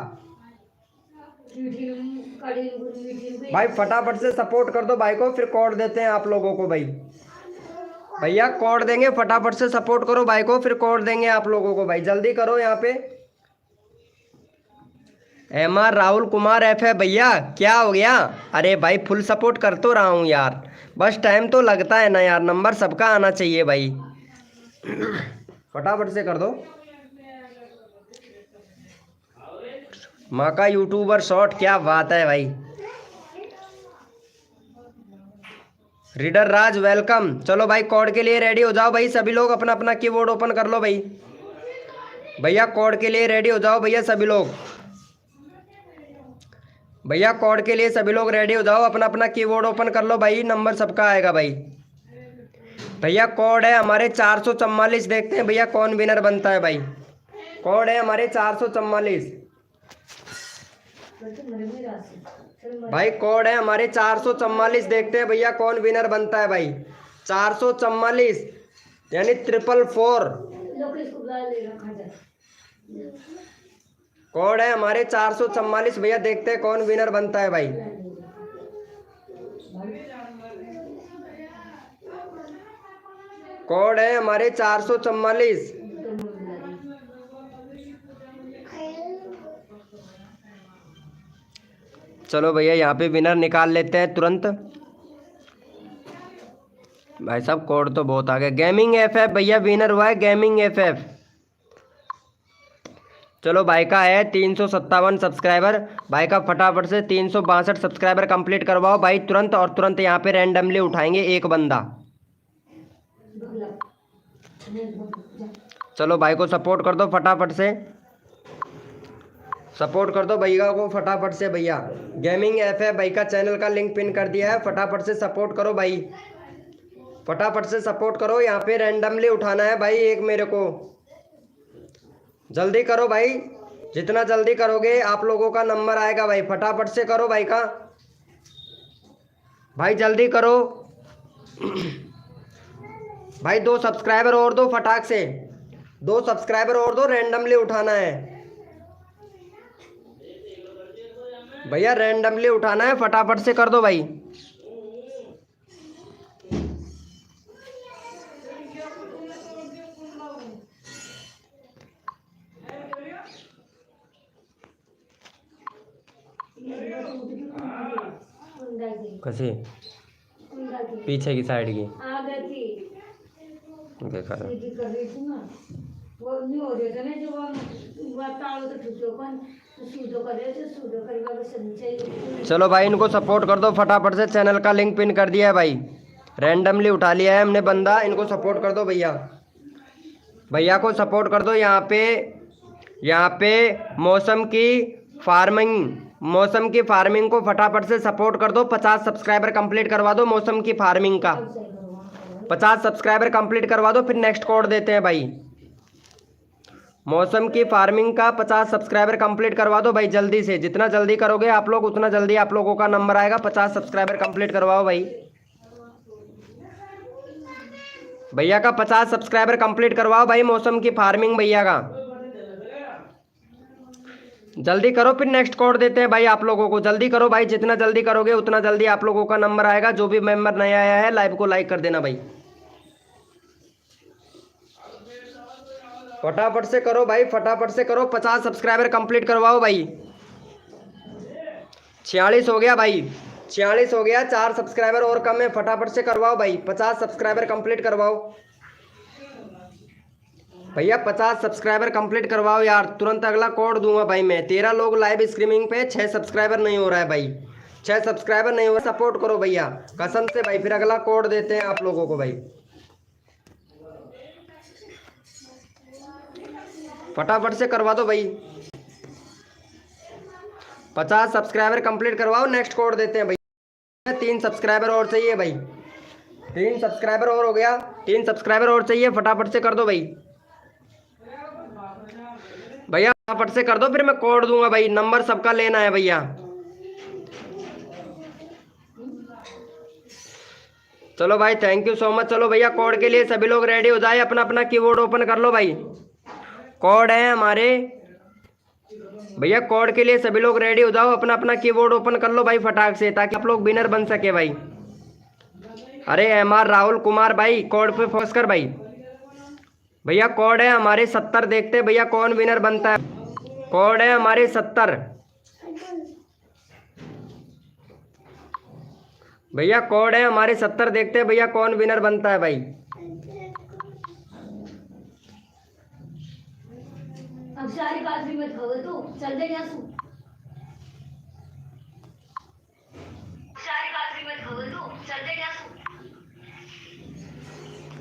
[SPEAKER 1] भाई फटाफट से सपोर्ट कर दो भाई को, फिर कोड देते हैं आप लोगों को भाई। भैया कोड देंगे, फटाफट से सपोर्ट करो भाई को, फिर कोड देंगे आप लोगों को भाई, जल्दी करो। यहाँ पे MR राहुल कुमार F है भैया, क्या हो गया? अरे भाई फुल सपोर्ट कर तो रहा हूँ यार, बस टाइम तो लगता है ना यार, नंबर सबका आना चाहिए भाई। फटाफट से कर दो। माँ का यूट्यूबर शॉर्ट, क्या बात है भाई। रीडर राज वेलकम। चलो भाई कोड के लिए रेडी हो जाओ भाई, सभी लोग अपना अपना कीबोर्ड ओपन कर लो भाई। भैया कोड के लिए रेडी हो जाओ भैया सभी लोग, भैया कोड के लिए सभी लोग रेडी हो जाओ, अपना अपना कीबोर्ड ओपन कर लो भाई, नंबर सबका आएगा भाई। भैया कोड है हमारे 444, देखते हैं भैया कौन विनर बनता है भाई। कोड है हमारे 444 भाई, कोड है हमारे 444, देखते हैं भैया कौन विनर बनता है भाई। 444 यानी 444 कोड है हमारे 444 भैया, देखते हैं कौन विनर बनता है भाई। कोड है हमारे 444। चलो भैया यहाँ पे विनर निकाल लेते हैं तुरंत। भाई साहब कोड तो बहुत आ गया। गेमिंग FF भैया विनर हुआ है, गेमिंग FF। चलो भाई का है 357 सब्सक्राइबर, भाई का फटाफट से 362 सब्सक्राइबर कंप्लीट करवाओ भाई तुरंत, और तुरंत यहाँ पे रैंडमली उठाएंगे एक बंदा। चलो भाई को सपोर्ट कर दो फटाफट से, सपोर्ट कर दो भैया को फटाफट से भैया। गेमिंग FF भाई का चैनल का लिंक पिन कर दिया है, फटाफट से सपोर्ट करो भाई, फटाफट से सपोर्ट करो। यहाँ पे रैंडमली उठाना है भाई एक मेरे को, जल्दी करो भाई, जितना जल्दी करोगे आप लोगों का नंबर आएगा भाई, फटाफट से करो भाई का, भाई जल्दी करो। भाई 2 सब्सक्राइबर और दो फटाक से, 2 सब्सक्राइबर और दो, रैंडमली उठाना है भैया, रैंडमली उठाना है, फटाफट से कर दो भाई। कैसे पीछे की साइड की देखा
[SPEAKER 2] वो नहीं हो रहा ना, जो बताओ तो
[SPEAKER 1] चलो भाई इनको सपोर्ट कर दो फटाफट से, चैनल का लिंक पिन कर दिया है भाई, रैंडमली उठा लिया है हमने बंदा, इनको सपोर्ट कर दो भैया, भैया को सपोर्ट कर दो। यहाँ पे मौसम की फार्मिंग को फटाफट से सपोर्ट कर दो, 50 सब्सक्राइबर कंप्लीट करवा दो मौसम की फार्मिंग का, 50 सब्सक्राइबर कंप्लीट करवा दो, फिर नेक्स्ट कोड देते हैं भाई। मौसम की फार्मिंग का 50 सब्सक्राइबर कंप्लीट करवा दो भाई जल्दी से, जितना जल्दी करोगे आप लोग उतना जल्दी आप लोगों का नंबर आएगा। 50 सब्सक्राइबर कंप्लीट करवाओ भाई, भैया का 50 सब्सक्राइबर कंप्लीट करवाओ भाई, मौसम की फार्मिंग भैया का जल्दी करो, फिर नेक्स्ट कोड देते हैं भाई आप लोगों को, जल्दी करो भाई, जितना जल्दी करोगे उतना जल्दी आप लोगों का नंबर आएगा। जो भी मेंबर नया आया है लाइव को लाइक कर देना भाई, फटाफट से करो भाई, फटाफट से करो, 50 सब्सक्राइबर कंप्लीट करवाओ भाई। 46 हो गया भाई, 46 हो गया, 4 सब्सक्राइबर और कम है, फटाफट से करवाओ भाई, 50 सब्सक्राइबर कंप्लीट करवाओ भैया, 50 सब्सक्राइबर कंप्लीट करवाओ यार, तुरंत अगला कोड दूंगा भाई मैं। 13 लोग लाइव स्ट्रीमिंग पे, 6 सब्सक्राइबर नहीं हो रहा है भाई, 6 सब्सक्राइबर नहीं हो रहा, सपोर्ट करो भैया कसम से भाई, फिर अगला कोड देते हैं आप लोगों को भाई, फटाफट से करवा दो भाई, 50 सब्सक्राइबर कंप्लीट करवाओ, नेक्स्ट कोड देते हैं भाई। 3 सब्सक्राइबर और चाहिए भाई, 3 सब्सक्राइबर और हो गया, 3 सब्सक्राइबर और चाहिए, फटाफट से कर दो भाई। भैया फटाफट से कर दो, फिर मैं कोड दूंगा भाई, नंबर सबका लेना है भैया। चलो भाई थैंक यू सो मच। चलो भैया कोड के लिए सभी लोग रेडी हो जाए, अपना अपना कीबोर्ड ओपन कर लो भाई। कोड है हमारे भैया, कोड के लिए सभी लोग रेडी हो जाओ, अपना अपना कीबोर्ड ओपन कर लो भाई फटाक से, ताकि आप लोग विनर बन सके भाई। अरे MR राहुल कुमार भाई, कोड पे फोकस कर भाई। भैया कोड है हमारे 70, देखते हैं भैया कौन विनर बनता है। कोड है हमारे 70 भैया, कोड है हमारे 70, देखते हैं भैया कौन विनर बनता है भाई।
[SPEAKER 2] अब सारी बात भी मत करो तू, चल दे यहाँ से। सारी बात भी मत करो तू, चल दे यहाँ से।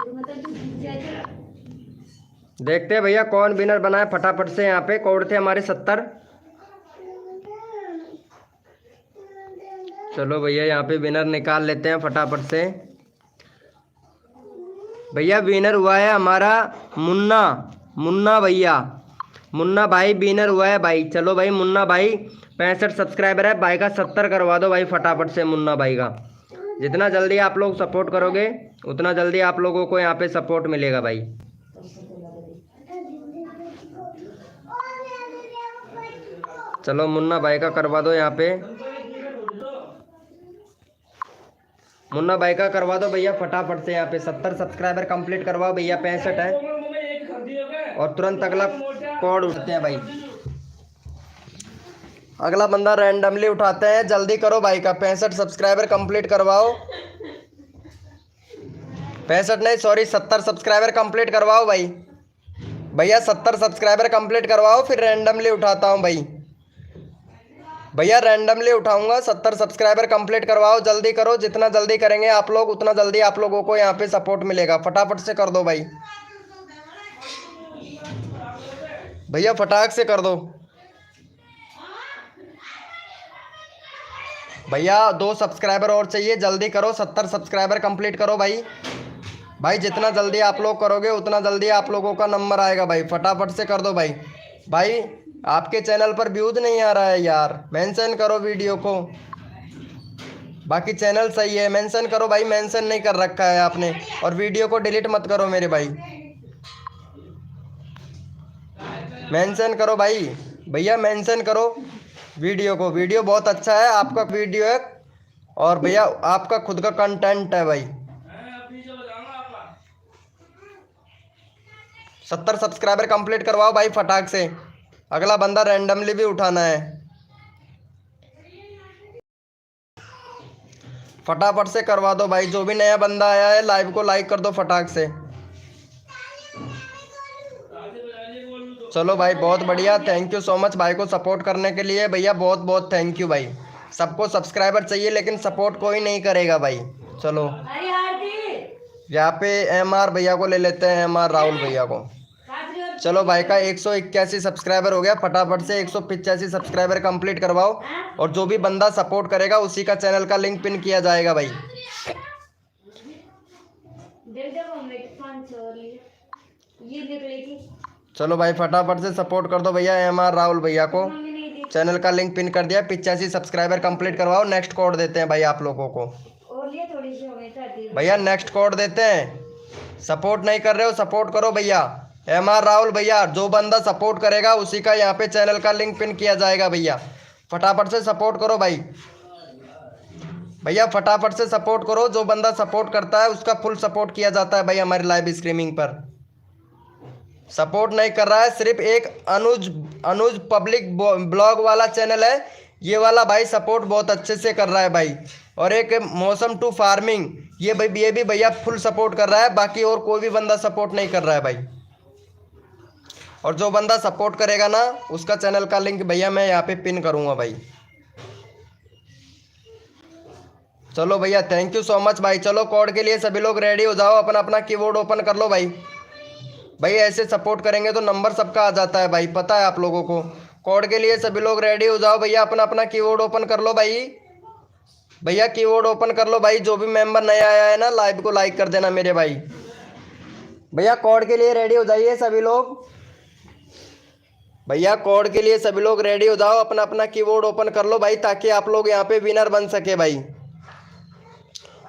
[SPEAKER 2] मतलब तू जीत जाएगा।
[SPEAKER 1] देखते हैं भैया कौन विनर बना है फटाफट से। यहाँ पे कोड थे हमारे 70। चलो भैया यहाँ पे विनर निकाल लेते हैं फटाफट से। भैया विनर हुआ है हमारा मुन्ना भैया, मुन्ना भाई विनर हुआ है भाई। चलो भाई मुन्ना भाई 65 सब्सक्राइबर है भाई का, 70 करवा दो भाई फटाफट से मुन्ना भाई का। जितना जल्दी आप लोग सपोर्ट करोगे उतना जल्दी आप लोगों को यहाँ पे सपोर्ट मिलेगा भाई। चलो मुन्ना भाई का करवा दो यहाँ पे, मुन्ना भाई का करवा दो भैया फटाफट से। यहाँ पे 70 सब्सक्राइबर कंप्लीट करवाओ भैया, 65 है। और तुरंत अगला कोड उठाते हैं भाई, अगला बंदा रैंडमली उठाते हैं, जल्दी करो भाई का 65 सब्सक्राइबर कंप्लीट करवाओ। 65 नहीं सॉरी 70 सब्सक्राइबर कंप्लीट करवाओ भाई। भैया 70 सब्सक्राइबर कंप्लीट करवाओ, फिर रैंडमली उठाता हूँ भाई। भैया रैंडमली उठाऊंगा, 70 सब्सक्राइबर कंप्लीट करवाओ, जल्दी करो। जितना जल्दी करेंगे आप लोग उतना जल्दी आप लोगों को यहाँ पे सपोर्ट मिलेगा। फटाफट से कर दो भाई, भैया फटाक से कर दो भैया। 2 सब्सक्राइबर और चाहिए, जल्दी करो, 70 सब्सक्राइबर कंप्लीट करो भाई। भाई जितना जल्दी आप लोग करोगे उतना जल्दी आप लोगों का नंबर आएगा भाई। फटाफट से कर दो भाई। भाई आपके चैनल पर व्यूज नहीं आ रहा है यार, मेंशन करो वीडियो को। बाकी चैनल सही है, मेंशन करो भाई, मेंशन नहीं कर रखा है आपने। और वीडियो को डिलीट मत करो मेरे भाई, मेंशन करो भाई। भैया मेंशन करो वीडियो को, वीडियो बहुत अच्छा है आपका वीडियो है, और भैया आपका खुद का कंटेंट है भाई। 70 सब्सक्राइबर कंप्लीट करवाओ भाई फटाक से, अगला बंदा रैंडमली भी उठाना है। फटाफट से करवा दो भाई, जो भी नया बंदा आया है लाइव को लाइक कर दो फटाक से। चलो भाई बहुत बढ़िया, थैंक यू सो मच भाई को सपोर्ट करने के लिए भैया, बहुत बहुत थैंक यू भाई। सबको सब्सक्राइबर चाहिए लेकिन सपोर्ट कोई नहीं करेगा भाई। चलो यहाँ पे MR भैया को ले लेते हैं, MR राहुल भैया को। चलो भाई का 181 सब्सक्राइबर हो गया, फटाफट से 185 सब्सक्राइबर कंप्लीट करवाओ। और जो भी बंदा सपोर्ट करेगा उसी का चैनल का लिंक पिन किया जाएगा भाई। चलो भाई फटाफट से सपोर्ट कर दो भैया MR राहुल भैया को, चैनल का लिंक पिन कर दिया। 85 सब्सक्राइबर कंप्लीट करवाओ। नेक्स्ट कोड देते हैं भाई आप लोगों को भैया, नेक्स्ट कोड देते हैं। सपोर्ट नहीं कर रहे हो सपोर्ट करो भैया। MR राहुल भैया, जो बंदा सपोर्ट करेगा उसी का यहाँ पे चैनल का लिंक पिन किया जाएगा भैया। फटाफट से सपोर्ट करो भाई, भैया फटाफट से सपोर्ट करो। जो बंदा सपोर्ट करता है उसका फुल सपोर्ट किया जाता है भाई हमारी लाइव स्ट्रीमिंग पर। सपोर्ट नहीं कर रहा है, सिर्फ एक अनुज पब्लिक ब्लॉग वाला चैनल है, ये वाला भाई सपोर्ट बहुत अच्छे से कर रहा है भाई। और एक मौसम टू फार्मिंग, ये भी भैया फुल सपोर्ट कर रहा है। बाकी और कोई भी बंदा सपोर्ट नहीं कर रहा है भाई। और जो बंदा सपोर्ट करेगा ना उसका चैनल का लिंक भैया मैं यहाँ पे पिन करूँगा भाई। चलो भैया थैंक यू सो मच भाई। चलो कोड के लिए सभी लोग रेडी हो जाओ, अपना अपना कीबोर्ड ओपन कर लो भाई। भाई ऐसे सपोर्ट करेंगे तो नंबर सबका आ जाता है भाई, पता है आप लोगों को। कोड के लिए सभी लोग रेडी हो जाओ भैया, अपना अपना कीबोर्ड ओपन कर लो भाई। भैया कीबोर्ड ओपन कर लो भाई, जो भी मेंबर नया आया है ना लाइव को लाइक कर देना मेरे भाई। भैया कोड के लिए रेडी हो जाइए सभी लोग, भैया कोड के लिए सभी लोग रेडी हो जाओ, अपना अपना कीबोर्ड ओपन कर लो भाई, ताकि आप लोग यहाँ पे विनर बन सके भाई।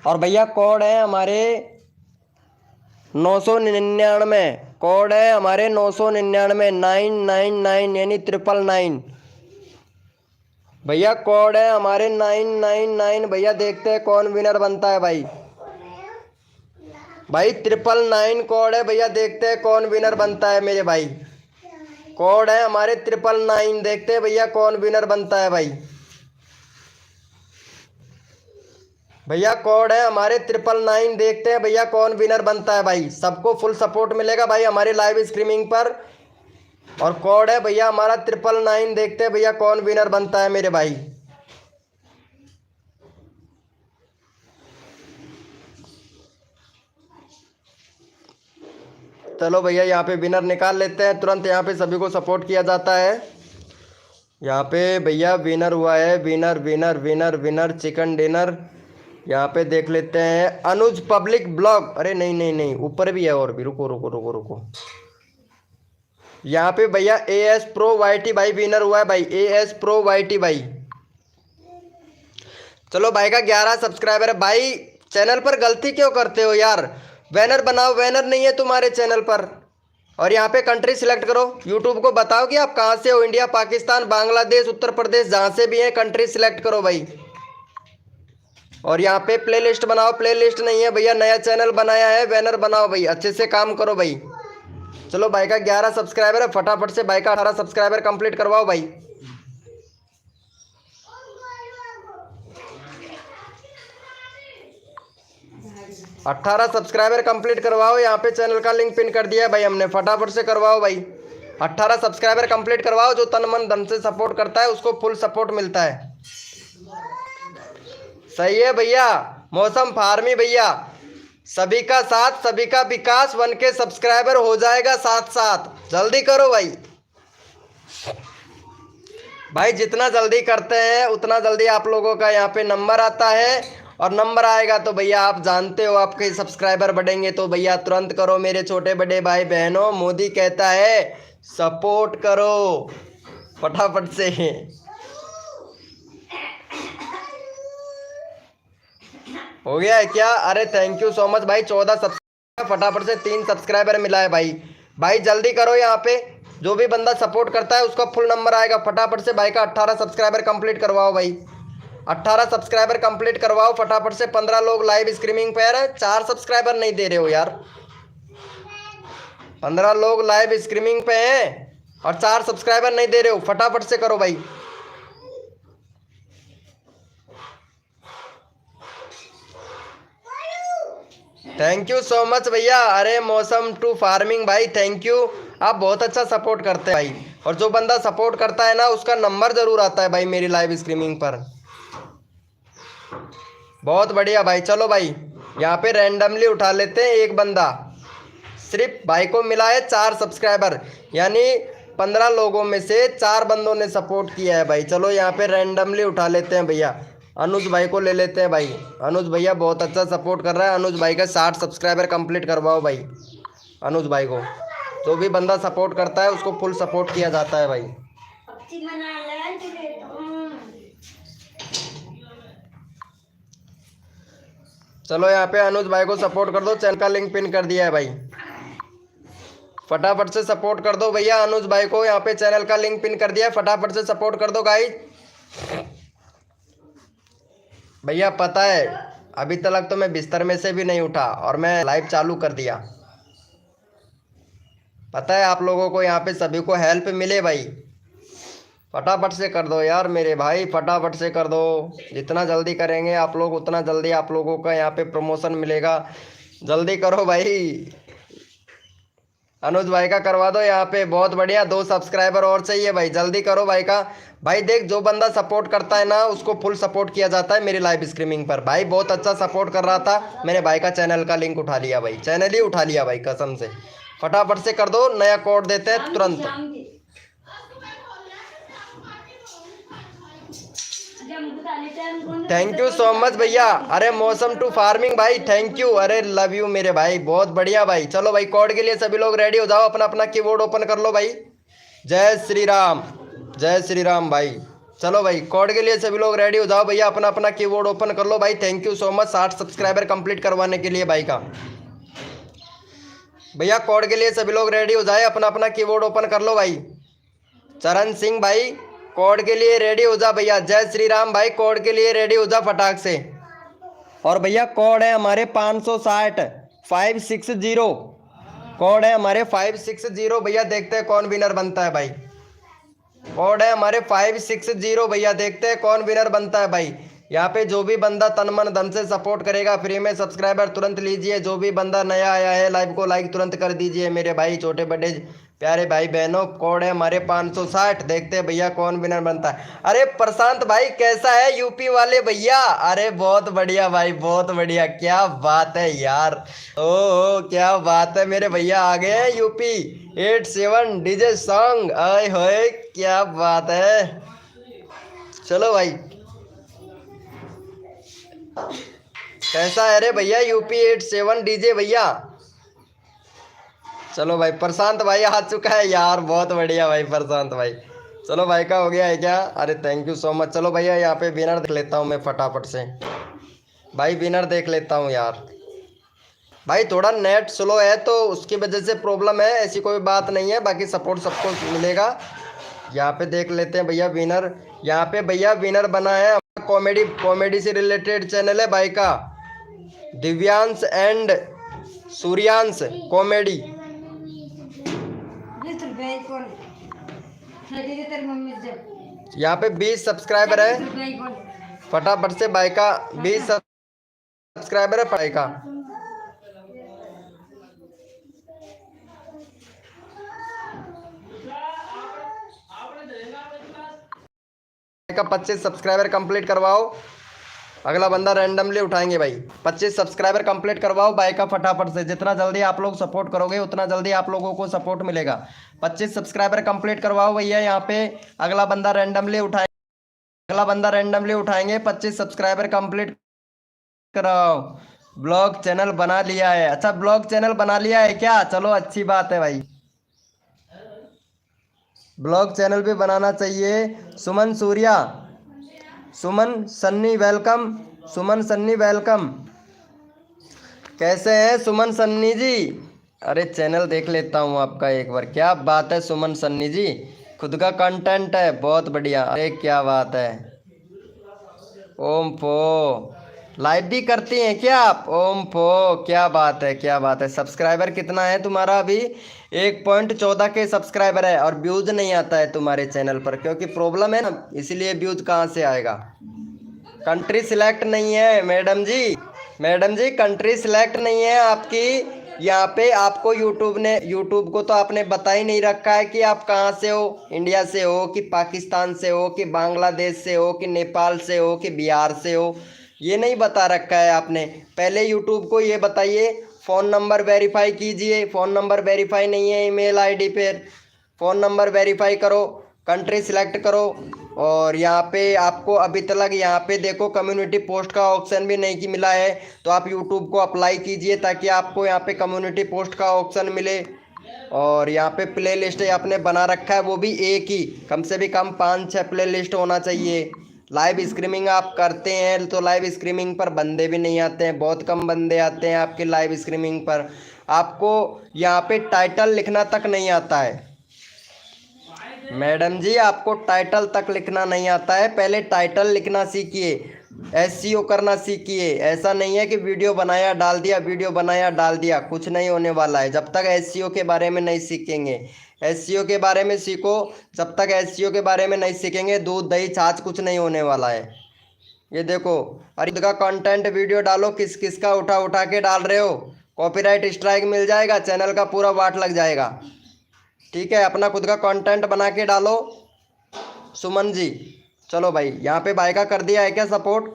[SPEAKER 1] और भैया कोड है हमारे 999, कोड है हमारे 999 999 यानी 999। भैया कोड है हमारे 999। भैया देखते हैं कौन विनर बनता है भाई। भाई 999 कोड है भैया, देखते हैं कौन विनर बनता है मेरे भाई। कोड है हमारे 999, देखते हैं भैया कौन विनर बनता है भाई। भैया कोड है हमारे 999, देखते हैं भैया कौन विनर बनता है भाई। सबको फुल सपोर्ट मिलेगा भाई हमारे लाइव स्ट्रीमिंग पर। और कोड है भैया हमारा 999, देखते हैं भैया कौन विनर बनता है मेरे भाई। चलो भैया यहाँ पे विनर निकाल लेते हैं तुरंत, यहाँ पे सभी को सपोर्ट किया जाता है। यहाँ पे भैया विनर हुआ है, winner winner winner winner chicken dinner. यहाँ पे देख लेते हैं अनुज पब्लिक ब्लॉग। अरे नहीं नहीं नहीं, ऊपर भी है और भी, रुको रुको रुको रुको। यहाँ पे भैया AS Pro YT भाई विनर हुआ है भाई, AS Pro YT भाई। चलो भाई का 11 सब्सक्राइबर है भाई। चैनल पर गलती क्यों करते हो यार, बैनर बनाओ, बैनर नहीं है तुम्हारे चैनल पर। और यहाँ पे कंट्री सिलेक्ट करो, यूट्यूब को बताओ कि आप कहाँ से हो, इंडिया, पाकिस्तान, बांग्लादेश, उत्तर प्रदेश, जहाँ से भी है कंट्री सिलेक्ट करो भाई। और यहाँ पे प्लेलिस्ट बनाओ, प्लेलिस्ट नहीं है भैया, नया चैनल बनाया है, बैनर बनाओ भाई, अच्छे से काम करो भाई। चलो भाई का 11 सब्सक्राइबर है, फटाफट से भाई का 18 सब्सक्राइबर कंप्लीट करवाओ भाई।
[SPEAKER 2] झाड़ी
[SPEAKER 1] 18 सब्सक्राइबर कंप्लीट करवाओ, यहाँ पे चैनल का लिंक पिन कर दिया है भाई हमने, फटाफट से करवाओ भाई। 18 सब्सक्राइबर कंप्लीट करवाओ, जो तन मन धन से सपोर्ट करता है उसको फुल सपोर्ट मिलता है। सही है भैया, मौसम फार्मी भैया, सभी का साथ सभी का विकास, 1K सब्सक्राइबर हो जाएगा साथ साथ, जल्दी करो भाई। भाई जितना जल्दी करते हैं उतना जल्दी आप लोगों का यहाँ पे नंबर आता है, और नंबर आएगा तो भैया आप जानते हो आपके सब्सक्राइबर बढ़ेंगे। तो भैया तुरंत करो मेरे छोटे बड़े भाई बहनों, मोदी कहता है सपोर्ट करो फटाफट से। हो गया है क्या? अरे थैंक यू सो मच भाई, 14 सब्सक्राइबर, फटाफट से 3 सब्सक्राइबर मिला है भाई। भाई जल्दी करो, यहाँ पे जो भी बंदा सपोर्ट करता है उसका फुल नंबर आएगा, फटाफट से भाई का 18 सब्सक्राइबर कंप्लीट करवाओ भाई। 18 सब्सक्राइबर कंप्लीट करवाओ फटाफट से। 15 लोग लाइव स्ट्रीमिंग पे है, 4 सब्सक्राइबर नहीं दे रहे हो यार। 15 लोग लाइव स्ट्रीमिंग पे हैं और 4 सब्सक्राइबर नहीं दे रहे हो, फटाफट से करो भाई। थैंक यू सो मच भैया। अरे मौसम टू फार्मिंग भाई थैंक यू, आप बहुत अच्छा सपोर्ट करते हैं भाई। और जो बंदा सपोर्ट करता है ना उसका नंबर जरूर आता है भाई मेरी लाइव स्ट्रीमिंग पर। बहुत बढ़िया भाई। चलो भाई यहाँ पे रैंडमली उठा लेते हैं एक बंदा, सिर्फ भाई को मिला है 4 सब्सक्राइबर, यानी 15 लोगों में से 4 बंदों ने सपोर्ट किया है भाई। चलो यहाँ पे रैंडमली उठा लेते हैं भैया, अनुज भाई को ले लेते हैं भाई। अनुज भैया बहुत अच्छा सपोर्ट कर रहा है, अनुज भाई का 60 सब्सक्राइबर कंप्लीट करवाओ भाई। अनुज भाई को जो भी बंदा सपोर्ट करता है उसको फुल सपोर्ट किया जाता है भाई।
[SPEAKER 2] पक्षी बना ले तुझे।
[SPEAKER 1] चलो यहाँ पे अनुज भाई को सपोर्ट कर दो, चैनल का लिंक पिन कर दिया है भाई, फटाफट से सपोर्ट कर दो भैया अनुज भाई को। यहाँ पे चैनल का लिंक पिन कर दिया है, फटाफट से सपोर्ट कर दो गाइस। भैया पता है अभी तक तो मैं बिस्तर में से भी नहीं उठा और मैं लाइव चालू कर दिया। पता है आप लोगों को यहाँ पे सभी को हेल्प मिले भाई, फटाफट से कर दो यार मेरे भाई, फटाफट से कर दो। जितना जल्दी करेंगे आप लोग उतना जल्दी आप लोगों का यहाँ पे प्रमोशन मिलेगा। जल्दी करो भाई, अनुज भाई का करवा दो यहाँ पे, बहुत बढ़िया। 2 सब्सक्राइबर और चाहिए भाई, जल्दी करो भाई का। भाई देख जो बंदा सपोर्ट करता है ना उसको फुल सपोर्ट किया जाता है मेरी लाइव स्ट्रीमिंग पर। भाई बहुत अच्छा सपोर्ट कर रहा था, मैंने भाई का चैनल का लिंक उठा लिया भाई, चैनल ही उठा लिया भाई कसम से। फटाफट से कर दो, नया कोड देते हैं तुरंत। थैंक यू सो मच भैया। अरे मौसम टू फार्मिंग भाई, थैंक यू। अरे लव यू मेरे भाई, बहुत बढ़िया भाई। चलो भाई कोड के लिए सभी लोग रेडी हो जाओ, अपना अपना कीबोर्ड ओपन कर लो भाई। जय श्री राम, जय श्री राम भाई। चलो भाई कोड के लिए सभी लोग रेडी हो जाओ भैया, अपना अपना कीबोर्ड ओपन कर लो भाई। Thank you so much 60 subscriber complete करवाने के लिए भाई का। भैया कोड के लिए सभी लोग रेडी हो जाए, अपना अपना कीबोर्ड ओपन कर लो भाई। चरण सिंह भाई कोड के लिए रेडी हो जा भैया। जय श्री राम भाई, कोड के लिए रेडी हो जा फटाक से। और भैया कोड है हमारे 560 560, कोड है हमारे 560 भैया। देखते हैं कौन विनर बनता है भाई। कोड है हमारे 560 भैया, देखते हैं कौन विनर बनता है भाई। यहाँ पे जो भी बंदा तन मन धन से सपोर्ट करेगा फ्री में सब्सक्राइबर तुरंत लीजिए। जो भी बंदा नया आया है लाइव को लाइक तुरंत कर दीजिए मेरे भाई, छोटे बड़े प्यारे भाई बहनों। कोड है हमारे 560, देखते हैं भैया कौन विनर बनता है। अरे प्रशांत भाई कैसा है यूपी वाले भैया? अरे बहुत बढ़िया भाई, बहुत बढ़िया, क्या बात है यार। ओ क्या बात है, मेरे भैया आ गए हैं यूपी 87 डीजे सॉन्ग। आए होए क्या बात है। चलो भाई कैसा है रे भैया यूपी 87 डीजे भैया। चलो भाई प्रशांत भाई आ चुका है यार, बहुत बढ़िया भाई प्रशांत भाई। चलो भाई का हो गया है क्या? अरे थैंक यू सो मच। चलो भैया यहाँ पे विनर देख लेता हूँ मैं फटाफट से भाई, विनर देख लेता हूँ यार। भाई थोड़ा नेट स्लो है तो उसकी वजह से प्रॉब्लम है, ऐसी कोई बात नहीं है, बाकी सपोर्ट सबको मिलेगा। यहाँ पे देख लेते हैं भैया विनर। यहाँ पे भैया विनर बना है कॉमेडी, कॉमेडी से रिलेटेड चैनल है भाई का, दिव्यांश एंड सूर्यांश कॉमेडी। यहाँ पे 20 सब्सक्राइबर है, फटाफट से भाई का 20 सब्सक्राइबर है भाई का। का 25 सब्सक्राइबर कंप्लीट करवाओ, अगला बंदा रैंडमली उठाएंगे भाई। 25 सब्सक्राइबर कंप्लीट करवाओ भाई का फटाफट से। जितना जल्दी आप लोग सपोर्ट करोगे उतना जल्दी आप लोगों को सपोर्ट मिलेगा। 25 सब्सक्राइबर कंप्लीट करवाओ भैया। यहाँ पे अगला बंदा रैंडमली उठाएंगे, अगला बंदा रैंडमली उठाएंगे। 25 सब्सक्राइबर कंप्लीट कराओ। ब्लॉग चैनल बना लिया है, अच्छा ब्लॉग चैनल बना लिया है क्या? चलो अच्छी बात है भाई, ब्लॉग चैनल भी बनाना चाहिए। सुमन सूर्या, सुमन सन्नी वेलकम, सुमन सन्नी वेलकम। कैसे हैं सुमन सन्नी जी? अरे चैनल देख लेता हूँ आपका एक बार। क्या बात है सुमन सन्नी जी, खुद का कंटेंट है, बहुत बढ़िया। अरे क्या बात है। ओम फो लाइव भी करती हैं क्या आप? ओम फो क्या बात है, क्या बात है। सब्सक्राइबर कितना है तुम्हारा? अभी 1.14 के सब्सक्राइबर है और व्यूज नहीं आता है तुम्हारे चैनल पर, क्योंकि प्रॉब्लम है ना, इसलिए व्यूज कहाँ से आएगा। कंट्री सिलेक्ट नहीं है मैडम जी, मैडम जी कंट्री सिलेक्ट नहीं है आपकी। यहाँ पे आपको यूट्यूब को तो आपने बता ही नहीं रखा है कि आप कहाँ से हो, इंडिया से हो कि पाकिस्तान से हो कि बांग्लादेश से हो कि नेपाल से हो कि बिहार से हो, ये नहीं बता रखा है आपने। पहले यूट्यूब को ये बताइए, फ़ोन नंबर वेरीफाई कीजिए। फ़ोन नंबर वेरीफाई नहीं है, ईमेल आईडी पे फ़ोन नंबर वेरीफाई करो, कंट्री सिलेक्ट करो। और यहाँ पे आपको अभी तक यहाँ पे देखो कम्युनिटी पोस्ट का ऑप्शन भी नहीं कि मिला है, तो आप यूट्यूब को अप्लाई कीजिए ताकि आपको यहाँ पे कम्युनिटी पोस्ट का ऑप्शन मिले। और यहाँ पे प्ले लिस्ट आपने बना रखा है, वो भी एक ही, कम से भी कम 5-6 प्ले लिस्ट होना चाहिए। लाइव स्ट्रीमिंग आप करते हैं तो लाइव स्ट्रीमिंग पर बंदे भी नहीं आते हैं, बहुत कम बंदे आते हैं आपके लाइव स्ट्रीमिंग पर। आपको यहाँ पे टाइटल लिखना तक नहीं आता है मैडम जी, आपको टाइटल तक लिखना नहीं आता है। पहले टाइटल लिखना सीखिए, एसईओ करना सीखिए। ऐसा नहीं है कि वीडियो बनाया डाल दिया, वीडियो बनाया डाल दिया, कुछ नहीं होने वाला है जब तक एसईओ के बारे में नहीं सीखेंगे। एसईओ के बारे में सीखो, जब तक एसईओ के बारे में नहीं सीखेंगे दूध दही छाछ कुछ नहीं होने वाला है। ये देखो, अरे खुद का कंटेंट वीडियो डालो, किस किस का उठा उठा के डाल रहे हो, कॉपीराइट स्ट्राइक मिल जाएगा, चैनल का पूरा वाट लग जाएगा। ठीक है, अपना खुद का कंटेंट बना के डालो सुमन जी। चलो भाई, यहाँ पे भाई का कर दिया है क्या सपोर्ट?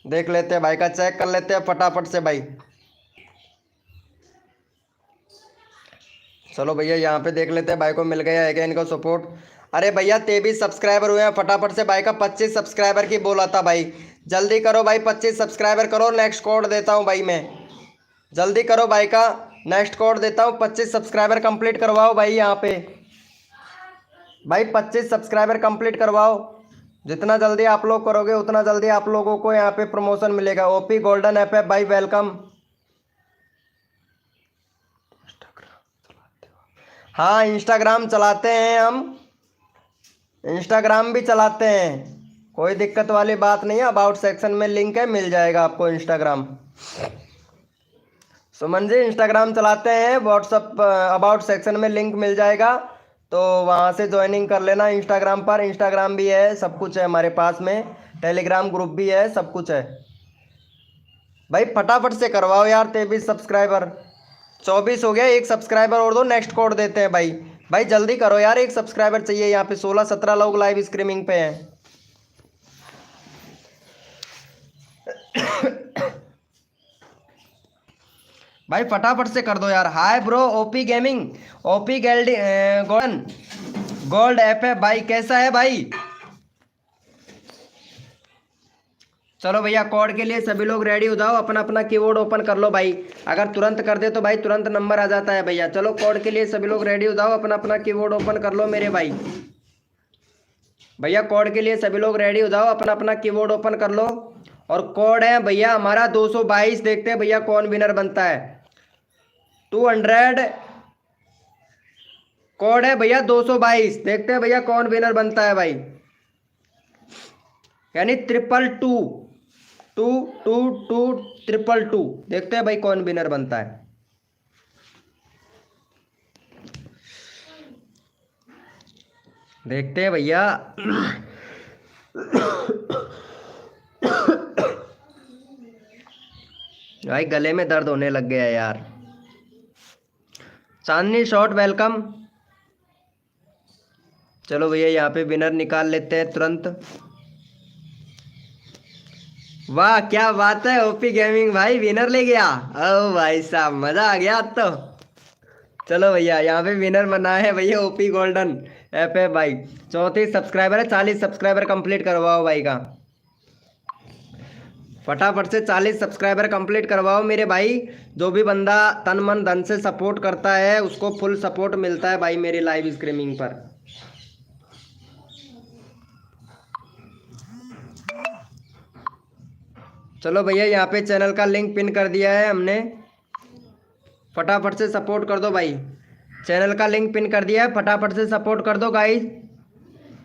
[SPEAKER 1] देख लेते हैं भाई का, चेक कर लेते हैं फटाफट से भाई। चलो भैया यहाँ पे देख लेते हैं भाई को मिल गया है क्या इनको सपोर्ट। अरे भैया 23 सब्सक्राइबर हुए हैं, फटाफट से भाई का 25 सब्सक्राइबर की बोला था भाई। जल्दी करो भाई, 25 सब्सक्राइबर करो। नेक्स्ट कोड देता हूँ भाई मैं, जल्दी करो भाई का नेक्स्ट कोड देता हूँ। 25 सब्सक्राइबर कंप्लीट करवाओ भाई यहाँ पे भाई, 25 सब्सक्राइबर कंप्लीट करवाओ। जितना जल्दी आप लोग करोगे उतना जल्दी आप लोगों को यहाँ पे प्रमोशन मिलेगा। ओपी गोल्डन ऐप है भाई, वेलकम। हाँ इंस्टाग्राम चलाते हैं हम, इंस्टाग्राम भी चलाते हैं, कोई दिक्कत वाली बात नहीं है। अबाउट सेक्शन में लिंक है, मिल जाएगा आपको इंस्टाग्राम। सुमन जी इंस्टाग्राम चलाते हैं, व्हाट्सअप अबाउट सेक्शन में लिंक मिल जाएगा, तो वहाँ से ज्वाइनिंग कर लेना इंस्टाग्राम पर। इंस्टाग्राम भी है, सब कुछ है हमारे पास में, टेलीग्राम ग्रुप भी है, सब कुछ है भाई। फटाफट से करवाओ यार 23 सब्सक्राइबर। 24 हो गया, एक सब्सक्राइबर और दो, नेक्स्ट कोड देते हैं भाई। भाई जल्दी करो यार, एक सब्सक्राइबर चाहिए। यहाँ पे 16-17 लोग लाइव स्ट्रीमिंग पे हैं। भाई फटाफट से कर दो यार। Hi bro OP gaming, OP golden gold app है भाई, कैसा है भाई? चलो भैया कोड के लिए सभी लोग रेडी हो जाओ, अपना अपना कीबोर्ड ओपन कर लो भाई। अगर तुरंत कर दे तो भाई तुरंत नंबर आ जाता है भैया। चलो कोड के लिए सभी लोग रेडी हो जाओ, अपना अपना कीबोर्ड ओपन कर लो मेरे भाई। भैया कोड के लिए सभी लोग रेडी हो जाओ, अपना अपना कीबोर्ड ओपन कर लो। और कोड है भैया हमारा 222। देखते हैं भैया कौन विनर बनता है। 200 कोड है भैया 222। देखते हैं भैया कौन विनर बनता है भाई, यानी 222 देखते हैं भाई कौन विनर बनता है। देखते हैं भैया। भाई गले में दर्द होने लग गया यार। चांदनी शॉट वेलकम। चलो भैया यहाँ पे विनर निकाल लेते हैं तुरंत। वाह क्या बात है, ओपी गेमिंग भाई विनर ले गया। ओ भाई साहब मजा आ गया आज तो। चलो भैया यहाँ पे विनर बना है भैया ओपी गोल्डन ऐप है भाई। 34 सब्सक्राइबर है, 40 सब्सक्राइबर कंप्लीट करवाओ भाई का। फटाफट से 40 सब्सक्राइबर कंप्लीट करवाओ मेरे भाई। जो भी बंदा तन मन धन से सपोर्ट करता है उसको फुल सपोर्ट मिलता है भाई मेरी लाइव स्ट्रीमिंग पर। चलो भैया यहाँ पे चैनल का लिंक पिन कर दिया है हमने, फटाफट से सपोर्ट कर दो भाई। चैनल का लिंक पिन कर दिया है, फटाफट से सपोर्ट कर दो गाइस।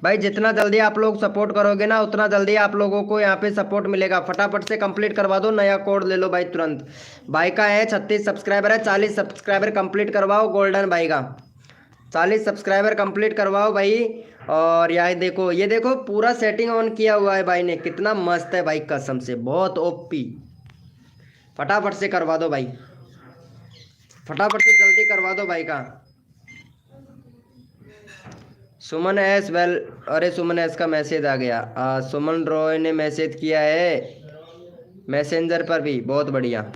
[SPEAKER 1] भाई जितना जल्दी आप लोग सपोर्ट करोगे ना उतना जल्दी आप लोगों को यहाँ पे सपोर्ट मिलेगा। फटाफट से कंप्लीट करवा दो, नया कोड ले लो भाई तुरंत। भाई का है 36 सब्सक्राइबर है, 40 सब्सक्राइबर कंप्लीट करवाओ गोल्डन भाई का। 40 सब्सक्राइबर कंप्लीट करवाओ भाई। और यार देखो, ये देखो पूरा सेटिंग ऑन किया हुआ है भाई ने, कितना मस्त है भाई, कसम से बहुत ओपी। फटाफट से करवा दो भाई, फटाफट से जल्दी करवा दो भाई का। सुमन एस वेल, अरे सुमन एस का मैसेज आ गया। सुमन रॉय ने मैसेज किया है मैसेंजर पर भी, बहुत बढ़िया।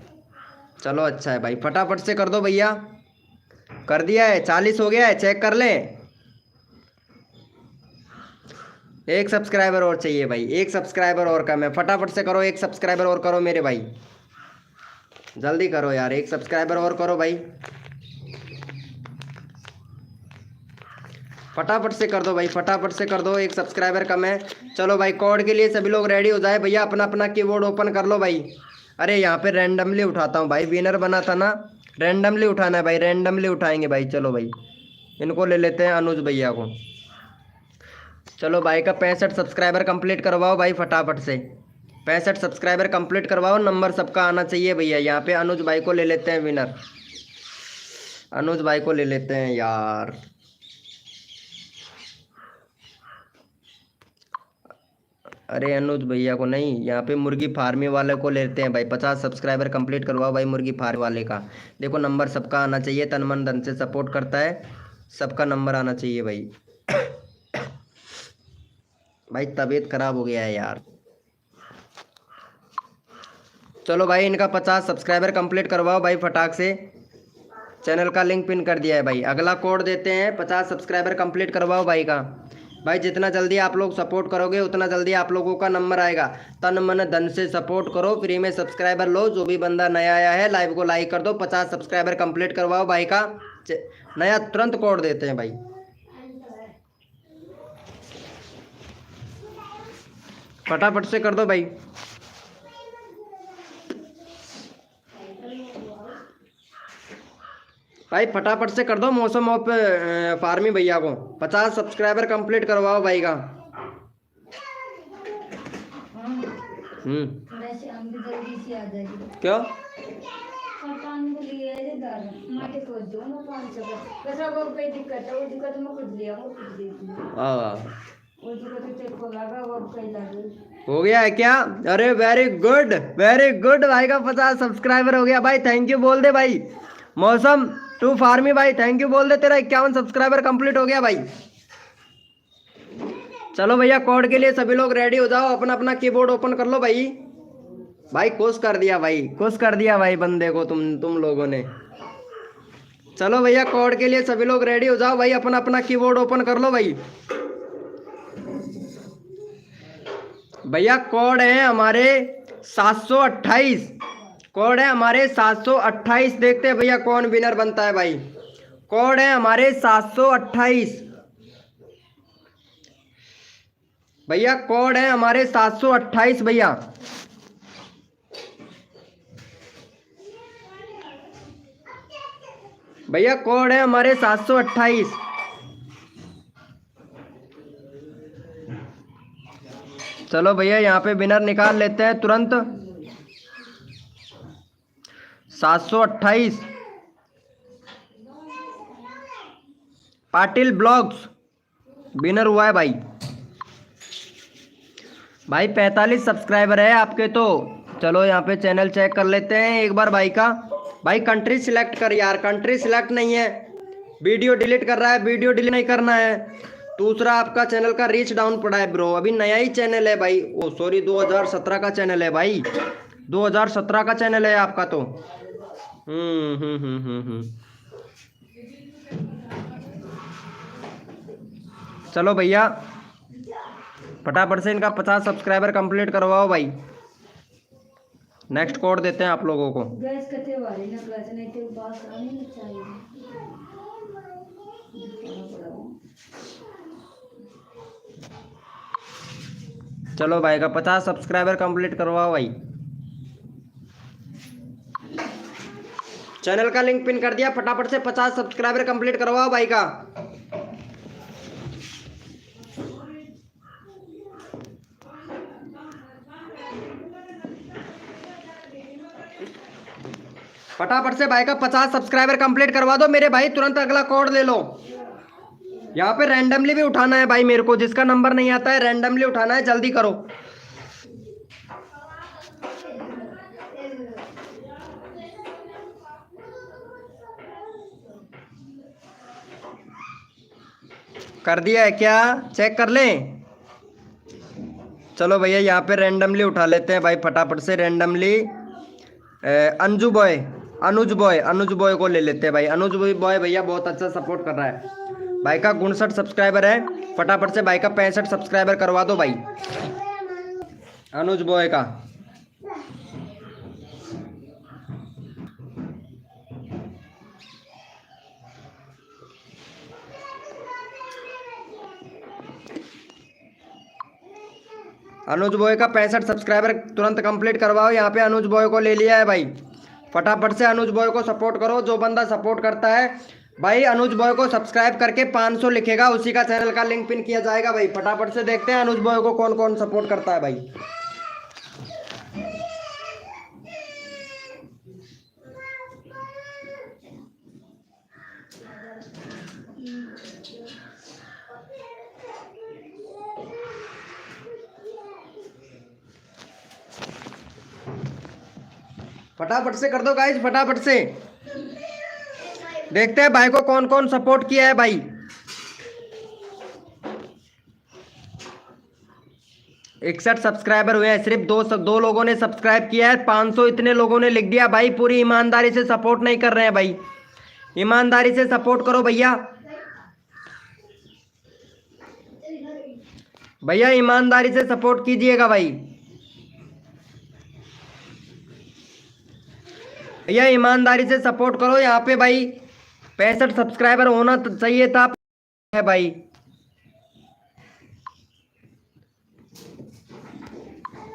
[SPEAKER 1] चलो अच्छा है भाई, फटाफट से कर दो भैया। कर दिया है, 40 हो गया है, चेक कर लें। एक सब्सक्राइबर और चाहिए भाई, एक सब्सक्राइबर और कम है, फटाफट से करो, एक सब्सक्राइबर और करो मेरे भाई, जल्दी करो यार, एक सब्सक्राइबर और करो भाई, फटाफट से कर दो भाई, फटाफट से कर दो, एक सब्सक्राइबर कम है। चलो भाई कोड के लिए सभी लोग रेडी हो जाए भैया, अपना अपना कीबोर्ड ओपन कर लो भाई। अरे यहाँ पे रैंडमली उठाता हूँ भाई, विनर बना था ना, रैंडमली उठाना है भाई, रैंडमली उठाएंगे भाई। चलो भाई इनको ले लेते हैं, अनुज भैया को। चलो भाई का 65 सब्सक्राइबर कंप्लीट करवाओ भाई, फटाफट से 65 सब्सक्राइबर कंप्लीट करवाओ, नंबर सबका आना चाहिए भैया। यहाँ पे अनुज भाई को ले लेते हैं विनर, अनुज भाई को ले लेते हैं यार। अरे अनुज भैया को नहीं, यहाँ पे मुर्गी फार्मी वाले को लेते हैं भाई। 50 सब्सक्राइबर कंप्लीट करवाओ भाई मुर्गी फार्म वाले का। देखो नंबर सबका आना चाहिए, तन मन धन से सपोर्ट करता है, सबका नंबर आना चाहिए भाई। भाई तबीयत खराब हो गया है यार। चलो भाई इनका 50 सब्सक्राइबर कंप्लीट करवाओ भाई फटाक से, चैनल का लिंक पिन कर दिया है भाई। अगला कोड देते हैं, 50 सब्सक्राइबर कंप्लीट करवाओ भाई का। भाई जितना जल्दी आप लोग सपोर्ट करोगे उतना जल्दी आप लोगों का नंबर आएगा। तन मन धन से सपोर्ट करो, फ्री में सब्सक्राइबर लो। जो भी बंदा नया आया है लाइव को लाइक कर दो, 50 सब्सक्राइबर कंप्लीट करवाओ भाई का। नया तुरंत कोड देते हैं भाई। फटाफट से कर दो भाई। भाई फटाफट से कर दो मौसम ऑफ फार्मी भैया को 50 सब्सक्राइबर कंप्लीट करवाओ भाई का।
[SPEAKER 2] वैसे हम भी जल्दी से आ जाएगी।
[SPEAKER 1] क्यों?
[SPEAKER 2] पानी को लिए है दाल माटे को दो ना 500 बस अब कोई दिक्कत है, वो दिक्कत मैं खुद लिया, वो खुद दे दी।
[SPEAKER 1] वाह
[SPEAKER 2] वो दिक्कत तेरे को लगा, वो कहीं लगे
[SPEAKER 1] हो गया है क्या? अरे वेरी गुड वेरी गुड, भाई का 50 सब्सक्राइबर हो गया भाई। थैंक यू बोल दे भाई। मौसम टू फार्मी भाई थैंक यू बोल दे, तेरा 51 सब्सक्राइबर कंप्लीट हो गया भाई। चलो भैया कोड के लिए सभी लोग रेडी हो जाओ, अपना अपना कीबोर्ड ओपन कर लो भाई। भाई खुश कर दिया भाई, खुश कर दिया भाई बंदे को तुम लोगों ने। चलो भैया कोड के लिए सभी लोग रेडी हो जाओ भाई, अपना अपना कीबोर्ड ओपन कर लो भाई। भैया कोड है हमारे 728, कोड है हमारे 728। देखते हैं भैया कौन विनर बनता है भाई। कोड है हमारे 728 भैया, कोड है हमारे 728 भैया। भैया कोड है हमारे 728। चलो भैया यहाँ पे विनर निकाल लेते हैं तुरंत। 728 पाटिल ब्लॉग्स विनर हुआ है भाई। भाई 45 सब्सक्राइबर है आपके तो। चलो यहाँ पे चैनल चेक कर लेते हैं एक बार भाई का। भाई कंट्री सिलेक्ट कर यार, कंट्री सिलेक्ट नहीं है। वीडियो डिलीट कर रहा है, वीडियो डिलीट नहीं करना है। दूसरा आपका चैनल का रीच डाउन पड़ा है ब्रो, अभी नया ही चैनल है भाई। ओ सॉरी 2017 का चैनल है भाई, 2017 का चैनल है आपका तो। चलो भैया फटाफट से इनका 50 सब्सक्राइबर कंप्लीट करवाओ भाई। नेक्स्ट कोड देते हैं आप लोगों को।
[SPEAKER 2] गैस कते वाली ना गैस नहीं तो बात नहीं चाहिए।
[SPEAKER 1] चलो भाई का 50 सब्सक्राइबर कंप्लीट करवाओ भाई। चैनल का लिंक पिन कर दिया, फटाफट से 50 सब्सक्राइबर कंप्लीट करवाओ भाई का। फटाफट से भाई का 50 सब्सक्राइबर कंप्लीट करवा दो मेरे भाई, तुरंत अगला कोड ले लो। यहाँ पे रैंडमली भी उठाना है भाई मेरे को, जिसका नंबर नहीं आता है रैंडमली उठाना है, जल्दी करो। कर दिया है क्या? चेक कर लें। चलो भैया यहाँ पे रैंडमली उठा लेते हैं भाई, फटाफट से रैंडमली अंजू बॉय अनुज बॉय को ले लेते हैं भाई। अनुज बॉय भैया बहुत अच्छा सपोर्ट कर रहा है भाई का। 59 सब्सक्राइबर है, फटाफट से भाई का 65 सब्सक्राइबर करवा दो भाई अनुज बॉय का। अनुज बॉय का 65 सब्सक्राइबर तुरंत कंप्लीट करवाओ। यहाँ पे अनुज बॉय को ले लिया है भाई, फटाफट से अनुज बॉय को सपोर्ट करो। जो बंदा सपोर्ट करता है भाई अनुज बॉय को सब्सक्राइब करके 500 लिखेगा, उसी का चैनल का लिंक पिन किया जाएगा भाई। फटाफट से देखते हैं अनुज बॉय को कौन कौन सपोर्ट करता है भाई। फटाफट से कर दो गाइज, फटाफट से देखते हैं भाई को कौन कौन सपोर्ट किया है भाई। 61 सब्सक्राइबर हुए हैं, सिर्फ दो लोगों ने सब्सक्राइब किया है। 500 इतने लोगों ने लिख दिया भाई। पूरी ईमानदारी से सपोर्ट नहीं कर रहे हैं भाई, ईमानदारी से सपोर्ट करो भैया। भैया ईमानदारी से सपोर्ट कीजिएगा भाई। भैया ईमानदारी से सपोर्ट करो यहाँ पे भाई। 65 सब्सक्राइबर होना तो चाहिए था है भाई।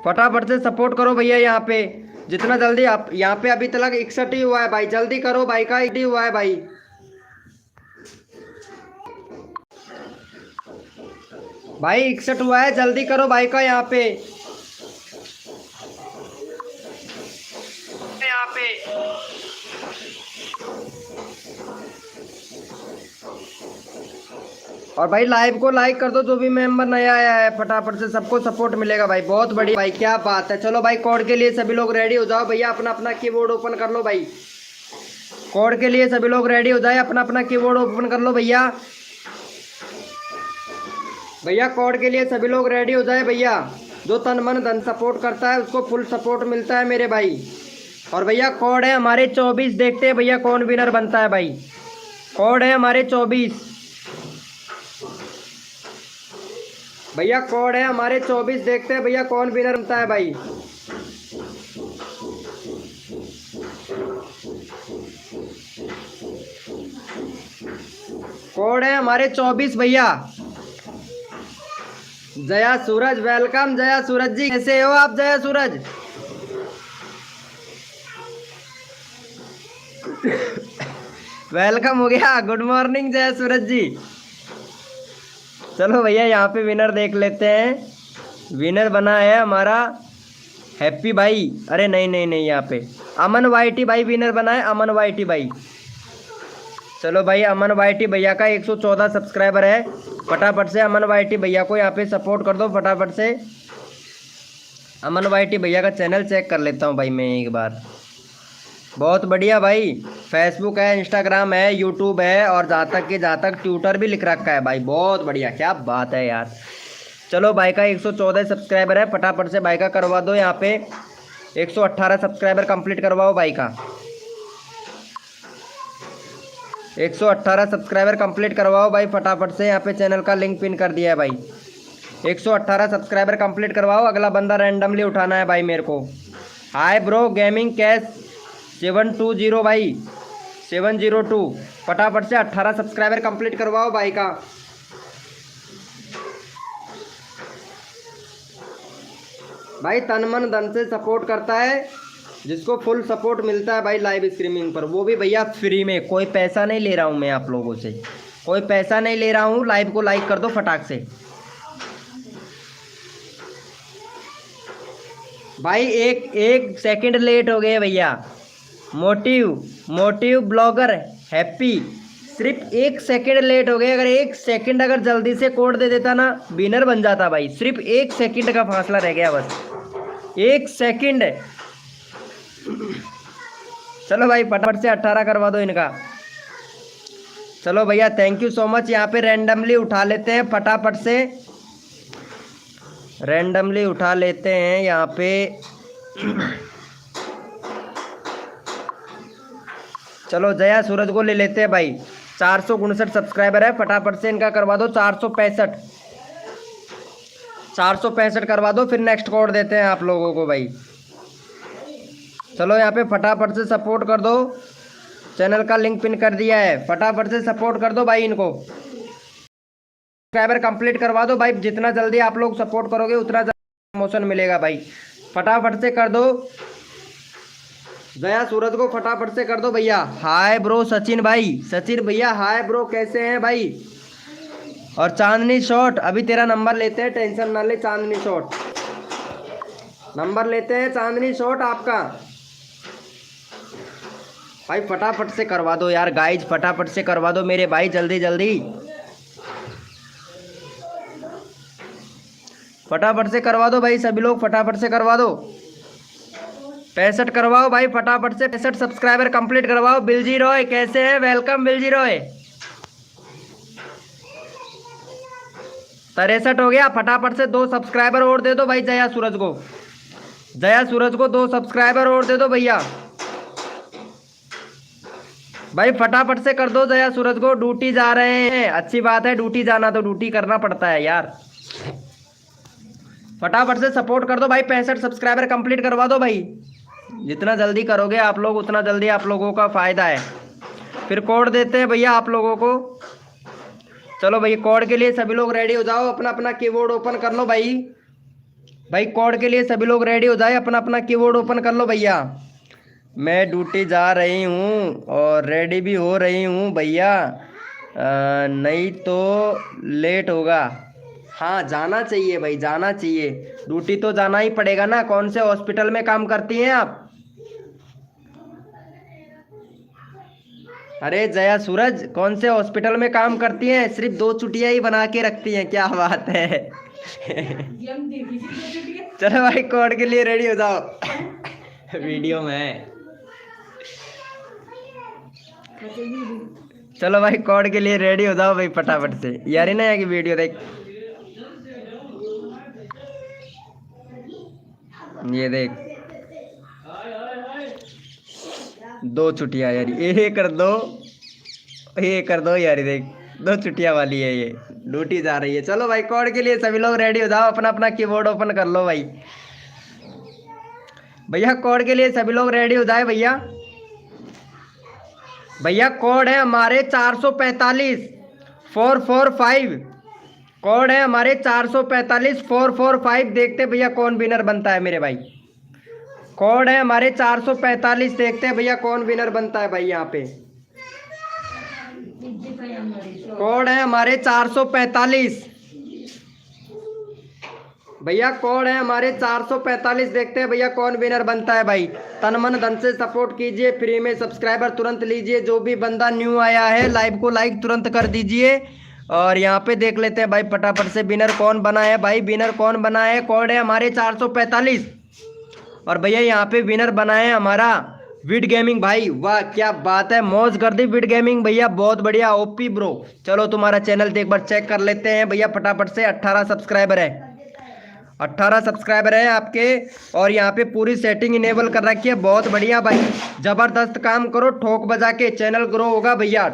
[SPEAKER 1] फटाफट से सपोर्ट करो भैया यहाँ पे जितना जल्दी आप। यहाँ पे अभी तक 61 ही हुआ है भाई, जल्दी करो भाई का 80 हुआ है भाई। भाई 61 हुआ है, जल्दी करो भाई का यहाँ पे। और भाई लाइव को लाइक कर दो, जो भी मेंबर नया आया है फटाफट से, सबको सपोर्ट मिलेगा भाई। बहुत बढ़िया भाई, क्या बात है। चलो भाई कोड के लिए सभी लोग रेडी हो जाओ भैया, अपना अपना कीबोर्ड ओपन कर लो भाई। कोड के लिए सभी लोग रेडी हो जाए, अपना अपना कीबोर्ड ओपन कर लो भैया। भैया कोड के लिए सभी लोग रेडी हो जाए भैया। जो तन मन धन सपोर्ट करता है उसको फुल सपोर्ट मिलता है मेरे भाई। और भैया कोड है हमारे 24, देखते हैं भैया कौन विनर बनता है भाई। कोड है हमारे 24 भैया, कोड है हमारे 24, देखते हैं भैया कौन विनर बनता है भाई। कोड है हमारे 24 भैया। जया सूरज वेलकम। जया सूरज जी कैसे हो आप जया सूरज? वेलकम हो गया, गुड मॉर्निंग जया सूरज जी। चलो भैया यहाँ पे विनर देख लेते हैं। विनर बना है हमारा हैप्पी भाई। अरे नहीं नहीं नहीं, यहाँ पे अमन वाईटी भाई विनर बना है, अमन वाईटी भाई। चलो भाई अमन वाईटी भैया का 114 सब्सक्राइबर है। फटाफट से अमन वाईटी भैया को यहाँ पे सपोर्ट कर दो फटाफट से। अमन वाईटी भैया का चैनल चेक कर लेता हूँ भाई मैं एक बार। बहुत बढ़िया भाई, फेसबुक है, इंस्टाग्राम है, यूट्यूब है, और जहाँ तक ट्विटर भी लिख रखा है भाई। बहुत बढ़िया, क्या बात है यार। चलो भाई का 114 सब्सक्राइबर है, फटाफट से भाई का करवा दो यहाँ पे। 118 सब्सक्राइबर कंप्लीट करवाओ भाई का। 118 सब्सक्राइबर कंप्लीट करवाओ भाई फटाफट से। यहाँ पे चैनल का लिंक पिन कर दिया है भाई। 118 सब्सक्राइबर कंप्लीट करवाओ। अगला बंदा रैंडमली उठाना है भाई मेरे को। हाय ब्रो गेमिंग कैश 720 भाई 702। फटाफट से 18 सब्सक्राइबर कंप्लीट करवाओ भाई का। भाई तन मन धन से सपोर्ट करता है, जिसको फुल सपोर्ट मिलता है भाई लाइव स्ट्रीमिंग पर, वो भी भैया फ्री में। कोई पैसा नहीं ले रहा हूँ मैं आप लोगों से, कोई पैसा नहीं ले रहा हूँ। लाइव को लाइक कर दो फटाक से भाई। एक सेकंड लेट हो गए भैया। मोटिव ब्लॉगर हैप्पी सिर्फ 1 सेकंड लेट हो गए। अगर 1 सेकंड अगर जल्दी से कोड दे देता ना, विनर बन जाता भाई। सिर्फ 1 सेकंड का फासला रह गया, बस 1 सेकंड। चलो भाई फटाफट से 18 करवा दो इनका। चलो भैया थैंक यू सो मच। यहाँ पे रैंडमली उठा लेते हैं फटाफट से, रैंडमली उठा लेते हैं यहाँ पे। चलो जया सूरज को ले लेते हैं भाई। 459 सब्सक्राइबर है, फटाफट से इनका करवा दो 465 करवा दो। फिर नेक्स्ट कोड देते हैं आप लोगों को भाई। चलो यहाँ पे फटाफट से सपोर्ट कर दो। चैनल का लिंक पिन कर दिया है, फटाफट से सपोर्ट कर दो भाई इनको। सब्सक्राइबर कंप्लीट करवा दो भाई। जितना जल्दी आप लोग सपोर्ट करोगे उतना जल्दी प्रमोशन मिलेगा भाई। फटाफट से कर दो। जया सूरज को फटाफट से कर दो भैया। हाय ब्रो सचिन भाई, सचिन भैया हाय ब्रो कैसे हैं भाई। और चांदनी शॉट अभी तेरा नंबर लेते हैं, टेंशन ना ले। चांदनी शॉट नंबर लेते हैं, चांदनी शॉट आपका भाई। फटाफट से करवा दो यार गाइज, फटाफट से करवा दो मेरे भाई, जल्दी जल्दी फटाफट से करवा दो भाई। सभी लोग फटाफट से करवा दो। 65 करवाओ भाई फटाफट से। 65 सब्सक्राइबर कंप्लीट करवाओ। बिलजी रॉय कैसे है, वेलकम बिलजी रॉय। 63 हो गया, फटाफट से 2 सब्सक्राइबर और दे दो भाई जया सूरज को। जया सूरज को 2 सब्सक्राइबर और दे दो भैया। भाई फटाफट से कर दो जया सूरज को। ड्यूटी जा रहे हैं, अच्छी बात है, ड्यूटी जाना तो ड्यूटी करना पड़ता है यार। फटाफट से सपोर्ट कर दो भाई, 65 सब्सक्राइबर कंप्लीट करवा दो भाई। जितना जल्दी करोगे आप लोग उतना जल्दी आप लोगों का फायदा है। फिर कोड देते हैं भैया आप लोगों को। चलो भैया कोड के लिए सभी लोग रेडी हो जाओ, अपना अपना कीबोर्ड ओपन कर लो भाई। भाई कोड के लिए सभी लोग रेडी हो जाए, अपना अपना कीबोर्ड ओपन कर लो भैया। मैं ड्यूटी जा रही हूँ और रेडी भी हो रही हूँ भैया, नहीं तो लेट होगा। हाँ जाना चाहिए भाई, जाना चाहिए, ड्यूटी तो जाना ही पड़ेगा ना। कौन से हॉस्पिटल में काम करती हैं आप? अरे जया सूरज, कौन से हॉस्पिटल में काम करती हैं? सिर्फ 2 चुटिया ही बना के रखती हैं, क्या बात है। चलो भाई कोड के लिए रेडी हो जाओ। वीडियो में चलो भाई कोड के लिए रेडी हो जाओ भाई फटाफट से। यार ना कि वीडियो देख, ये देख 2 छुट्टियां यार, ये कर दो, ये कर दो यार, देख 2 छुट्टियां वाली है, ये ड्यूटी जा रही है। चलो भाई कोड के लिए सभी लोग रेडी हो जाओ, अपना अपना कीबोर्ड ओपन कर लो भाई। भैया कोड के लिए सभी लोग रेडी हो जाए भैया। भैया कोड है हमारे 445 445, कोड है हमारे 445 445। देखते भैया कौन विनर बनता है मेरे भाई। कोड है हमारे 445, देखते हैं भैया कौन विनर बनता है भाई। यहाँ पे कोड है हमारे 445 भैया, कोड है हमारे 445। देखते हैं भैया कौन विनर बनता है भाई। तन मन धन से सपोर्ट कीजिए, फ्री में सब्सक्राइबर तुरंत लीजिए। जो भी बंदा न्यू आया है लाइव को लाइक तुरंत कर दीजिए। और यहाँ पे देख लेते हैं भाई फटाफट से विनर कौन बना है भाई। विनर कौन बना है? कोड है हमारे 445 और भैया यहाँ पे विनर बना है हमारा विड गेमिंग भाई। वाह क्या बात है, मौज कर दी विड गेमिंग भैया, बहुत बढ़िया ओपी ब्रो। चलो तुम्हारा चैनल एक बार चेक कर लेते हैं भैया फटाफट से। 18 सब्सक्राइबर है, 18 सब्सक्राइबर है आपके। और यहाँ पे पूरी सेटिंग इनेबल कर रखी है, बहुत बढ़िया भाई, जबरदस्त काम करो, ठोक बजा के चैनल ग्रो होगा भैया।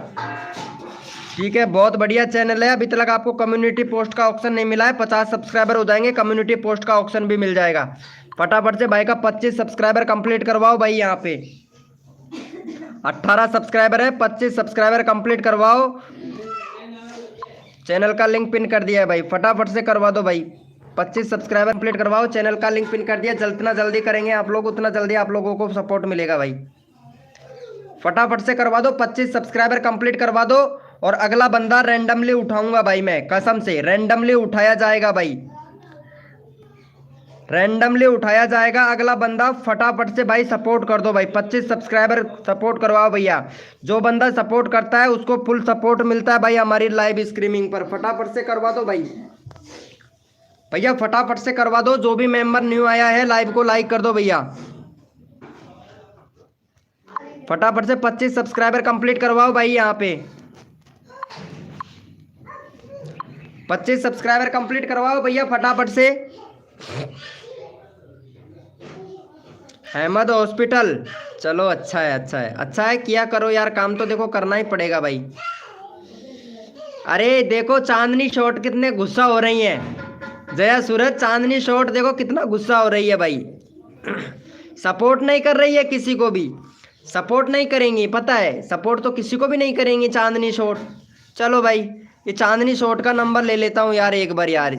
[SPEAKER 1] ठीक है, बहुत बढ़िया चैनल है। अभी तक आपको कम्युनिटी पोस्ट का ऑप्शन नहीं मिला है, 50 सब्सक्राइबर हो जाएंगे कम्युनिटी पोस्ट का ऑप्शन भी मिल जाएगा। फटाफट से भाई का 25 सब्सक्राइबर कंप्लीट करवाओ भाई। यहाँ पे 18 सब्सक्राइबर है, 25 सब्सक्राइबर कंप्लीट करवाओ। चैनल का लिंक पिन कर दिया है भाई, फटाफट से करवा दो भाई। 25 सब्सक्राइबर कंप्लीट करवाओ, चैनल का लिंक पिन कर दिया। जितना जल्दी करेंगे आप लोग उतना जल्दी आप लोगों को सपोर्ट मिलेगा भाई। फटाफट से करवा दो, 25 सब्सक्राइबर कंप्लीट करवा दो। और अगला बंदा रैंडमली उठाऊंगा भाई, मैं कसम से रैंडमली उठाया जाएगा भाई, रैंडमली उठाया जाएगा अगला बंदा। फटाफट से भाई सपोर्ट कर दो भाई, 25 सब्सक्राइबर सपोर्ट करवाओ भैया। जो बंदा सपोर्ट करता है उसको फुल सपोर्ट मिलता है भाई हमारी लाइव स्ट्रीमिंग पर। फटाफट से करवा दो भाई भैया, फटाफट से करवा दो। जो भी मेंबर न्यू आया है लाइव को लाइक कर दो भैया, फटाफट से 25 सब्सक्राइबर कंप्लीट करवाओ भाई। यहाँ पे 25 सब्सक्राइबर कंप्लीट करवाओ भैया फटाफट से। अहमद हॉस्पिटल, चलो अच्छा है, अच्छा है, अच्छा है, किया करो यार, काम तो देखो करना ही पड़ेगा भाई। अरे देखो चांदनी शॉट कितने गुस्सा हो रही हैं, जया सूरज चांदनी शॉट देखो कितना गुस्सा हो रही है भाई। सपोर्ट नहीं कर रही है किसी को भी, सपोर्ट नहीं करेंगी, पता है, सपोर्ट तो किसी को भी नहीं करेंगी चांदनी शॉट। चलो भाई ये चांदनी शॉट का नंबर ले लेता हूँ यार एक बार यार।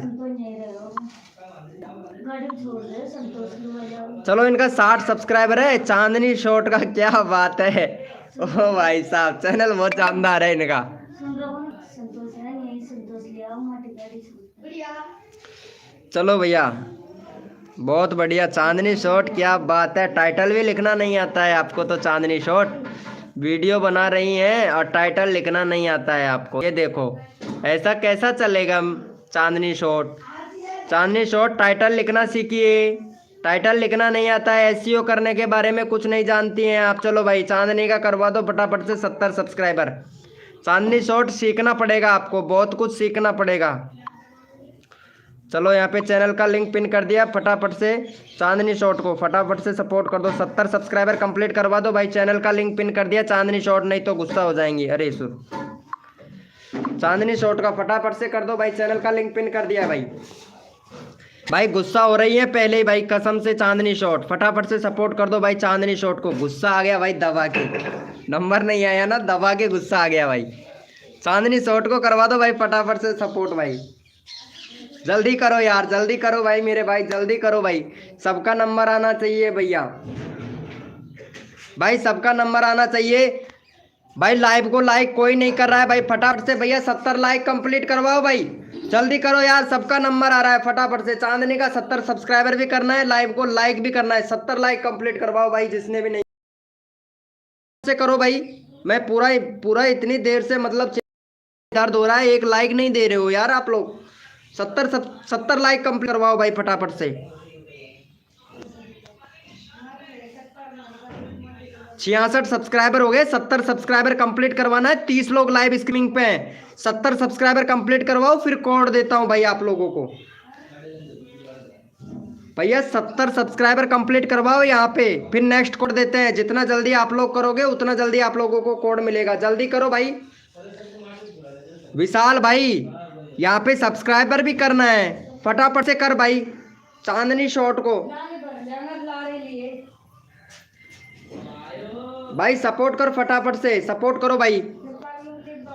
[SPEAKER 1] चलो इनका 60 सब्सक्राइबर है, चांदनी शॉट का क्या बात है। ओ भाई साहब चैनल बहुत शानदार है इनका। चलो भैया बहुत बढ़िया, चांदनी शॉट क्या बात है। टाइटल भी लिखना नहीं आता है आपको तो चांदनी शॉट, वीडियो बना रही हैं और टाइटल लिखना नहीं आता है आपको। ये देखो ऐसा कैसा चलेगा चांदनी शॉट। चांदनी शॉट टाइटल लिखना सीखिए, टाइटल लिखना नहीं आता है, एसईओ करने के बारे में कुछ नहीं जानती हैं आप। चलो भाई चांदनी का करवा दो फटाफट से 70 सब्सक्राइबर। चांदनी शॉट सीखना पड़ेगा आपको, बहुत कुछ सीखना पड़ेगा। चलो यहाँ पे चैनल का लिंक पिन कर दिया, फटाफट से चांदनी शॉट को फटाफट से सपोर्ट कर दो। 70 सब्सक्राइबर कंप्लीट करवा दो भाई, चैनल का लिंक पिन कर दिया। चांदनी शॉट नहीं तो गुस्सा हो जाएंगी। अरे सुर चांदनी शॉट का फटाफट से कर दो भाई, चैनल का लिंक पिन कर दिया भाई। भाई गुस्सा हो रही है पहले ही भाई, कसम से चांदनी शॉट फटाफट से सपोर्ट कर दो भाई। चांदनी शॉट को गुस्सा आ गया भाई, दबा के नंबर नहीं आया ना, दबा के गुस्सा आ गया भाई। चांदनी शॉट को करवा दो भाई फटाफट से सपोर्ट भाई, जल्दी करो यार, जल्दी करो भाई मेरे भाई, जल्दी करो भाई। सबका नंबर आना चाहिए भैया, भाई सबका नंबर आना चाहिए भाई। लाइव को लाइक कोई नहीं कर रहा है भाई, फटाफट से भैया 70 लाइक कंप्लीट करवाओ भाई, जल्दी करो यार। सबका नंबर आ रहा है फटाफट से। चांदनी का 70 सब्सक्राइबर भी करना है, लाइव को लाइक भी करना है। 70 लाइक कंप्लीट करवाओ भाई, जिसने भी नहीं से करो भाई। मैं पूरा पूरा इतनी देर से मतलब दर्द हो रहा है, एक लाइक नहीं दे रहे हो यार आप लोग। 70 लाइक कंप्लीट करवाओ भाई फटाफट से। 66 सब्सक्राइबर हो गए, 70 सब्सक्राइबर कंप्लीट करवाना है। 30 लोग लाइव स्ट्रीमिंग पे हैं, 70 सब्सक्राइबर कंप्लीट करवाओ, फिर कोड देता हूं भाई आप लोगों को। भैया 70 सब्सक्राइबर कंप्लीट करवाओ यहाँ पे, फिर नेक्स्ट कोड देते हैं। जितना जल्दी आप लोग करोगे उतना जल्दी आप लोगों को कोड मिलेगा, जल्दी करो भाई। विशाल भाई यहाँ पे सब्सक्राइबर भी करना है, फटाफट से कर भाई चांदनी शॉट को भाई। सपोर्ट कर फटाफट से, सपोर्ट करो भाई।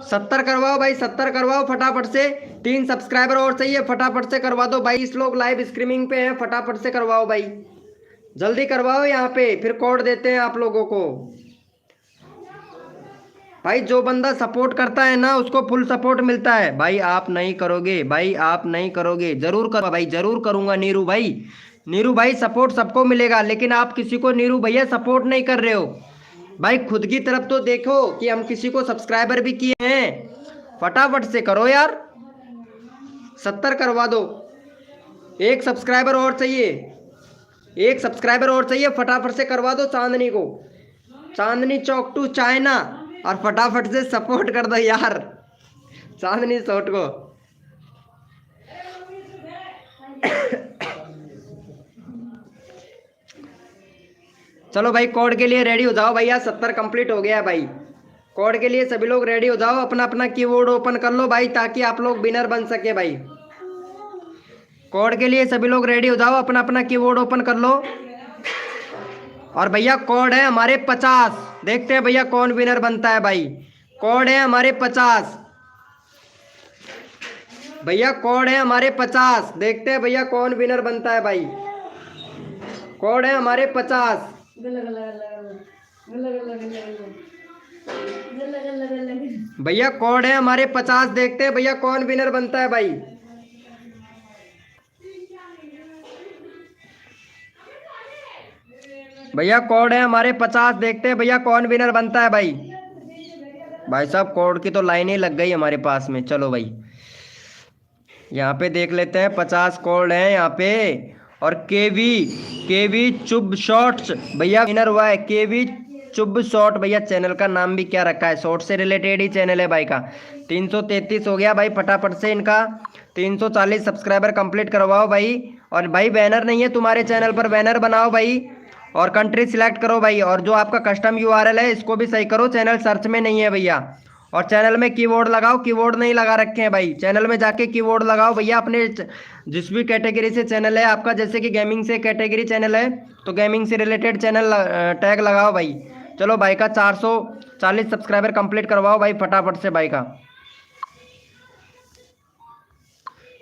[SPEAKER 1] 70 करवाओ भाई, 70 करवाओ फटाफट से। 3 सब्सक्राइबर और चाहिए, फटाफट से करवा दो भाई। इस लोग लाइव स्ट्रीमिंग पे हैं, फटाफट से करवाओ भाई, जल्दी करवाओ यहाँ पे, फिर कोड देते हैं आप लोगों को। भाई जो बंदा सपोर्ट करता है ना उसको फुल सपोर्ट मिलता है भाई। आप नहीं करोगे भाई, आप नहीं करोगे, जरूर करो भाई, जरूर करूंगा नीरू भाई। नीरू भाई सपोर्ट सबको मिलेगा, लेकिन आप किसी को नीरू भैया सपोर्ट नहीं कर रहे हो भाई। खुद की तरफ तो देखो कि हम किसी को सब्सक्राइबर भी किए हैं, फटाफट से करो यार। 70 करवा दो, एक सब्सक्राइबर और चाहिए, एक सब्सक्राइबर और चाहिए, फटाफट से करवा दो चांदनी को। चांदनी चौक टू चाइना, और फटाफट से सपोर्ट कर दो यार चांदनी शॉट को। चलो भाई कोड के लिए रेडी हो जाओ भैया, 70 कंप्लीट हो गया है भाई। कोड के लिए सभी लोग रेडी हो जाओ, अपना अपना कीबोर्ड ओपन कर लो भाई, ताकि आप लोग विनर बन सके भाई। कोड के लिए सभी लोग रेडी हो जाओ, अपना अपना कीबोर्ड ओपन कर लो। और भैया कोड है हमारे 50, देखते हैं भैया कौन विनर बनता है भाई। कोड है हमारे 50 भैया, कोड है हमारे 50, देखते हैं भैया कौन विनर बनता है भाई। कोड है हमारे 50। भैया कोड है हमारे 50, देखते हैं भैया कौन विनर बनता है भाई। भैया कोड है हमारे 50, देखते हैं भैया कौन विनर बनता है भाई। भाई साहब कोड की तो लाइन ही लग गई हमारे पास में। चलो भाई यहाँ पे देख लेते हैं, 50 कोड है यहाँ पे। और केवी चुब शॉट्स भैया विनर हुआ है, केवी चुब शॉट भैया। चैनल का नाम भी क्या रखा है, शॉर्ट से रिलेटेड ही चैनल है भाई का। 333 हो गया भाई, फटाफट से इनका 340 सब्सक्राइबर कंप्लीट करवाओ भाई। और भाई बैनर नहीं है तुम्हारे चैनल पर, बैनर बनाओ भाई, और कंट्री सिलेक्ट करो भाई। और जो आपका कस्टम यूआरएल है इसको भी सही करो, चैनल सर्च में नहीं है भैया। और चैनल में कीबोर्ड लगाओ, कीबोर्ड नहीं लगा रखे हैं भाई, चैनल में जाके कीबोर्ड लगाओ भैया। अपने जिस भी कैटेगरी से चैनल है आपका, जैसे कि गेमिंग से कैटेगरी चैनल है तो गेमिंग से रिलेटेड चैनल टैग लगाओ भाई। चलो भाई का 440 सब्सक्राइबर कंप्लीट करवाओ भाई फटाफट से भाई का।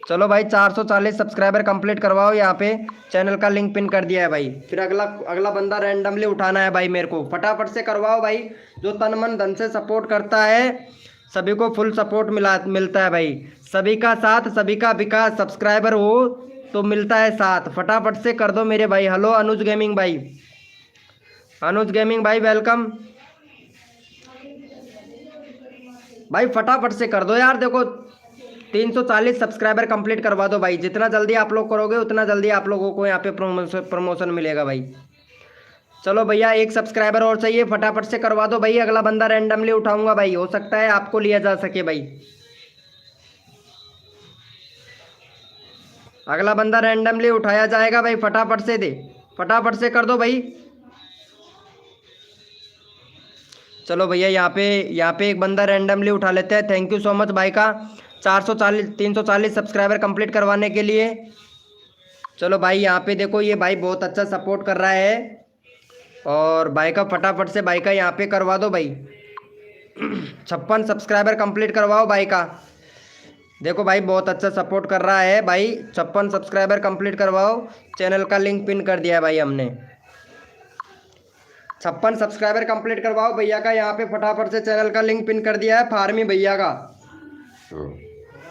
[SPEAKER 1] चलो भाई 440 सब्सक्राइबर कंप्लीट करवाओ, यहाँ पे चैनल का लिंक पिन कर दिया है भाई। फिर अगला बंदा रैंडमली उठाना है भाई मेरे को, फटाफट से करवाओ भाई। जो तन मन धन से सपोर्ट करता है सभी को फुल सपोर्ट मिलता है भाई। सभी का साथ सभी का विकास, सब्सक्राइबर हो तो मिलता है साथ, फटाफट से कर दो मेरे भाई। हेलो अनुज गेमिंग भाई, अनुज गेमिंग भाई वेलकम भाई, फटाफट से कर दो यार। देखो 340 सब्सक्राइबर कंप्लीट करवा दो भाई, जितना जल्दी आप लोग करोगे उतना जल्दी आप लोगों को यहाँ पे प्रमोशन मिलेगा भाई। चलो भैया एक सब्सक्राइबर और चाहिए, फटाफट से करवा दो भाई। अगला बंदा रैंडमली उठाऊंगा भाई, हो सकता है आपको लिया जा सके भाई। अगला बंदा रैंडमली उठाया जाएगा भाई, फटाफट से दे, फटाफट से कर दो भाई। चलो भैया यहाँ पे एक बंदा रैंडमली उठा लेते हैं। थैंक यू सो मच भाई का 340 सब्सक्राइबर कंप्लीट करवाने के लिए। चलो भाई यहाँ पे देखो, ये भाई बहुत अच्छा सपोर्ट कर रहा है। और भाई का फटाफट से भाई का यहाँ पे करवा दो भाई। 56 सब्सक्राइबर कंप्लीट करवाओ भाई का। देखो भाई बहुत अच्छा सपोर्ट कर रहा है भाई। 56 सब्सक्राइबर कंप्लीट करवाओ। चैनल का लिंक पिन कर दिया है भाई हमने। 56 सब्सक्राइबर कंप्लीट करवाओ भैया का। यहाँ पे फटाफट से चैनल का लिंक पिन कर दिया है फार्मी भैया का।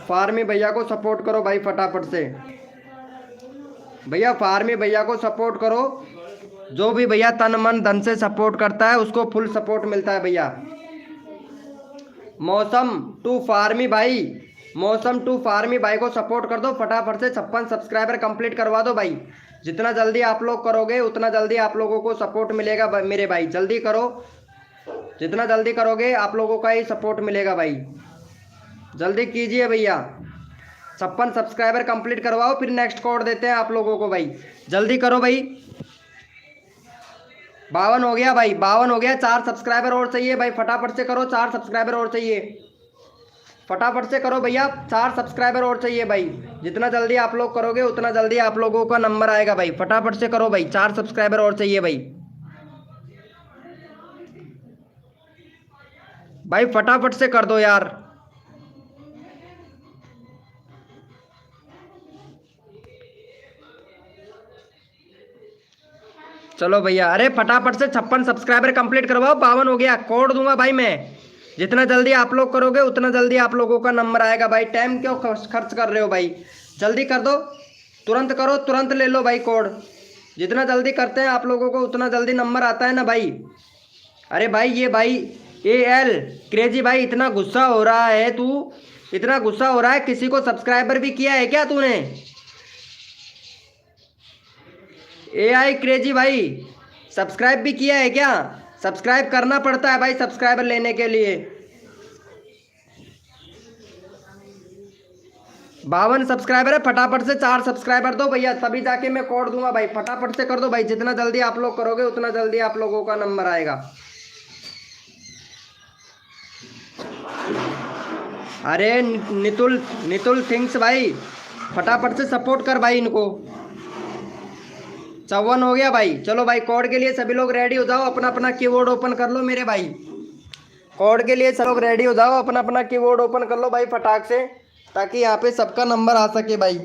[SPEAKER 1] फार्मी भैया को सपोर्ट करो भाई फटाफट से। भैया फार्मी भैया को सपोर्ट करो। जो भी भैया तन मन धन से सपोर्ट करता है उसको फुल सपोर्ट मिलता है भैया। मौसम टू फार्मी भाई, मौसम टू फार्मी भाई को सपोर्ट कर दो फटाफट से। 56 सब्सक्राइबर कंप्लीट करवा दो भाई। जितना जल्दी आप लोग करोगे उतना जल्दी आप लोगों को सपोर्ट मिलेगा मेरे भाई। जल्दी करो, जितना जल्दी करोगे आप लोगों का ही सपोर्ट मिलेगा भाई। जल्दी कीजिए भैया। 56 सब्सक्राइबर कंप्लीट करवाओ, फिर नेक्स्ट कोड देते हैं आप लोगों को भाई। जल्दी करो भाई। 52 हो गया भाई, 52 हो गया। 4 सब्सक्राइबर और चाहिए भाई, फटाफट से करो। 4 सब्सक्राइबर और चाहिए, फटाफट से करो भैया। 4 सब्सक्राइबर और चाहिए भाई। जितना जल्दी आप लोग करोगे उतना जल्दी आप लोगों का नंबर आएगा भाई। फटाफट से करो भाई, 4 सब्सक्राइबर और चाहिए भाई। भाई फटाफट से कर दो यार। चलो भैया, अरे फटाफट से 56 सब्सक्राइबर कंप्लीट करवाओ। 52 हो गया, कोड दूंगा भाई मैं। जितना जल्दी आप लोग करोगे उतना जल्दी आप लोगों का नंबर आएगा भाई। टाइम क्यों खर्च कर रहे हो भाई, जल्दी कर दो। तुरंत करो, तुरंत ले लो भाई कोड। जितना जल्दी करते हैं आप लोगों को उतना जल्दी नंबर आता है ना भाई। अरे भाई ये भाई AL क्रेजी भाई, इतना गुस्सा हो रहा है तू, इतना गुस्सा हो रहा है। किसी को सब्सक्राइबर भी किया है क्या तूने? AI क्रेजी भाई, सब्सक्राइब भी किया है क्या? सब्सक्राइब करना पड़ता है भाई सब्सक्राइबर लेने के लिए। 52 सब्सक्राइबर है, फटाफट से 4 सब्सक्राइबर दो भैया, तभी जाके मैं कोड दूंगा भाई। फटाफट से कर दो भाई, जितना जल्दी आप लोग करोगे उतना जल्दी आप लोगों का नंबर आएगा। अरे नितुल नितुल थिंग्स भाई, फटाफट से सपोर्ट कर भाई इनको। 54 हो गया भाई। चलो भाई कोड के लिए सभी लोग रेडी हो जाओ, अपना अपना कीबोर्ड ओपन कर लो मेरे भाई। कोड के लिए सब लोग रेडी हो जाओ, अपना अपना कीबोर्ड ओपन कर लो भाई फटाक से, ताकि यहाँ पे सबका नंबर आ सके भाई।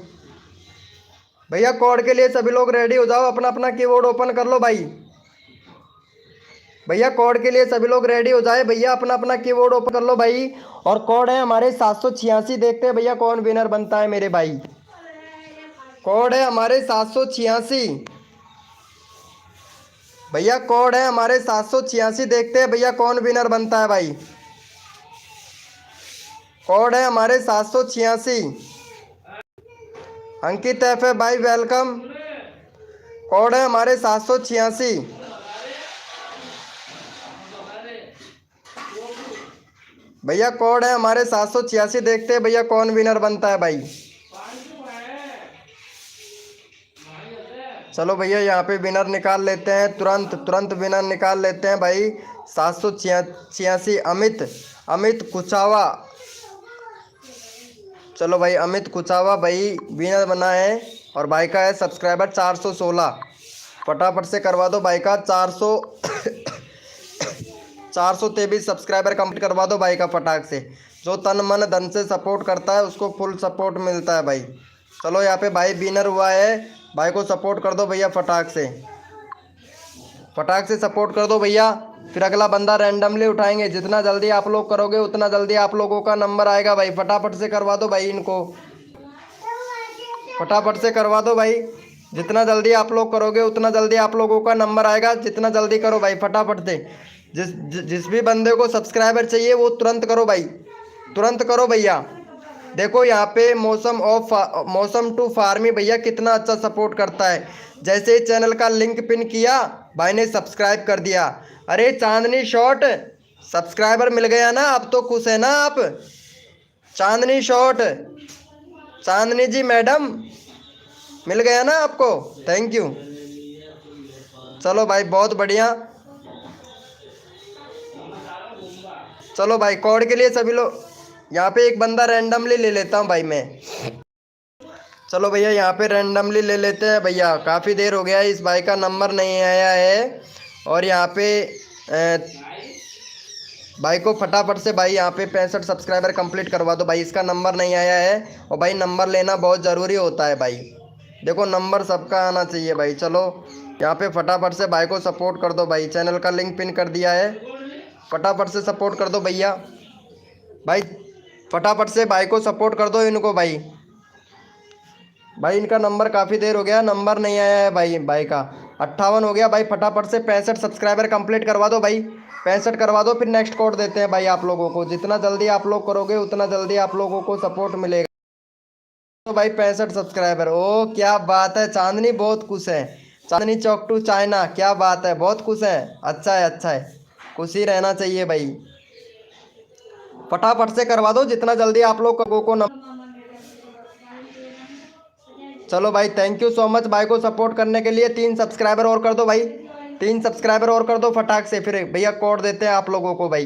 [SPEAKER 1] भैया कोड के लिए सभी लोग रेडी हो जाओ, अपना अपना कीबोर्ड ओपन कर लो भाई। भैया कोड के लिए सभी लोग रेडी हो जाए भैया, अपना अपना कीबोर्ड ओपन कर लो भाई। और कोड है हमारे 786। देखते हैं भैया कौन विनर बनता है मेरे भाई। कोड है हमारे 786 भैया, कोड है हमारे 786। देखते हैं भैया कौन विनर बनता है भाई। कोड है हमारे 786। अंकित एफ है भाई, वेलकम। कोड है हमारे 786 भैया, कोड है हमारे 786। देखते हैं भैया कौन विनर बनता है भाई। चलो भैया यहाँ पे विनर निकाल लेते हैं, तुरंत तुरंत विनर निकाल लेते हैं भाई। 786 अमित कुचावा। चलो भाई अमित कुचावा भाई विनर बना है। और भाई का है सब्सक्राइबर 416। फटाफट से करवा दो भाई का 423 सब्सक्राइबर कंप्लीट करवा दो भाई का फटाक से। जो तन मन धन से सपोर्ट करता है उसको फुल सपोर्ट मिलता है भाई। चलो यहाँ पे भाई विनर हुआ है, भाई को सपोर्ट कर दो भैया फटाक से, फटाक से सपोर्ट कर दो भैया। फिर अगला बंदा रैंडमली उठाएंगे। जितना जल्दी आप लोग करोगे उतना जल्दी आप लोगों का नंबर आएगा भाई। फटाफट से करवा दो भाई इनको, फटाफट से करवा दो भाई। जितना जल्दी आप लोग करोगे उतना जल्दी आप लोगों का नंबर आएगा। जितना जल्दी करो भाई फटाफट से। जिस भी बंदे को सब्सक्राइबर चाहिए वो तुरंत करो भाई, तुरंत करो भैया। देखो यहाँ पे मौसम टू फार्मी भैया कितना अच्छा सपोर्ट करता है। जैसे ही चैनल का लिंक पिन किया भाई ने सब्सक्राइब कर दिया। अरे चांदनी शॉट सब्सक्राइबर मिल गया ना, अब तो खुश है ना आप? चांदनी शॉट, चांदनी जी मैडम मिल गया ना आपको, थैंक यू। चलो भाई बहुत बढ़िया। चलो भाई कोड के लिए सभी लोग, यहाँ पे एक बंदा रैंडमली ले लेता हूँ भाई मैं। चलो भैया यहाँ पे रैंडमली ले लेते हैं भैया, काफ़ी देर हो गया है, इस भाई का नंबर नहीं आया है। और यहाँ पे भाई को फटाफट से भाई यहाँ पे 65 सब्सक्राइबर कंप्लीट करवा दो भाई, इसका नंबर नहीं आया है। और भाई नंबर लेना बहुत ज़रूरी होता है भाई, देखो नंबर सबका आना चाहिए भाई। चलो यहाँ पे फटाफट से भाई को सपोर्ट कर दो भाई, चैनल का लिंक पिन कर दिया है, फटाफट से सपोर्ट कर दो भैया। भाई फटाफट से भाई को सपोर्ट कर दो इनको भाई। भाई इनका नंबर काफ़ी देर हो गया, नंबर नहीं आया है भाई, भाई का 58 हो गया भाई। फटाफट से 65 सब्सक्राइबर कंप्लीट करवा दो भाई, 65 करवा दो, फिर नेक्स्ट कोड देते हैं भाई आप लोगों को। जितना जल्दी आप लोग करोगे उतना जल्दी आप लोगों को सपोर्ट मिलेगा। तो भाई 65 सब्सक्राइबर, ओ क्या बात है, चांदनी बहुत खुश है, चांदनी चौक टू चाइना, क्या बात है, बहुत खुश है, अच्छा है अच्छा है, खुशी रहना चाहिए भाई। फटाफट से करवा दो जितना जल्दी आप लोग को चलो भाई थैंक यू सो मच भाई को सपोर्ट करने के लिए। 3 सब्सक्राइबर और कर दो भाई, 3 सब्सक्राइबर और कर दो फटाक से, फिर भैया कोड देते हैं आप लोगों को भाई।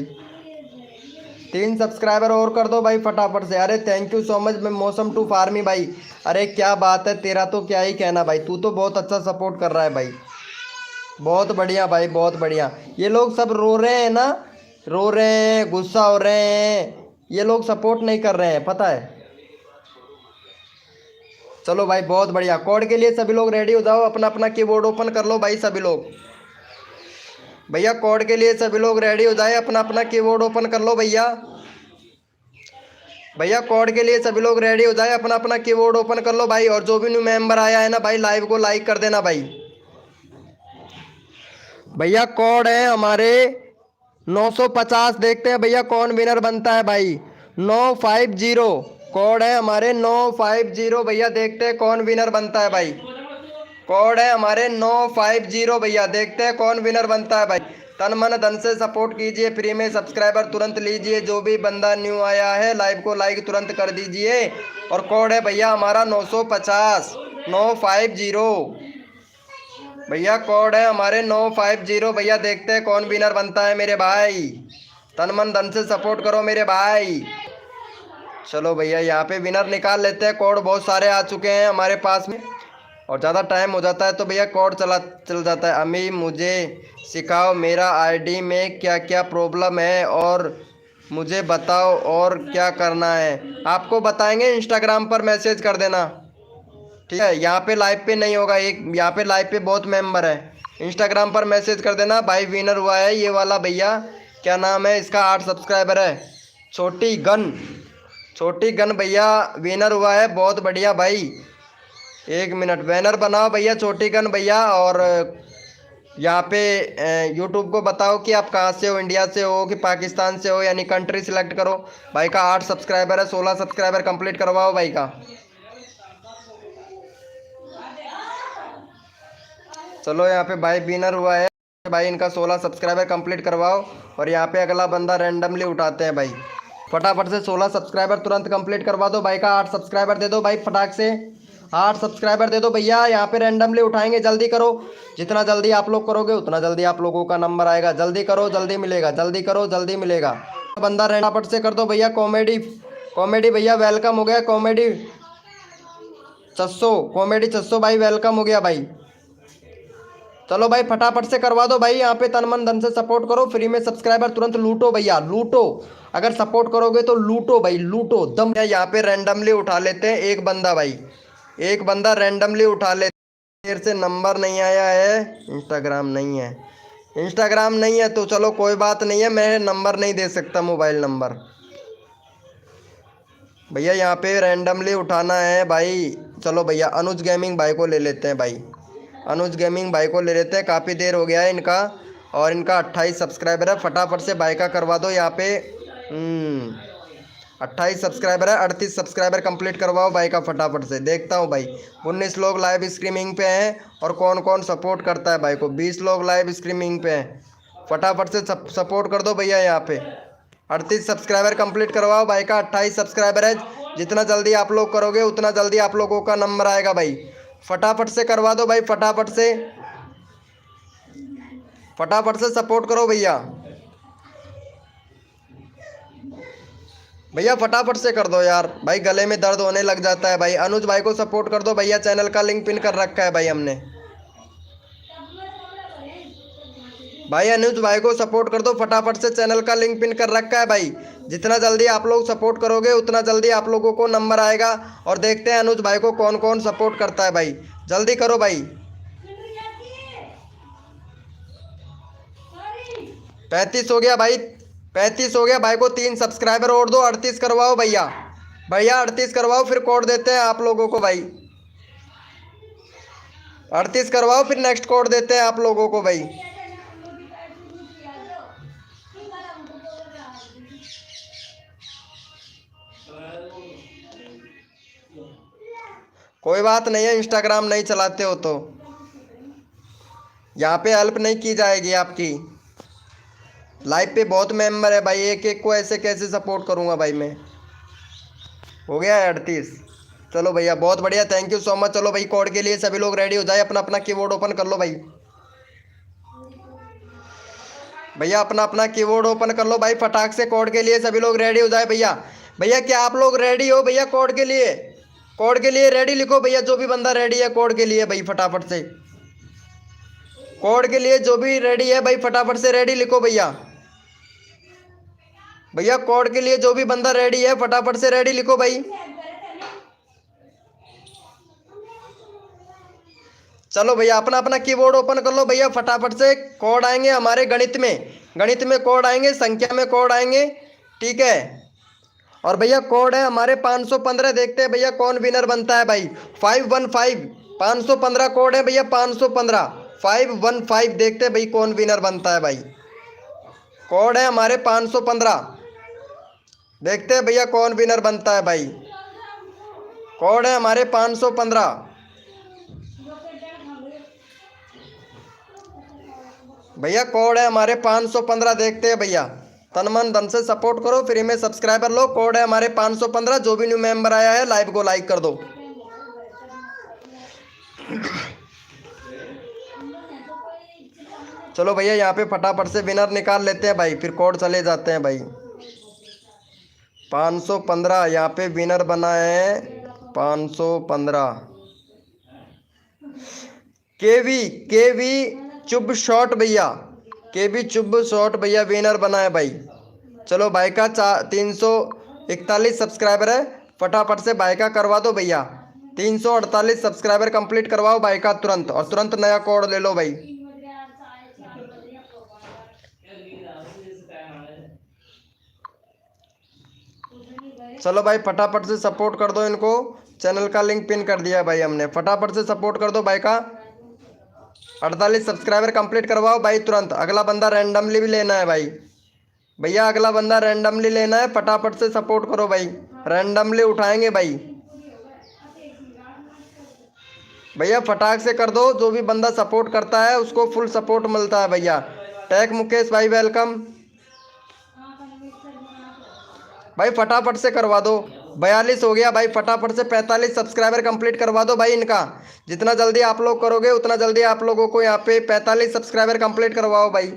[SPEAKER 1] 3 सब्सक्राइबर और कर दो भाई फटाफट से। अरे थैंक यू सो मच मौसम टू फार्मी भाई, अरे क्या बात है, तेरा तो क्या ही कहना भाई, तू तो बहुत अच्छा सपोर्ट कर रहा है भाई, बहुत बढ़िया भाई बहुत बढ़िया। ये लोग सब रो रहे हैं ना, रो रहे हैं, गुस्सा हो रहे हैं, ये लोग सपोर्ट नहीं कर रहे हैं, पता है। चलो भाई बहुत बढ़िया, कोड के लिए सभी लोग रेडी हो जाओ, अपना अपना कीबोर्ड ओपन कर लो भाई सभी लोग। भैया कोड के लिए सभी लोग रेडी हो जाए, अपना अपना कीबोर्ड ओपन कर लो भैया। भैया कोड के लिए सभी लोग रेडी हो जाए, अपना अपना कीबोर्ड ओपन कर लो भाई। और जो भी न्यू मेंबर आया है ना भाई, लाइव को लाइक कर देना भाई। भैया कोड है हमारे 950, देखते हैं भैया कौन विनर बनता है भाई। 950 कोड है हमारे 950 भैया, देखते हैं कौन विनर बनता है भाई। कोड है हमारे 950 भैया, देखते हैं कौन विनर बनता है भाई। तन मन धन से सपोर्ट कीजिए, फ्री में सब्सक्राइबर तुरंत लीजिए, जो भी बंदा न्यू आया है लाइव को लाइक तुरंत कर दीजिए। और कोड है भैया हमारा 950 950 भैया, कोड है हमारे 950 भैया, देखते हैं कौन विनर बनता है मेरे भाई। तन मन धन से सपोर्ट करो मेरे भाई। चलो भैया यहाँ पे विनर निकाल लेते हैं, कोड बहुत सारे आ चुके हैं हमारे पास में, और ज़्यादा टाइम हो जाता है तो भैया कोड चल जाता है। अम्मी मुझे सिखाओ मेरा आईडी में क्या क्या प्रॉब्लम है और मुझे बताओ और क्या करना है। आपको बताएंगे, इंस्टाग्राम पर मैसेज कर देना, ठीक है। यहाँ पे लाइव पे नहीं होगा, एक यहाँ पे लाइव पे बहुत मेंबर है, इंस्टाग्राम पर मैसेज कर देना भाई। विनर हुआ है ये वाला भैया, क्या नाम है इसका, 8 सब्सक्राइबर है, छोटी गन भैया विनर हुआ है, बहुत बढ़िया भाई। 1 मिनट, बैनर बनाओ भैया छोटी गन भैया। और यहाँ पे यूट्यूब को बताओ कि आप कहाँ से हो, इंडिया से हो कि पाकिस्तान से हो, यानी कंट्री सिलेक्ट करो। भाई का 8 सब्सक्राइबर है, 16 सब्सक्राइबर कंप्लीट करवाओ भाई का। चलो यहाँ पे भाई विनर हुआ है भाई, इनका 16 सब्सक्राइबर कंप्लीट करवाओ। और यहाँ पे अगला बंदा रैंडमली उठाते हैं भाई, फटाफट से 16 सब्सक्राइबर तुरंत कंप्लीट करवा दो भाई का। 8 सब्सक्राइबर दे दो भाई फटाक से, 8 सब्सक्राइबर दे दो भैया। यहाँ पे रैंडमली उठाएंगे, जल्दी करो, जितना जल्दी आप लोग करोगे उतना जल्दी आप लोगों का नंबर आएगा। जल्दी करो जल्दी मिलेगा, जल्दी करो जल्दी मिलेगा। बंदा फटाफट से कर दो भैया। कॉमेडी भैया वेलकम हो गया, कॉमेडी 600 भाई वेलकम हो गया भाई। चलो भाई फटाफट से करवा दो भाई, यहाँ पे तन मन धन से सपोर्ट करो, फ्री में सब्सक्राइबर तुरंत लूटो भैया, लूटो। अगर सपोर्ट करोगे तो लूटो भाई, लूटो दम। यहाँ पे रैंडमली उठा लेते हैं एक बंदा भाई, एक बंदा रैंडमली उठा लेते। देर से नंबर नहीं आया है, इंस्टाग्राम नहीं है तो चलो कोई बात नहीं है, मैं नंबर नहीं दे सकता, मोबाइल नंबर भैया। यहाँ पे रैंडमली उठाना है भाई। चलो भैया अनुज गेमिंग भाई को ले लेते हैं भाई, अनुज गेमिंग भाई को ले लेते हैं, काफ़ी देर हो गया है इनका, और इनका 28 सब्सक्राइबर है। फटाफट से भाई का करवा दो यहाँ पे। 28 सब्सक्राइबर है, 38 सब्सक्राइबर कंप्लीट करवाओ भाई का फटाफट से। देखता हूँ भाई 19 लोग लाइव स्ट्रीमिंग पे हैं, और कौन कौन सपोर्ट करता है भाई को। 20 लोग लाइव स्ट्रीमिंग पे हैं, फटाफट से सपोर्ट कर दो भैया। यहाँ पे 38 सब्सक्राइबर कंप्लीट करवाओ भाई का। 28 सब्सक्राइबर है, जितना जल्दी आप लोग करोगे उतना जल्दी आप लोगों का नंबर आएगा भाई। फटाफट से करवा दो भाई, फटाफट से सपोर्ट करो भैया। भैया फटाफट से कर दो यार भाई, गले में दर्द होने लग जाता है भाई। अनुज भाई को सपोर्ट कर दो भैया, चैनल का लिंक पिन कर रखा है भाई हमने। भाई अनुज भाई को सपोर्ट कर दो फटाफट से, चैनल का लिंक पिन कर रखा है भाई। जितना जल्दी आप लोग सपोर्ट करोगे उतना जल्दी आप लोगों को नंबर आएगा। और देखते हैं अनुज भाई को कौन कौन सपोर्ट करता है भाई, जल्दी करो भाई। 35 हो गया भाई, 35 हो गया भाई को 3 सब्सक्राइबर और दो, 38 करवाओ भैया। भैया 38 करवाओ, फिर कोड देते हैं आप लोगों को भाई। 38 करवाओ, फिर नेक्स्ट कोड देते हैं आप लोगों को भाई। कोई बात नहीं है, इंस्टाग्राम नहीं चलाते हो तो यहाँ पे हेल्प नहीं की जाएगी आपकी। लाइव पे बहुत मेंबर है भाई, एक एक को ऐसे कैसे सपोर्ट करूँगा भाई मैं। हो गया है 38। चलो भैया बहुत बढ़िया, थैंक यू सो मच। चलो भाई कोड के लिए सभी लोग रेडी हो जाए, अपना अपना कीबोर्ड ओपन कर लो भाई। भैया अपना अपना कीबोर्ड ओपन कर लो भाई, फटाक से कोड के लिए सभी लोग रेडी हो जाए भैया। भैया क्या आप लोग रेडी हो भैया कोड के लिए? कोड के लिए रेडी लिखो भैया, जो भी बंदा रेडी है कोड के लिए भाई फटाफट से। कोड के लिए जो भी रेडी है भाई फटाफट से रेडी लिखो भैया। भैया कोड के लिए जो भी बंदा रेडी है फटाफट से रेडी लिखो भाई। चलो भैया अपना अपना कीबोर्ड ओपन कर लो भैया, फटाफट से कोड आएंगे हमारे गणित में। गणित में कोड आएंगे, संख्या में कोड आएंगे, ठीक है। और भैया कोड है हमारे 515। देखते हैं भैया कौन विनर बनता है भाई। 515 515 कोड है भैया, 515 515। देखते हैं भाई कौन विनर बनता है भाई। कोड है हमारे 515। देखते हैं भैया कौन विनर बनता है भाई। कोड है हमारे 515। भैया कोड है हमारे 515। देखते हैं भैया, तन मन धन से सपोर्ट करो, फ्री में सब्सक्राइबर लो। कोड है हमारे 515। जो भी न्यू मेंबर आया है लाइव को लाइक कर दो। चलो भैया यहाँ पे फटाफट से विनर निकाल लेते हैं भाई, फिर कोड चले जाते हैं भाई। 515 यहाँ पे विनर बना है 515। केवी चुब शॉट भैया, केवी चुब शॉट भैया विनर बना है भाई। चलो भाई का 341 सब्सक्राइबर है, फटाफट से भाई का करवा दो भैया। 348 सब्सक्राइबर कंप्लीट करवाओ भाई का तुरंत, और तुरंत नया कोड ले लो भाई। चलो भाई फटाफट से सपोर्ट कर दो इनको, चैनल का लिंक पिन कर दिया भाई हमने। फटाफट से सपोर्ट कर दो भाई का। 48 सब्सक्राइबर कंप्लीट करवाओ भाई तुरंत। अगला बंदा रैंडमली भी लेना है भाई। भैया अगला बंदा रैंडमली लेना है, फटाफट से सपोर्ट करो भाई। रैंडमली उठाएंगे भाई। भैया फटाक से कर दो, जो भी बंदा सपोर्ट करता है उसको फुल सपोर्ट मिलता है भैया। टैग मुकेश भाई वेलकम भाई, फटाफट से करवा दो। 42 हो गया भाई, फटाफट से 45 सब्सक्राइबर कंप्लीट करवा दो भाई इनका। जितना जल्दी आप लोग करोगे उतना जल्दी आप लोगों को यहाँ पे 45 सब्सक्राइबर कंप्लीट करवाओ भाई।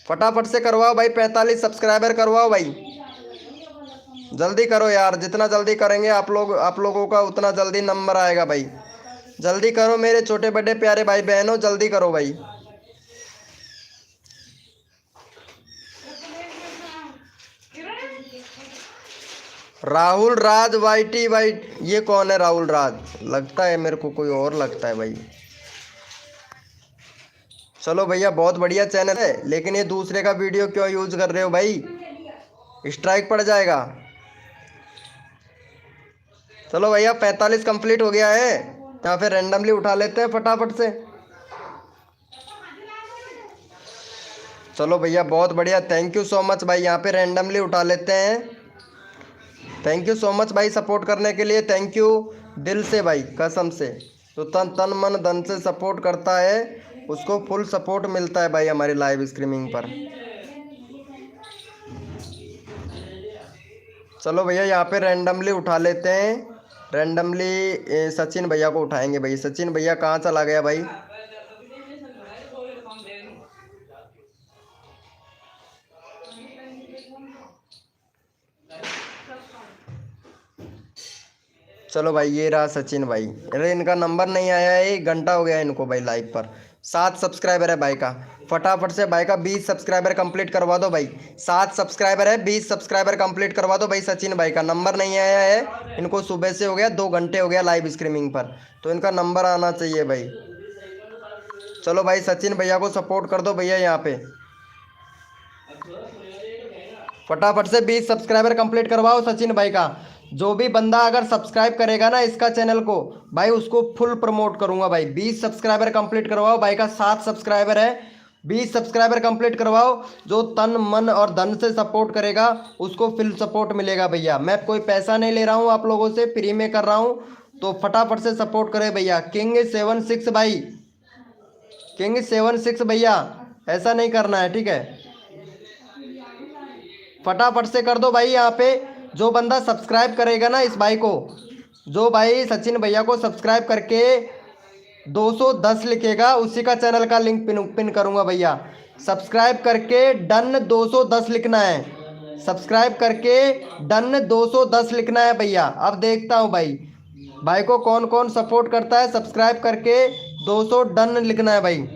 [SPEAKER 1] फटाफट से करवाओ भाई, 45 सब्सक्राइबर करवाओ भाई। जल्दी करो यार, जितना जल्दी करेंगे आप लोगों का उतना जल्दी नंबर आएगा भाई। जल्दी करो मेरे छोटे बड़े प्यारे भाई बहनों, जल्दी करो भाई। राहुल राज वाईटी वाइट, ये कौन है राहुल राज? लगता है मेरे को कोई और लगता है भाई। चलो भैया बहुत बढ़िया चैनल है, लेकिन ये दूसरे का वीडियो क्यों यूज कर रहे हो भाई? स्ट्राइक पड़ जाएगा। चलो भैया 45 कंप्लीट हो गया है, यहाँ पे रैंडमली उठा लेते हैं फटाफट से। चलो भैया बहुत बढ़िया, थैंक यू सो मच भाई। यहाँ पे रैंडमली उठा लेते हैं। थैंक यू सो मच भाई सपोर्ट करने के लिए, थैंक यू दिल से भाई, कसम से। तो तन मन धन से सपोर्ट करता है उसको फुल सपोर्ट मिलता है भाई हमारी लाइव स्ट्रीमिंग पर। चलो भैया यहाँ पे रैंडमली उठा लेते हैं। रैंडमली सचिन भैया को उठाएंगे भाई। सचिन भैया कहाँ चला गया भाई? चलो भाई ये रहा सचिन भाई। अरे इनका नंबर नहीं आया है, 1 घंटा हो गया इनको भाई लाइव पर। 7 सब्सक्राइबर है भाई का। फटाफट से भाई का 20 सब्सक्राइबर कंप्लीट करवा दो भाई। 7 सब्सक्राइबर है, 20 सब्सक्राइबर कंप्लीट करवा दो भाई। सचिन भाई का नंबर नहीं आया है, इनको सुबह से हो गया 2 घंटे हो गया लाइव स्ट्रीमिंग पर, तो इनका नंबर आना चाहिए भाई। चलो भाई सचिन भैया को सपोर्ट कर दो भैया यहाँ पे। फटाफट से 20 सब्सक्राइबर कंप्लीट करवाओ सचिन भाई का। जो भी बंदा अगर सब्सक्राइब करेगा ना इसका चैनल को भाई, उसको फुल प्रमोट करूंगा भाई। 20 सब्सक्राइबर कंप्लीट करवाओ भाई का। 7 सब्सक्राइबर है, 20 सब्सक्राइबर कंप्लीट करवाओ। जो तन मन और धन से सपोर्ट करेगा उसको फुल सपोर्ट मिलेगा भैया। मैं कोई पैसा नहीं ले रहा हूँ आप लोगों से, फ्री में कर रहा हूँ, तो फटाफट से सपोर्ट करे भैया। किंग76 भाई, किंग76 भैया, ऐसा नहीं करना है ठीक है। फटाफट से कर दो भाई यहाँ पे। जो बंदा सब्सक्राइब करेगा ना इस भाई को, जो भाई सचिन भैया को सब्सक्राइब करके 210 लिखेगा, उसी का चैनल का लिंक पिन करूंगा भैया। सब्सक्राइब करके डन 210 लिखना है। सब्सक्राइब करके डन 210 लिखना है भैया। अब देखता हूँ भाई भाई को कौन कौन सपोर्ट करता है। सब्सक्राइब करके 200 डन लिखना है भाई।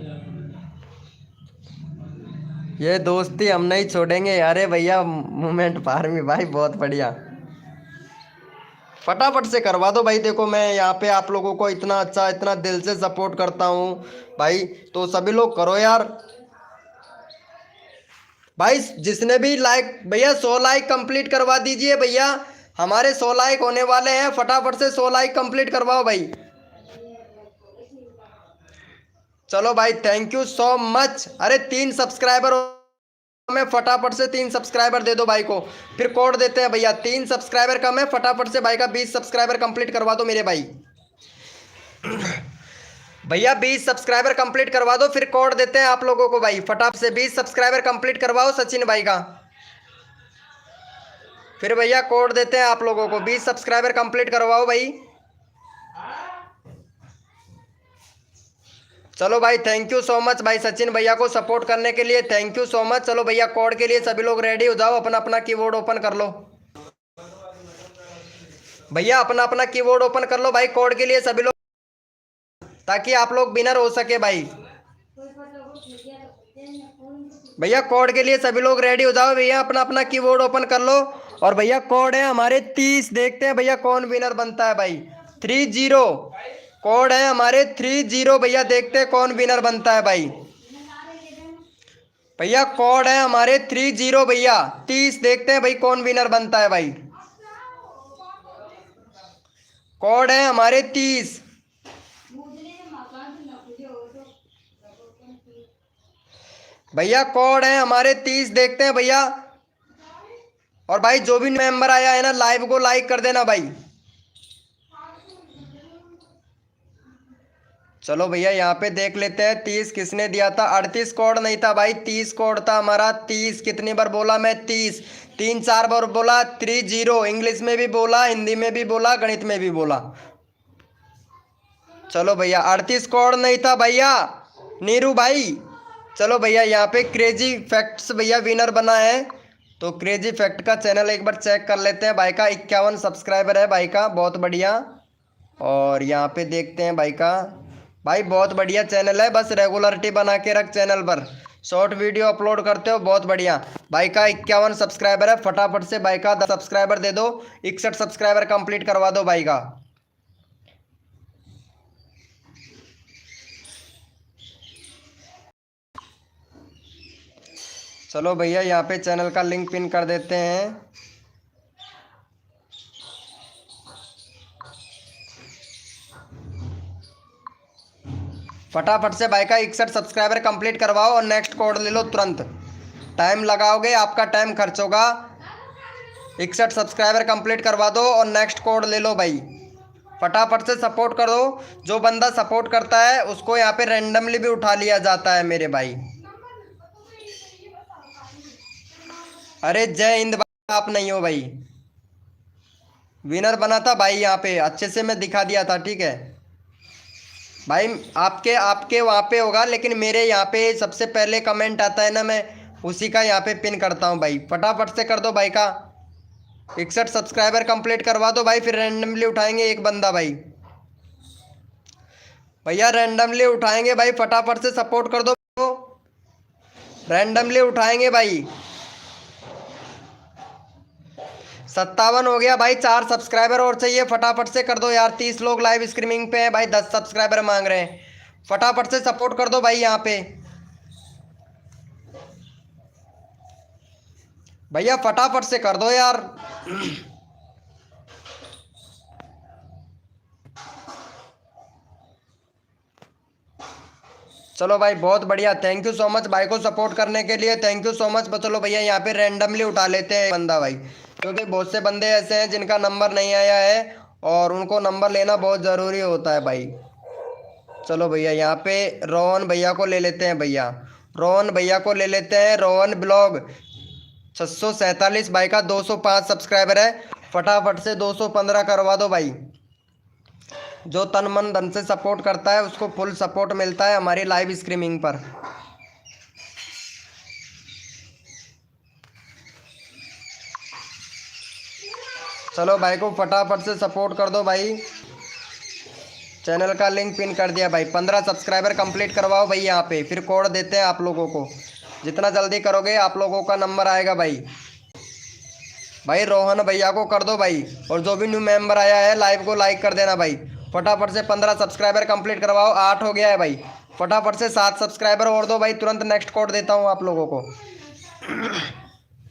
[SPEAKER 1] ये दोस्ती हम नहीं छोड़ेंगे। अरे भैया मोमेंट फार्मी भाई बहुत बढ़िया। फटाफट से करवा दो भाई। देखो मैं यहाँ पे आप लोगों को इतना अच्छा, इतना दिल से सपोर्ट करता हूँ भाई, तो सभी लोग करो यार भाई। जिसने भी लाइक भैया 100 लाइक कंप्लीट करवा दीजिए भैया। हमारे 100 लाइक होने वाले हैं, फटाफट से 100 लाइक कंप्लीट करवाओ भाई। चलो भाई थैंक यू सो मच। अरे 3 सब्सक्राइबर में फटाफट से 3 सब्सक्राइबर दे दो भाई को, फिर कोड देते हैं भैया। 3 सब्सक्राइबर कम है, फटाफट से भाई का 20 सब्सक्राइबर कंप्लीट करवा दो मेरे भाई। भैया 20 सब्सक्राइबर कंप्लीट करवा दो, फिर कोड देते हैं आप लोगों को भाई। फटाफट से 20 सब्सक्राइबर कंप्लीट करवाओ सचिन भाई का, फिर भैया कोड देते हैं आप लोगों को। 20 सब्सक्राइबर कंप्लीट करवाओ भाई। चलो भाई थैंक यू सो मच भाई, सचिन भैया को सपोर्ट करने के लिए थैंक यू सो मच। चलो भैया कोड के लिए सभी लोग रेडी हो जाओ, अपना अपना कीबोर्ड ओपन कर लो भैया, अपना अपना कीबोर्ड ओपन कर लो भाई कोड के लिए सभी लोग, ताकि आप लोग विनर हो सके भाई। भैया कोड के लिए सभी लोग रेडी हो जाओ भैया, अपना अपना कीबोर्ड ओपन कर लो। और भैया कोड है हमारे 30, देखते हैं भैया कौन विनर बनता है भाई। 30 कोड है हमारे 30 भैया, देखते हैं कौन विनर बनता है भाई। भैया कोड है हमारे 30 भैया 30, देखते हैं भाई कौन विनर बनता है भाई। कोड है हमारे 30। भैया कोड है हमारे 30, देखते हैं भैया। और भाई जो भी मेंबर आया है ना लाइव को लाइक कर देना भाई। चलो भैया यहाँ पे देख लेते हैं 30 किसने दिया था। 38 कोड नहीं था भाई, 30 कोड था हमारा। 30 कितनी बार बोला मैं, 30 3-4 बार बोला। 30 इंग्लिश में भी बोला, हिंदी में भी बोला, गणित में भी बोला। चलो भैया 38 कोड नहीं था भैया नीरू भाई। चलो भैया यहाँ पे क्रेजी फैक्ट्स भैया विनर बना है, तो क्रेजी फैक्ट का चैनल एक बार चेक कर लेते हैं। भाई का 51 सब्सक्राइबर है भाई का, बहुत बढ़िया। और यहाँ पे देखते हैं भाई का, भाई बहुत बढ़िया चैनल है, बस रेगुलरिटी बना के रख चैनल पर, शॉर्ट वीडियो अपलोड करते हो, बहुत बढ़िया। भाई का 51 सब्सक्राइबर है, फटाफट से भाई का 10 सब्सक्राइबर दे दो। 61 सब्सक्राइबर कंप्लीट करवा दो भाई का। चलो भैया यहाँ पे चैनल का लिंक पिन कर देते हैं। फटाफट से भाई का 61 सब्सक्राइबर कंप्लीट करवाओ और नेक्स्ट कोड ले लो तुरंत। टाइम लगाओगे आपका टाइम खर्च होगा। 61 सब्सक्राइबर कंप्लीट करवा दो और नेक्स्ट कोड ले लो भाई। फटाफट से सपोर्ट कर दो। जो बंदा सपोर्ट करता है उसको यहाँ पे रैंडमली भी उठा लिया जाता है मेरे भाई। अरे जय हिंद भाई, आप नहीं हो भाई। विनर बना था भाई, यहाँ पे अच्छे से मैं दिखा दिया था, ठीक है भाई। आपके आपके वहाँ पे होगा, लेकिन मेरे यहाँ पे सबसे पहले कमेंट आता है ना, मैं उसी का यहाँ पे पिन करता हूँ भाई। फटाफट से कर दो भाई का। 61 सब्सक्राइबर कंप्लीट करवा दो भाई, फिर रैंडमली उठाएंगे एक बंदा भाई। भैया रैंडमली उठाएंगे भाई, फटाफट से सपोर्ट कर दो, रैंडमली उठाएंगे भाई। 57 हो गया भाई, 4 सब्सक्राइबर और चाहिए, फटाफट से कर दो यार। 30 लोग लाइव स्ट्रीमिंग पे हैं भाई, 10 सब्सक्राइबर मांग रहे हैं, फटाफट से सपोर्ट कर दो भाई यहाँ पे। भैया फटाफट से कर दो यार। चलो भाई बहुत बढ़िया, थैंक यू सो मच भाई को सपोर्ट करने के लिए, थैंक यू सो मच। चलो भैया यहाँ पे रैंडमली उठा लेते हैं बंदा भाई, क्योंकि बहुत से बंदे ऐसे हैं जिनका नंबर नहीं आया है और उनको नंबर लेना बहुत ज़रूरी होता है भाई। चलो भैया यहाँ पे रोहन भैया को ले लेते हैं भैया, रोहन भैया को ले लेते हैं। रोहन ब्लॉग 647 भाई का 205 सब्सक्राइबर है, फटाफट से 215 करवा दो भाई। जो तन मन धन से सपोर्ट करता है उसको फुल सपोर्ट मिलता है हमारी लाइव स्ट्रीमिंग पर। चलो भाई को फटाफट से सपोर्ट कर दो भाई, चैनल का लिंक पिन कर दिया भाई। 15 सब्सक्राइबर कंप्लीट करवाओ भाई यहाँ पे, फिर कोड देते हैं आप लोगों को। जितना जल्दी करोगे आप लोगों का नंबर आएगा भाई। भाई रोहन भैया को कर दो भाई, और जो भी न्यू मेंबर आया है लाइव को लाइक कर देना भाई। फटाफट से 15 सब्सक्राइबर कंप्लीट करवाओ। 8 हो गया है भाई, फटाफट से 7 सब्सक्राइबर और दो भाई, तुरंत नेक्स्ट कोड देता हूँ आप लोगों को।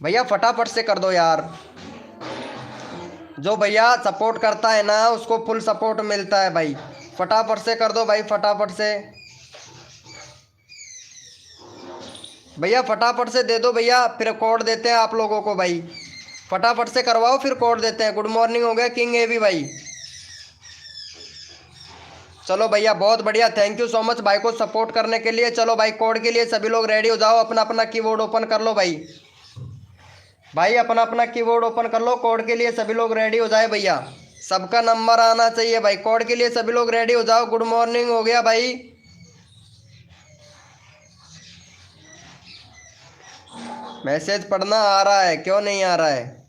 [SPEAKER 1] भैया फटाफट से कर दो यार, जो भैया सपोर्ट करता है ना उसको फुल सपोर्ट मिलता है भाई। फटाफट से कर दो भाई, फटाफट से भैया, फटाफट से दे दो भैया, फिर कोड देते हैं आप लोगों को भाई। फटाफट से करवाओ फिर कोड देते हैं। गुड मॉर्निंग हो गया किंग ए भी भाई। चलो भैया बहुत बढ़िया, थैंक यू सो मच भाई को सपोर्ट करने के लिए। चलो भाई कोड के लिए सभी लोग रेडी हो जाओ, अपना अपना कीबोर्ड ओपन कर लो भाई। भाई अपना अपना कीबोर्ड ओपन कर लो, कोड के लिए सभी लोग रेडी हो जाए भैया। सबका नंबर आना चाहिए भाई, कोड के लिए सभी लोग रेडी हो जाओ। गुड मॉर्निंग हो गया भाई। मैसेज पढ़ना आ रहा है, क्यों नहीं आ रहा है?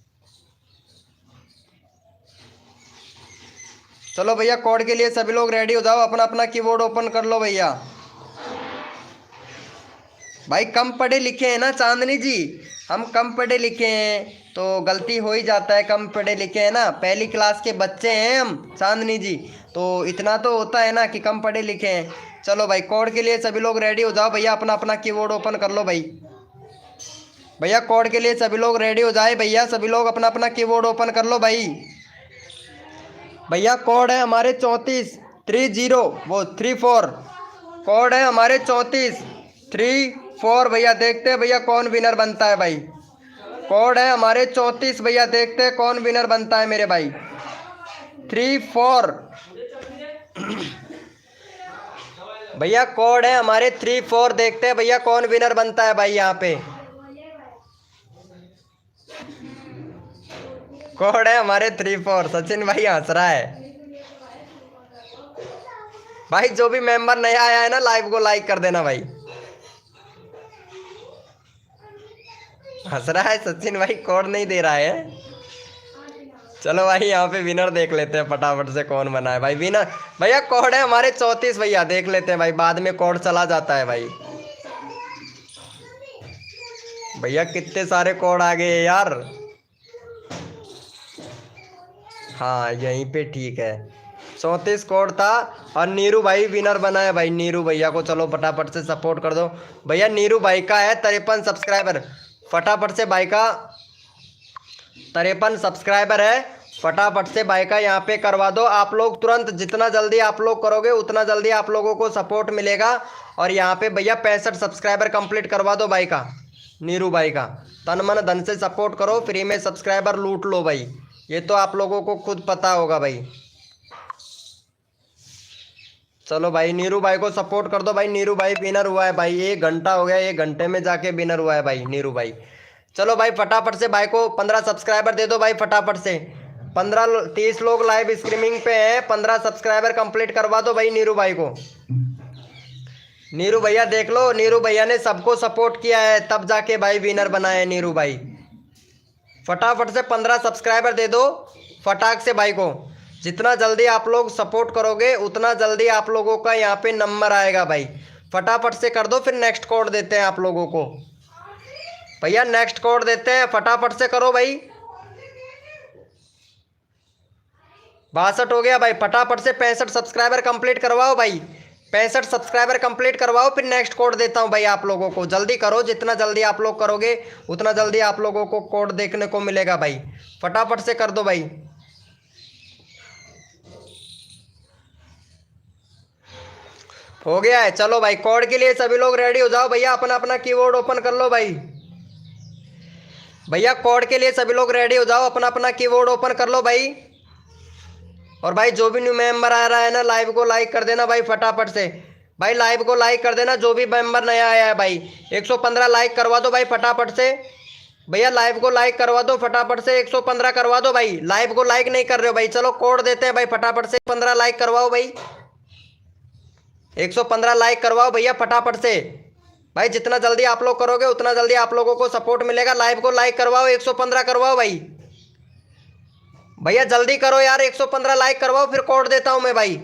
[SPEAKER 1] चलो भैया कोड के लिए सभी लोग रेडी हो जाओ, अपना अपना कीबोर्ड ओपन कर लो भैया। भाई कम पढ़े लिखे हैं ना चांदनी जी, हम कम पढ़े लिखे हैं तो गलती हो ही जाता है। कम पढ़े लिखे हैं ना, पहली क्लास के बच्चे हैं हम चांदनी जी, तो इतना तो होता है ना कि कम पढ़े लिखे हैं। चलो भाई कोड के लिए सभी लोग रेडी हो जाओ भैया, अपना अपना कीबोर्ड ओपन कर लो भाई। भैया कोड के लिए सभी लोग रेडी हो जाए भैया, सभी लोग अपना अपना कीबोर्ड ओपन कर लो भाई। भैया कोड है हमारे 34 कोड है हमारे 34 भैया। देखते हैं भैया कौन विनर बनता है भाई। कोड है हमारे 34 भैया, देखते हैं कौन विनर बनता है मेरे भाई। 34 भैया कोड है हमारे 34, देखते हैं भैया कौन विनर बनता है भाई। यहाँ पे कोड है हमारे 34। सचिन भाई हंस रहा है भाई। जो भी मेंबर नया आया है ना लाइव को लाइक कर देना भाई। हंस रहा है सचिन भाई, कोड नहीं दे रहा है। चलो भाई यहाँ पे विनर देख लेते हैं फटाफट से कौन बना है भाई विनर। भैया कोड है हमारे 34 भैया, देख लेते हैं भाई, बाद में कोड चला जाता है भाई। भैया कितने सारे कोड आ गए यार। हाँ यहीं पे ठीक है, 34 कोड था और नीरू भाई विनर बना है भाई। नीरू भैया को चलो फटाफट से सपोर्ट कर दो भैया। नीरू भाई का है 53 सब्सक्राइबर, फटाफट से भाई का 53 सब्सक्राइबर है, फटाफट से भाई का यहाँ पे करवा दो आप लोग तुरंत। जितना जल्दी आप लोग करोगे उतना जल्दी आप लोगों को सपोर्ट मिलेगा। और यहाँ पे भैया 65 सब्सक्राइबर कंप्लीट करवा दो भाई का, नीरू भाई का। तन मन धन से सपोर्ट करो, फ्री में सब्सक्राइबर लूट लो भाई, ये तो आप लोगों को खुद पता होगा भाई। चलो भाई नीरू भाई को सपोर्ट कर दो भाई। नीरू भाई विनर हुआ है भाई, 1 घंटा हो गया, 1 घंटे में जाके विनर हुआ है भाई नीरू भाई। चलो भाई फटाफट से भाई को 15 सब्सक्राइबर दे दो भाई, फटाफट से। 30 लोग लाइव स्ट्रीमिंग पे हैं, 15 सब्सक्राइबर कंप्लीट करवा दो भाई नीरू भाई को। नीरू भैया देख लो, नीरू भैया ने सबको सपोर्ट किया है तब जाके भाई विनर बना है नीरू भाई। फटाफट से 15 सब्सक्राइबर दे दो फटाक से भाई को। जितना जल्दी आप लोग सपोर्ट करोगे उतना जल्दी आप लोगों का यहाँ पे नंबर आएगा भाई। फटाफट से कर दो, फिर नेक्स्ट कोड देते हैं आप लोगों को। भैया नेक्स्ट कोड देते हैं, फटाफट से करो भाई। 62 हो गया भाई। फटाफट से 65 सब्सक्राइबर कंप्लीट करवाओ भाई। 65 सब्सक्राइबर कंप्लीट करवाओ, फिर नेक्स्ट कोड देता हूँ भाई आप लोगों को। जल्दी करो, जितना जल्दी आप लोग करोगे उतना जल्दी आप लोगों को कोड देखने को मिलेगा भाई। फटाफट से कर दो भाई। हो गया है, चलो भाई कोड के लिए सभी लोग रेडी हो जाओ भैया। अपना अपना कीबोर्ड ओपन कर लो भाई। भैया कोड के लिए सभी लोग रेडी हो जाओ, अपना अपना कीबोर्ड ओपन कर लो भाई। और भाई जो भी न्यू मेंबर आ रहा है ना, लाइव को लाइक कर देना भाई फटाफट से। भाई लाइव को लाइक कर देना, जो भी मेंबर नया आया है भाई। 115 लाइक करवा दो भाई फटाफट से। भैया लाइव को लाइक करवा दो फटाफट से, 115 करवा दो भाई। लाइव को लाइक नहीं कर रहे हो भाई, चलो कोड देते हैं भाई फटाफट से। 15 लाइक करवाओ भाई, 115 लाइक करवाओ भैया फटाफट से। भाई जितना जल्दी आप लोग करोगे उतना जल्दी आप लोगों को सपोर्ट मिलेगा। लाइव को लाइक करवाओ, 115 करवाओ भाई। भैया जल्दी करो यार, 115 लाइक करवाओ, फिर कोड देता हूं मैं भाई।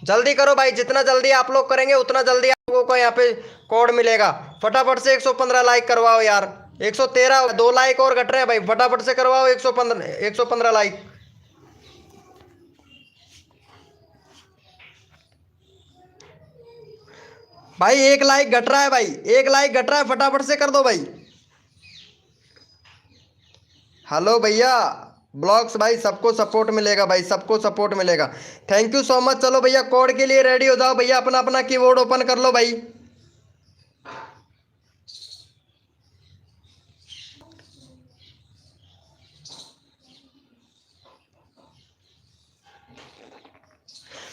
[SPEAKER 1] जल्दी करो भाई, जितना जल्दी आप लोग करेंगे उतना जल्दी आप लोगों को यहाँ पे कोड मिलेगा। फटाफट से 115 लाइक करवाओ यार। 113, 2 लाइक और घट रहे हैं भाई। फटाफट से करवाओ 115 लाइक। भाई 1 लाइक घट रहा है भाई, 1 लाइक घट रहा है, फटाफट से कर दो भाई। हेलो भैया ब्लॉग्स भाई, सबको सपोर्ट मिलेगा भाई, सबको सपोर्ट मिलेगा। Thank you so much. चलो भैया कोड के लिए रेडी हो जाओ भैया, अपना अपना कीबोर्ड ओपन कर लो भाई।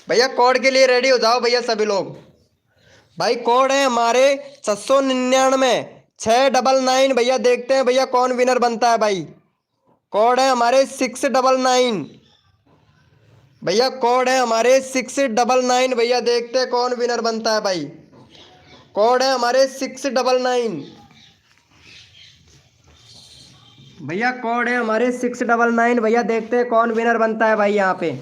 [SPEAKER 1] भैया कोड के लिए रेडी हो जाओ भैया सभी लोग। भाई कोड है हमारे 699 699 भैया। देखते हैं भैया कौन विनर बनता है भाई। कोड है हमारे 699 भैया। कोड है हमारे 699 भैया। देखते हैं कौन विनर बनता है भाई। कोड है हमारे 699 भैया। कोड है हमारे 699 भैया। देखते हैं कौन विनर बनता है भाई। यहाँ पे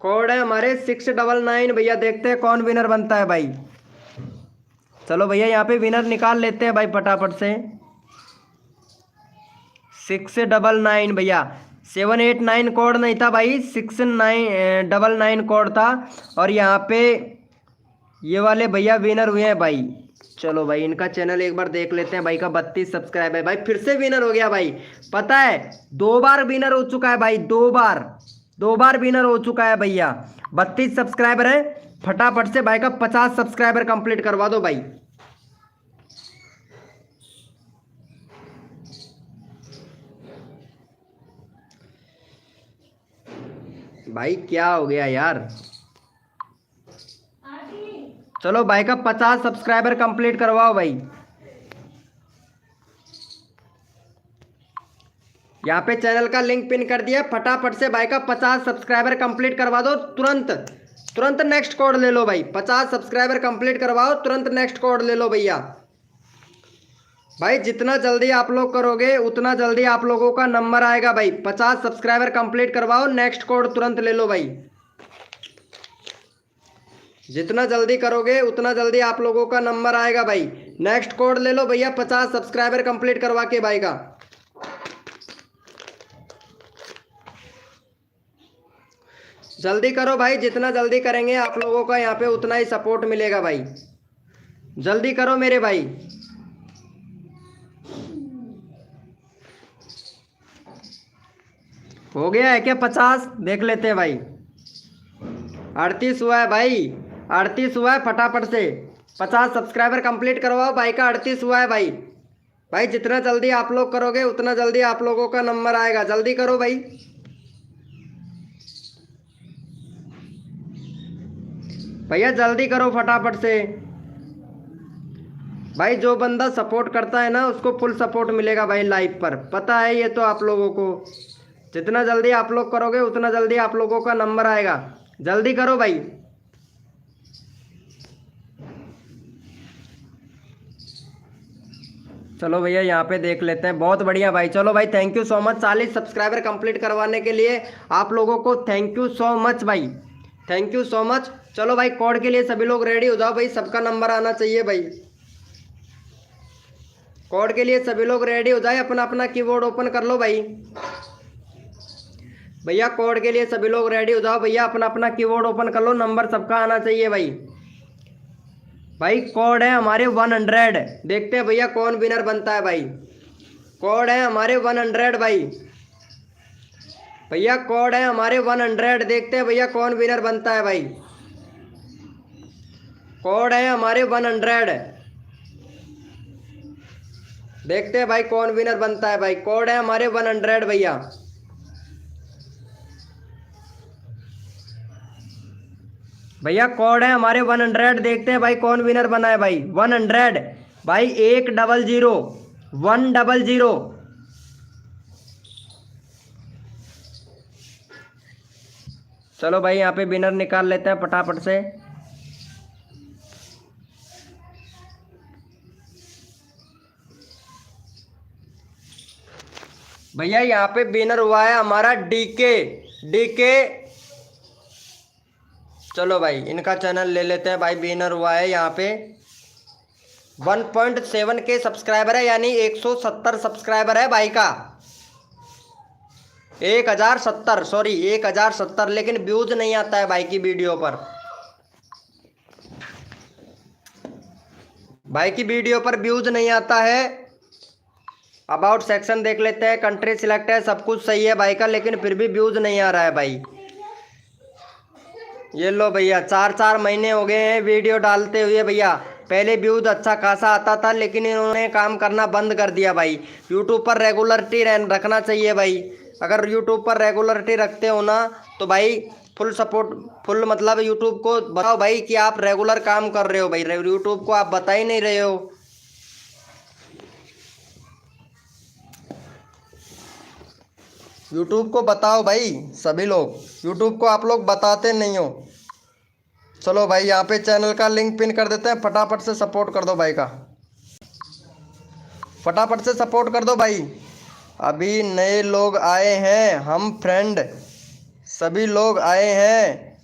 [SPEAKER 1] कोड है हमारे 699 भैया। देखते हैं कौन विनर बनता है भाई। चलो भैया यहाँ पे विनर निकाल लेते हैं भाई फटाफट से। 699 भैया। 789 कोड नहीं था भाई, 699 कोड था। और यहाँ पे ये वाले भैया विनर हुए हैं भाई। चलो भाई इनका चैनल एक बार देख लेते हैं भाई का। 32 सब्सक्राइब है भाई। फिर से विनर हो गया भाई। पता है 2 बार विनर हो चुका है भाई, 2 बार विनर हो चुका है भैया। 32 सब्सक्राइबर है। फटाफट से भाई का 50 सब्सक्राइबर कंप्लीट करवा दो भाई। भाई क्या हो गया यार। चलो भाई का 50 सब्सक्राइबर कंप्लीट करवाओ भाई। यहाँ पे चैनल का लिंक पिन कर दिया। फटाफट से भाई का 50 सब्सक्राइबर कंप्लीट करवा दो। तुरंत नेक्स्ट कोड ले लो भाई। 50 सब्सक्राइबर कंप्लीट करवाओ, तुरंत नेक्स्ट कोड ले लो भैया। भाई जितना जल्दी आप लोग करोगे उतना जल्दी आप लोगों का नंबर आएगा भाई। 50 सब्सक्राइबर कंप्लीट करवाओ, नेक्स्ट कोड तुरंत ले लो भाई। जितना जल्दी करोगे उतना जल्दी आप लोगों का नंबर आएगा भाई। नेक्स्ट कोड ले लो भैया 50 सब्सक्राइबर कंप्लीट करवा के भाई का। जल्दी करो भाई, जितना जल्दी करेंगे आप लोगों का यहाँ पे उतना ही सपोर्ट मिलेगा भाई। जल्दी करो मेरे भाई। हो गया है क्या 50? देख लेते हैं भाई। 38 हुआ है भाई, 38 हुआ है। फटाफट से 50 सब्सक्राइबर कंप्लीट करवाओ भाई का। 38 हुआ है भाई। भाई जितना जल्दी आप लोग करोगे उतना जल्दी आप लोगों का नंबर आएगा। जल्दी करो भाई। भैया जल्दी करो फटाफट से। भाई जो बंदा सपोर्ट करता है ना उसको फुल सपोर्ट मिलेगा भाई लाइव पर। पता है ये तो आप लोगों को। जितना जल्दी आप लोग करोगे उतना जल्दी आप लोगों का नंबर आएगा। जल्दी करो भाई। चलो भैया यहाँ पे देख लेते हैं, बहुत बढ़िया भाई। चलो भाई thank you so much 40 subscriber complete करवाने के लिए आप लोगों को थैंक यू सो मच भाई, थैंक यू सो मच। चलो भाई कोड के लिए सभी लोग रेडी हो जाओ भाई, सबका नंबर आना चाहिए भाई। कोड के लिए सभी लोग रेडी हो जाए, अपना अपना कीबोर्ड ओपन कर लो भाई। भैया कोड के लिए सभी लोग रेडी हो जाओ भैया, अपना अपना कीबोर्ड ओपन कर लो, नंबर सबका आना चाहिए भाई। भाई कोड है हमारे 100, देखते हैं भैया कौन विनर बनता है भाई। कोड है हमारे 100 भाई, भैया कोड है हमारे 100, देखते हैं भैया कौन विनर बनता है भाई। कोड है हमारे 100, देखते हैं भाई कौन विनर बनता है भाई। कोड है हमारे 100 भैया। भैया कोड है हमारे 100, देखते हैं भाई कौन विनर बना है भाई। 100 भाई, 100 100। चलो भाई यहाँ पे विनर निकाल लेते हैं फटाफट से। भैया यहाँ पे विनर हुआ है हमारा डीके, डीके। चलो भाई इनका चैनल ले लेते हैं भाई। विनर हुआ है यहाँ पे 1.7 के सब्सक्राइबर है, यानी 170 सब्सक्राइबर है भाई का। 1070, सॉरी 1070, लेकिन व्यूज नहीं आता है भाई की वीडियो पर। भाई की वीडियो पर व्यूज नहीं आता है। अबाउट सेक्शन देख लेते हैं, कंट्री सिलेक्ट है, सब कुछ सही है भाई का, लेकिन फिर भी व्यूज नहीं आ रहा है भाई। ये लो भैया 4 महीने हो गए हैं वीडियो डालते हुए भैया। पहले व्यूज अच्छा खासा आता था, लेकिन इन्होंने काम करना बंद कर दिया भाई। यूट्यूब पर रेगुलरिटी रखना चाहिए भाई। अगर यूट्यूब पर रेगुलरिटी रखते हो ना तो भाई फुल सपोर्ट, फुल मतलब यूट्यूब को बताओ भाई कि आप रेगुलर काम कर रहे हो भाई। यूट्यूब को आप बता ही नहीं रहे हो। यूट्यूब को बताओ भाई, सभी लोग यूट्यूब को आप लोग बताते नहीं हो। चलो भाई यहाँ पे चैनल का लिंक पिन कर देते हैं, फटाफट से सपोर्ट कर दो भाई का, फटाफट से सपोर्ट कर दो भाई। अभी नए लोग आए हैं हम फ्रेंड, सभी लोग आए हैं।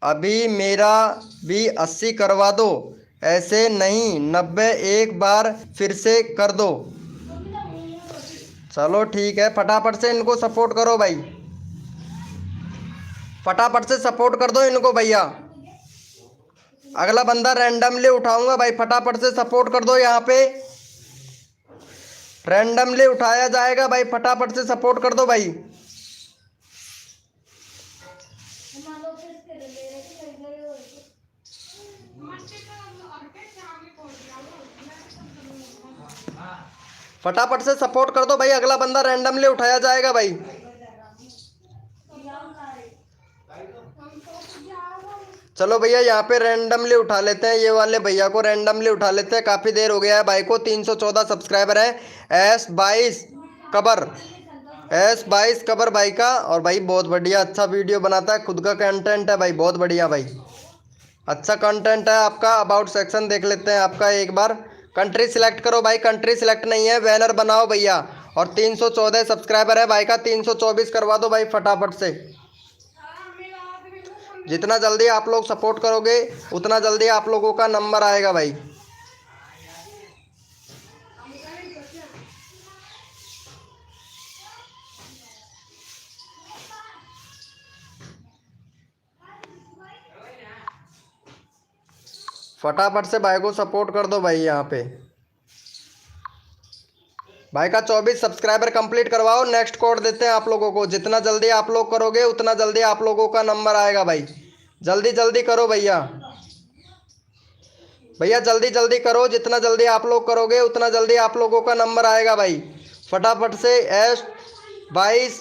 [SPEAKER 1] अभी मेरा भी 80 करवा दो, ऐसे नहीं 90 एक बार फिर से कर दो। चलो ठीक है, फटाफट से इनको सपोर्ट करो भाई, फटाफट से सपोर्ट कर दो इनको भैया। अगला बंदा रैंडमली उठाऊंगा भाई, फटाफट से सपोर्ट कर दो। यहाँ पे रैंडमली उठाया जाएगा भाई, फटाफट से सपोर्ट कर दो भाई। फटाफट से सपोर्ट कर दो भाई, अगला बंदा रैंडमली उठाया जाएगा भाई। चलो भैया यहाँ पे रैंडमली उठा लेते हैं, ये वाले भैया को रैंडमली उठा लेते हैं। काफ़ी देर हो गया है भाई को, 314 सब्सक्राइबर है। S22 कबर, S22 कबर भाई का। और भाई बहुत बढ़िया अच्छा वीडियो बनाता है, खुद का कंटेंट है भाई, बहुत बढ़िया भाई, अच्छा कंटेंट है आपका। अबाउट सेक्शन देख लेते हैं आपका एक बार। कंट्री सिलेक्ट करो भाई, कंट्री सिलेक्ट नहीं है, बैनर बनाओ भैया। और 314 सब्सक्राइबर है भाई का, 324 करवा दो भाई फटाफट से। जितना जल्दी आप लोग सपोर्ट करोगे उतना जल्दी आप लोगों का नंबर आएगा भाई। फटाफट से भाई को सपोर्ट कर दो भाई। यहाँ पे भाई का 24 सब्सक्राइबर कंप्लीट करवाओ, नेक्स्ट कोड देते हैं आप लोगों को। जितना जल्दी आप लोग करोगे उतना जल्दी आप लोगों का नंबर आएगा भाई। जल्दी जल्दी करो भैया, भैया जल्दी जल्दी करो, जितना जल्दी आप लोग करोगे उतना जल्दी आप लोगों का नंबर आएगा भाई। फटाफट से S22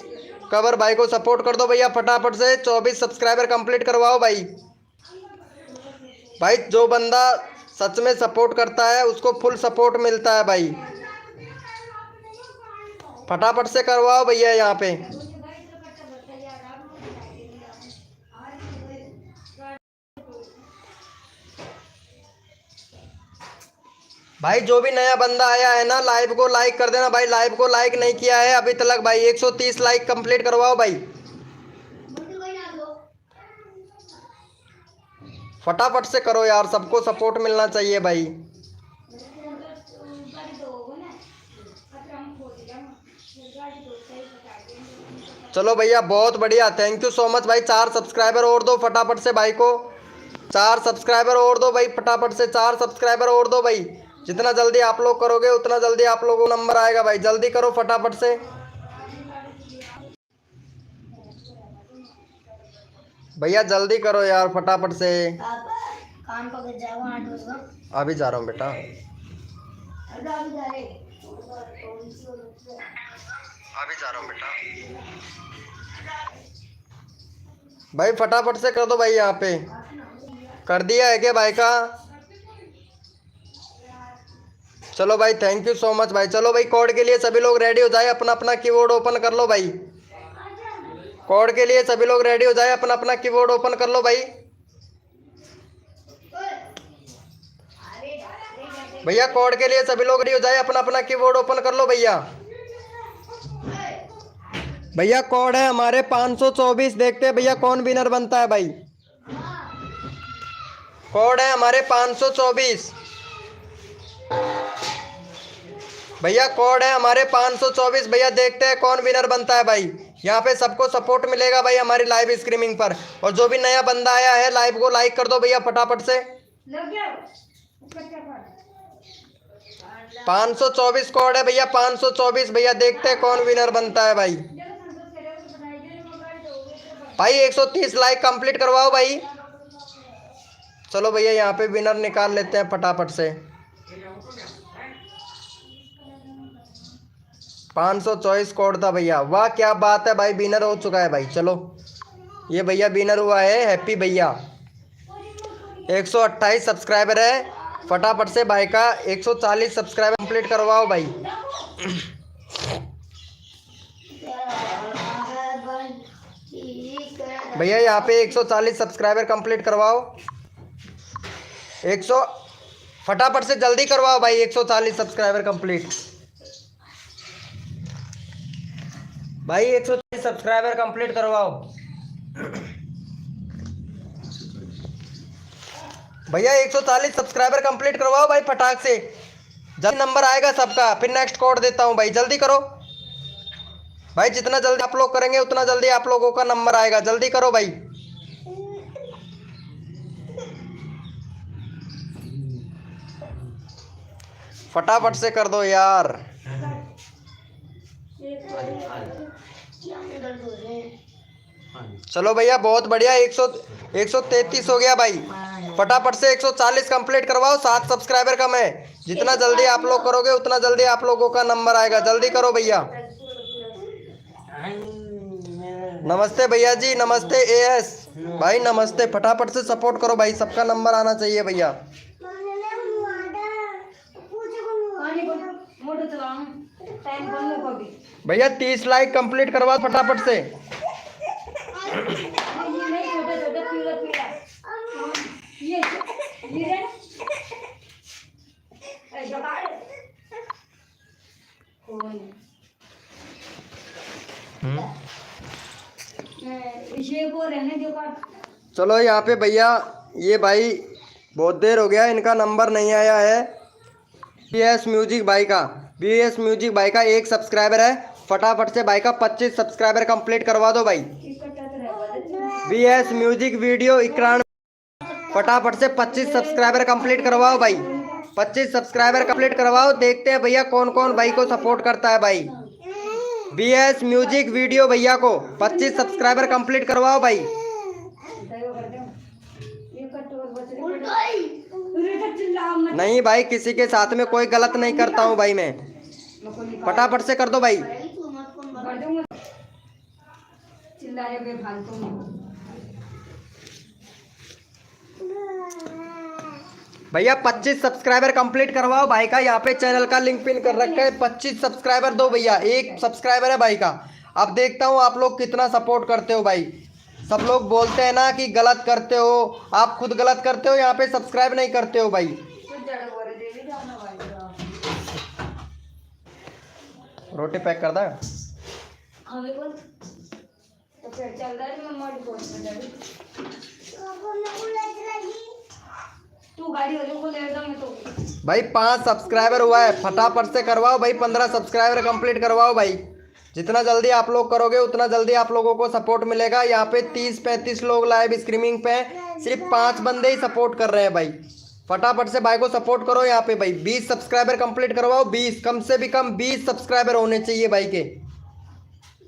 [SPEAKER 1] कवर भाई को सपोर्ट कर दो भैया, फटाफट से 24 सब्सक्राइबर कंप्लीट करवाओ भाई। भाई जो बंदा सच में सपोर्ट करता है उसको फुल सपोर्ट मिलता है भाई, फटाफट से करवाओ भैया। यहाँ पे भाई जो भी नया बंदा आया है ना, लाइव को लाइक कर देना भाई। लाइव को लाइक नहीं किया है अभी तक भाई, 130 लाइक कंप्लीट करवाओ भाई, फटाफट से करो यार, सबको सपोर्ट मिलना चाहिए भाई। चलो भैया बहुत बढ़िया, थैंक यू सो मच भाई। 4 सब्सक्राइबर और दो फटाफट से भाई को, 4 सब्सक्राइबर और दो भाई फटाफट से, 4 सब्सक्राइबर और दो भाई। जितना जल्दी आप लोग करोगे उतना जल्दी आप लोगों को नंबर आएगा भाई, जल्दी करो फटाफट से। भैया जल्दी करो यार फटाफट से।
[SPEAKER 2] कान पकड़ जाओ 8 बजे।
[SPEAKER 1] अभी जा रहा हूँ बेटा, अभी जा रहा हूँ बेटा। भाई फटाफट से कर दो भाई, यहाँ पे कर दिया है क्या भाई का? चलो भाई थैंक यू सो मच भाई। चलो भाई कोड के लिए सभी लोग रेडी हो जाए, अपना अपना कीबोर्ड ओपन कर लो भाई। कोड के लिए सभी लोग रेडी हो जाए, अपना अपना कीबोर्ड ओपन कर लो भाई। भैया कोड के लिए सभी लोग रेडी हो जाए, अपना अपना कीबोर्ड ओपन कर लो भैया। भैया कोड है हमारे 524, देखते हैं भैया कौन विनर बनता है भाई। कोड है हमारे 524 भैया, कोड है हमारे 524 भैया, देखते हैं कौन विनर बनता है भाई। यहाँ पे सबको सपोर्ट मिलेगा भाई हमारी लाइव स्ट्रीमिंग पर। और जो भी नया बंदा आया है लाइव को लाइक कर दो भैया फटाफट से। 524 कोड है भैया, 524 भैया, देखते हैं कौन विनर बनता है भाई। भाई 130 लाइक कंप्लीट करवाओ भाई। चलो भैया यहाँ पे विनर निकाल लेते हैं फटाफट से। 524 कोड था भैया, वाह क्या बात है भाई, विनर हो चुका है भाई। चलो ये भैया विनर हुआ है, हैप्पी भैया। 128 सब्सक्राइबर है, फटाफट से भाई का 140 सब्सक्राइबर कंप्लीट करवाओ भाई। भैया यहाँ पे 140 सब्सक्राइबर कंप्लीट करवाओ। 100 फटाफट से जल्दी करवाओ भाई, 140 सब्सक्राइबर कंप्लीट भाई, 140 सब्सक्राइबर कंप्लीट करवाओ भैया। 140 सब्सक्राइबर कंप्लीट करवाओ भाई फटाक से, जल्दी नंबर आएगा सबका, फिर नेक्स्ट कोड देता हूँ भाई, जल्दी करो भाई। जितना जल्दी आप लोग करेंगे उतना जल्दी आप लोगों का नंबर आएगा, जल्दी करो भाई। फटाफट से कर दो यार। चलो भैया बहुत बढ़िया, 133 हो गया भाई। फटाफट से 140 कंप्लीट करवाओ, 7 सब्सक्राइबर कम है। जितना जल्दी आप लोग करोगे उतना जल्दी आप लोगों का नंबर आएगा, जल्दी करो भैया। नमस्ते भैया जी, नमस्ते एएस भाई, नमस्ते। फटाफट से सपोर्ट करो भाई, सबका नंबर आना चाहिए भैया। भैया 30 लाइक कंप्लीट करवा फटाफट से। चलो यहाँ पे भैया ये भाई बहुत देर हो गया, इनका नंबर नहीं आया है। बीएस म्यूजिक भाई का, बीएस म्यूजिक भाई का 1 सब्सक्राइबर है, फटाफट से भाई का 25 सब्सक्राइबर कंप्लीट करवा दो भाई। बीएस म्यूजिक वीडियो 91, फटाफट से 25 सब्सक्राइबर कंप्लीट करवाओ भाई, 25 सब्सक्राइबर कंप्लीट करवाओ। देखते हैं भैया कौन कौन भाई को सपोर्ट करता है भाई। बीएस म्यूजिक वीडियो भैया को 25 सब्सक्राइबर कंप्लीट करवाओ भाई। नहीं भाई किसी के साथ में कोई गलत नहीं करता हूँ भाई मैं, फटाफट से कर दो भाई। भैया 25 सब्सक्राइबर कंप्लीट करवाओ भाई का, यहाँ पे चैनल का लिंक पिन कर रखा है। 25 सब्सक्राइबर दो भैया, 1 सब्सक्राइबर है भाई का। अब देखता हूँ आप लोग कितना सपोर्ट करते हो भाई। सब लोग बोलते हैं ना कि गलत करते हो, आप खुद गलत करते हो, यहाँ पे सब्सक्राइब नहीं करते हो भाई। रोटी पैक कर दा।
[SPEAKER 2] हमें कौन तो फिर चल रहा है मैं मोटी पोस्ट में जा तू गाड़ी वाले को ले जा मैं तो
[SPEAKER 1] भाई 5 सब्सक्राइबर हुआ है, फटाफट से करवाओ भाई, 15 सब्सक्राइबर कंप्लीट करवाओ भाई। जितना जल्दी आप लोग करोगे उतना जल्दी आप लोगों को सपोर्ट मिलेगा। यहाँ पे 30-35 लोग लाइव स्ट्रीमिंग पे, सिर्फ 5 बंदे ही सपोर्ट कर रहे हैं भाई। फटाफट से भाई को सपोर्ट करो। यहाँ पे भाई 20 सब्सक्राइबर कंप्लीट करवाओ, 20 कम से भी कम 20 सब्सक्राइबर होने चाहिए भाई के।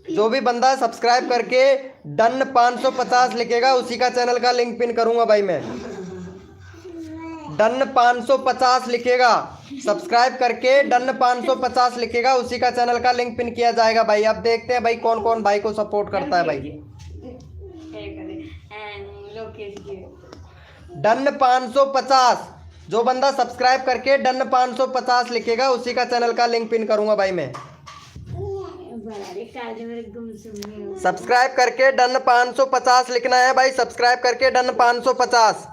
[SPEAKER 1] जो भी बंदा सब्सक्राइब करके डन 550 लिखेगा उसी का चैनल का लिंक पिन करूंगा भाई मैं। डन 550 लिखेगा, सब्सक्राइब करके डन 550 लिखेगा उसी का चैनल का लिंक पिन किया जाएगा भाई। अब देखते हैं भाई कौन कौन भाई को सपोर्ट करता है भाई। डन 550, जो बंदा सब्सक्राइब करके डन 550 लिखेगा उसी का चैनल का लिंक पिन करूंगा भाई मैं। सब्सक्राइब करके डन 550 लिखना है भाई, सब्सक्राइब करके डन 550।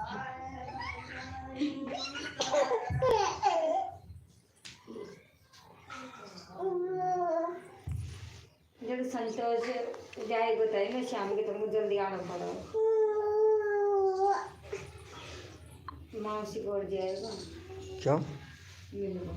[SPEAKER 2] जब संतोष जाएगा तो मैं शाम के तो मुझे जल्दी आना पड़ेगा। मौसी को जाएगा
[SPEAKER 1] क्यों?
[SPEAKER 2] मिलूंगा